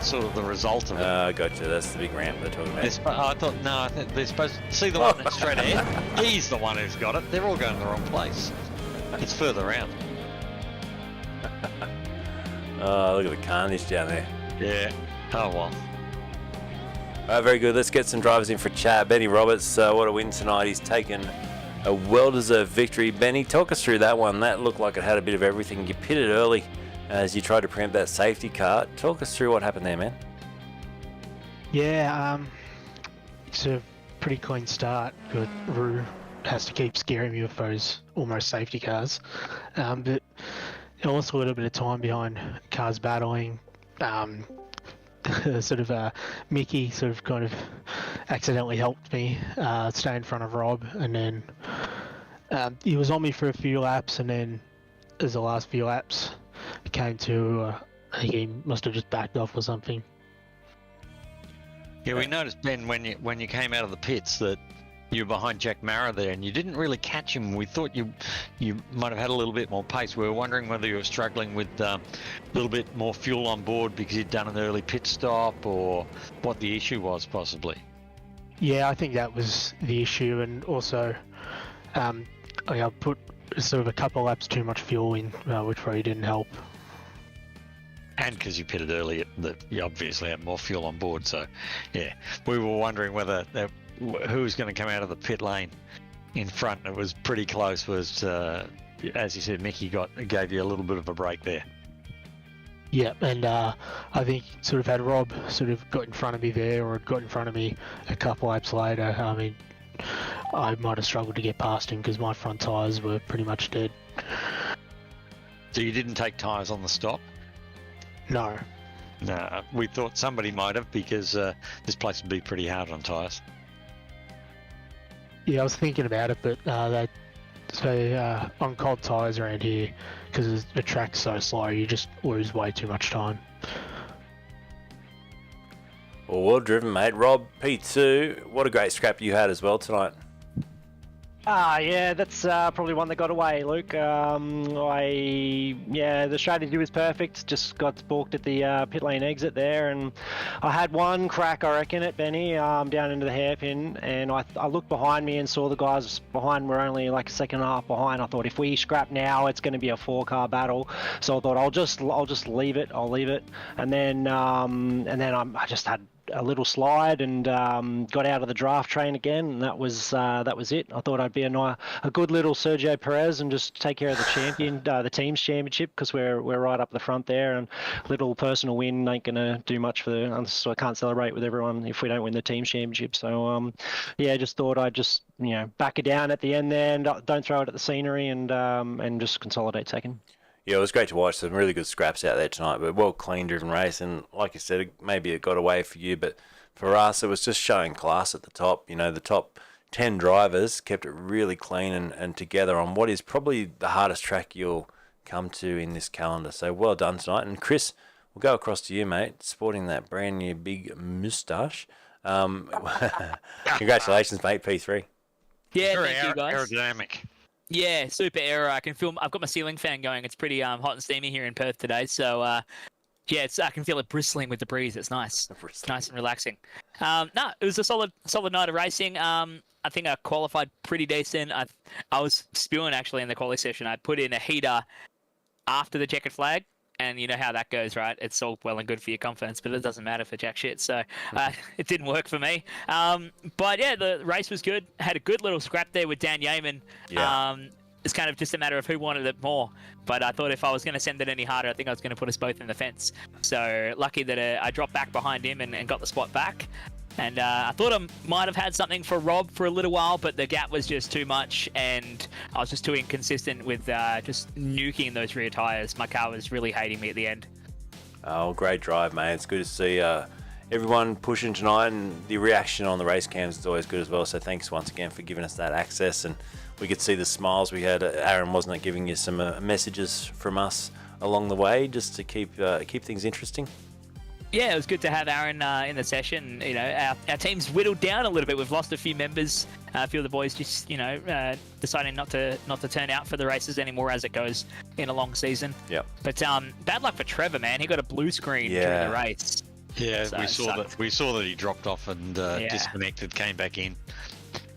sort of the result of it. Gotcha. That's the big ramp they're talking about. I think they're supposed to see the one that's straight ahead. He's the one who's got it. They're all going to the wrong place. It's further out. Oh, look at the carnage down there. Yeah. Oh well. All right, very good. Let's get some drivers in for chat. Benny Roberts, what a win tonight. He's taken a well-deserved victory. Benny, talk us through that one. That looked like it had a bit of everything. You pitted early as you tried to preempt that safety car. Talk us through what happened there, man. Yeah, it's a pretty clean start, but Rue has to keep scaring me with those almost safety cars. But also a little bit of time behind cars battling. Mickey sort of kind of accidentally helped me stay in front of Rob, and then he was on me for a few laps, and then as the last few laps came to, I think he must have just backed off or something. Yeah, we noticed, Ben, when you came out of the pits that you were behind Jack Mara there, and you didn't really catch him. We thought you might have had a little bit more pace. We were wondering whether you were struggling with a little bit more fuel on board because you'd done an early pit stop, or what the issue was possibly. Yeah, I think that was the issue, and also I put sort of a couple laps too much fuel in, which probably didn't help. And because you pitted early, you obviously had more fuel on board. So, yeah, we were wondering whether who was going to come out of the pit lane in front. It was pretty close. Was as you said, Mickey gave you a little bit of a break there. Yeah, and I think sort of had Rob sort of got in front of me there, or had got in front of me a couple laps later, I mean, I might have struggled to get past him because my front tyres were pretty much dead. So you didn't take tyres on the stop? No. No, we thought somebody might have, because this place would be pretty hard on tyres. Yeah, I was thinking about it, but on cold tyres around here, because the track's so slow, you just lose way too much time. Well driven, mate. Rob, P2, what a great scrap you had as well tonight. Yeah, that's probably one that got away, Luke. The strategy was perfect. Just got balked at the pit lane exit there, and I had one crack, I reckon, at Benny down into the hairpin, and I looked behind me and saw the guys behind were only like a second and a half behind. I thought if we scrap now, it's going to be a 4-car battle. So I thought I'll just leave it. I'll leave it, and then I just had a little slide and got out of the draft train again, and that was it. I thought I'd be a good little Sergio Perez and just take care of the team's championship, because we're right up the front there, and little personal win ain't gonna do much so I can't celebrate with everyone if we don't win the team's championship. So just thought I'd just back it down at the end there, and don't throw it at the scenery, and just consolidate second. Yeah, it was great to watch. Some really good scraps out there tonight, but well clean driven race. And like you said, maybe it got away for you, but for us, it was just showing class at the top. The top 10 drivers kept it really clean and together on what is probably the hardest track you'll come to in this calendar. So well done tonight. And Chris, we'll go across to you, mate, sporting that brand new big moustache. Congratulations, mate, P3. Yeah, thank you, guys. Aerodynamic. Yeah, super aero. I can feel. I've got my ceiling fan going. It's pretty hot and steamy here in Perth today. So I can feel it bristling with the breeze. It's nice. It's nice and relaxing. It was a solid night of racing. I think I qualified pretty decent. I was spewing actually in the quali session. I put in a heater after the checkered flag, and you know how that goes, right? It's all well and good for your confidence, but it doesn't matter for jack shit. So it didn't work for me. But yeah, the race was good. Had a good little scrap there with Dan Yeaman. Yeah. It's kind of just a matter of who wanted it more. But I thought if I was going to send it any harder, I think I was going to put us both in the fence. So lucky that I dropped back behind him and got the spot back. And I thought I might have had something for Rob for a little while, but the gap was just too much, and I was just too inconsistent with just nuking those rear tyres. My car was really hating me at the end. Oh, great drive, mate. It's good to see everyone pushing tonight, and the reaction on the race cams is always good as well. So thanks once again for giving us that access, and we could see the smiles we had. Aaron, wasn't it, giving you some messages from us along the way just to keep things interesting? Yeah, it was good to have Aaron in the session. You know, our team's whittled down a little bit. We've lost a few members. A few of the boys just, deciding not to turn out for the races anymore as it goes in a long season. Yep. But bad luck for Trevor, man. He got a blue screen during the race. Yeah, So we it saw sucked. that. We saw that he dropped off and disconnected, came back in.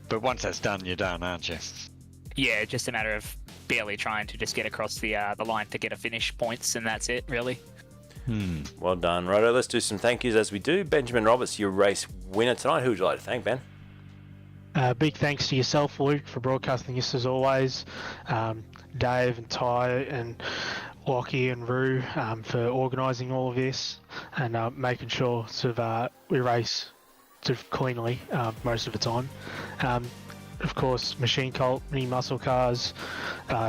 But once that's done, you're done, aren't you? Yeah, just a matter of barely trying to just get across the line to get a finish points, and that's it, really. Well done. Righto, let's do some thank yous as we do. Benjamin Roberts, your race winner tonight. Who would you like to thank, Ben? Big thanks to yourself, Luke, for broadcasting this as always. Dave and Ty and Lockie and Roo for organising all of this and making sure we race cleanly most of the time. Of course, Machine Cult, Mini Muscle Cars,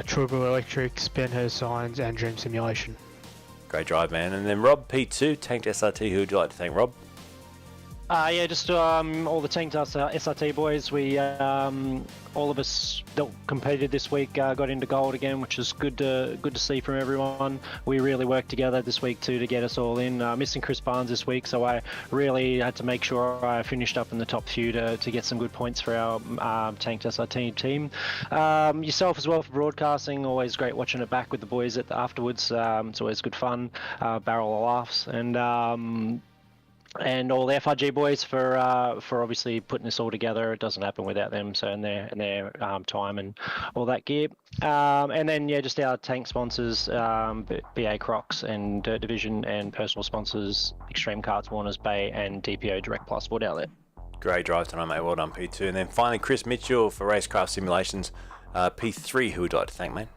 Turbo Electrics, Ben Hur Signs, and Dream Simulation. Great drive, man. And then Rob, P2, Tanked SRT. Who would you like to thank, Rob? Just all the Tanked SRT boys. We all of us that competed this week got into gold again, which is good to see from everyone. We really worked together this week too to get us all in. Missing Chris Barnes this week, so I really had to make sure I finished up in the top few to get some good points for our Tanked SRT team. Yourself as well for broadcasting. Always great watching it back with the boys afterwards. It's always good fun. Barrel of laughs and all the FRG boys for obviously putting this all together. It doesn't happen without them. So and their time and all that gear. And then just our tank sponsors, BA Crocs and Dirt Division, and personal sponsors Extreme Karts, Warners Bay, and DPO Direct Plus Sport Outlet. Great drive tonight, mate. Well done, P2. And then finally, Chris Mitchell for RaceKraft Simulations, P3. Who would you like to thank, mate?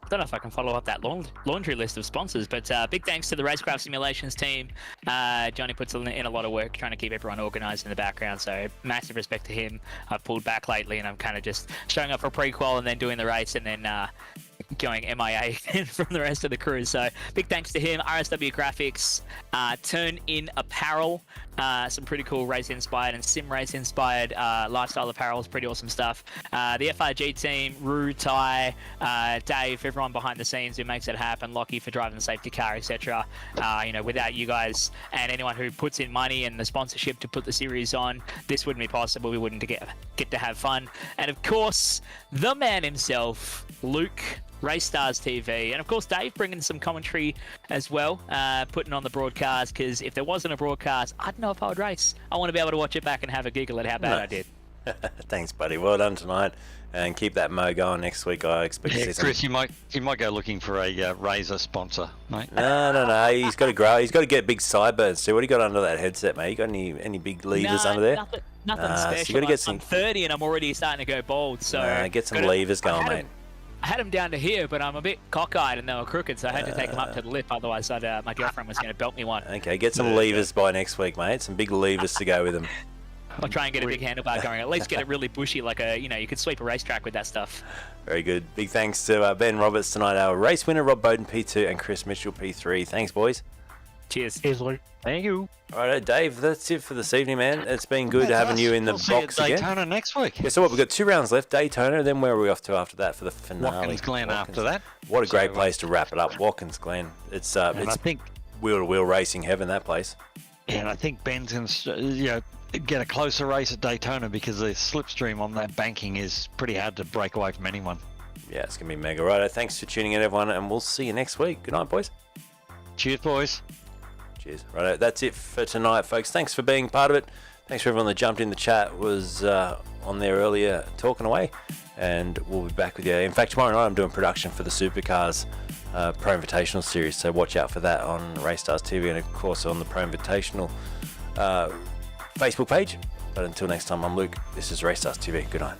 I don't know if I can follow up that laundry list of sponsors, but big thanks to the RaceKraft Simulations team. Johnny puts in a lot of work trying to keep everyone organised in the background, so massive respect to him. I've pulled back lately, and I'm kind of just showing up for pre-qual and then doing the race, and then going MIA from the rest of the crew. So big thanks to him. RSW Graphics, Turn In Apparel, some pretty cool race-inspired and sim race-inspired lifestyle apparel. Is pretty awesome stuff. The FRG team, Roo, Ty, Dave, everyone behind the scenes who makes it happen. Lockie for driving the safety car, etc. Without you guys and anyone who puts in money and the sponsorship to put the series on, this wouldn't be possible. We wouldn't get to have fun. And of course, the man himself, Luke, Race Stars TV, and of course Dave bringing some commentary as well, putting on the broadcast, because if there wasn't a broadcast, I don't know if I would race. I want to be able to watch it back and have a giggle at how bad I did. Thanks, buddy. Well done tonight, and keep that mo going next week. I expect to see some... Chris, you might go looking for a razor sponsor, mate. No. He's got to grow. He's got to get big sideburns. See what do you got under that headset, mate? You got any big levers under there? Nothing special. So you got to get some... I'm 30 and I'm already starting to go bald. So get some levers going, mate. I had them down to here, but I'm a bit cockeyed and they were crooked, so I had to take them up to the lip. Otherwise, my girlfriend was going to belt me one. Okay, get some levers by next week, mate. Some big levers to go with them. I'll try and get a big handlebar going. At least get it really bushy, like you could sweep a racetrack with that stuff. Very good. Big thanks to Ben Roberts tonight, our race winner, Rob Bowden, P2, and Chris Mitchell, P3. Thanks, boys. Cheers. Cheers, Luke. Thank you. All right, Dave, that's it for this evening, man. It's been good having you in the box again. Daytona next week. Yeah, so what, we've got 2 rounds left, Daytona, then where are we off to after that for the finale? Watkins Glen after that. What a great place to wrap it up, Watkins Glen. It's I think wheel-to-wheel racing heaven, that place. And I think Ben's going to get a closer race at Daytona because the slipstream on that banking is pretty hard to break away from anyone. Yeah, it's going to be mega. Right, thanks for tuning in, everyone, and we'll see you next week. Good night, boys. Cheers, boys. Cheers. Right, that's it for tonight, folks. Thanks for being part of it. Thanks for everyone that jumped in the chat, was on there earlier talking away, and we'll be back with you. In fact, tomorrow night I'm doing production for the Supercars Pro Invitational Series, so watch out for that on Race Stars TV and, of course, on the Pro Invitational Facebook page. But until next time, I'm Luke. This is Race Stars TV. Good night.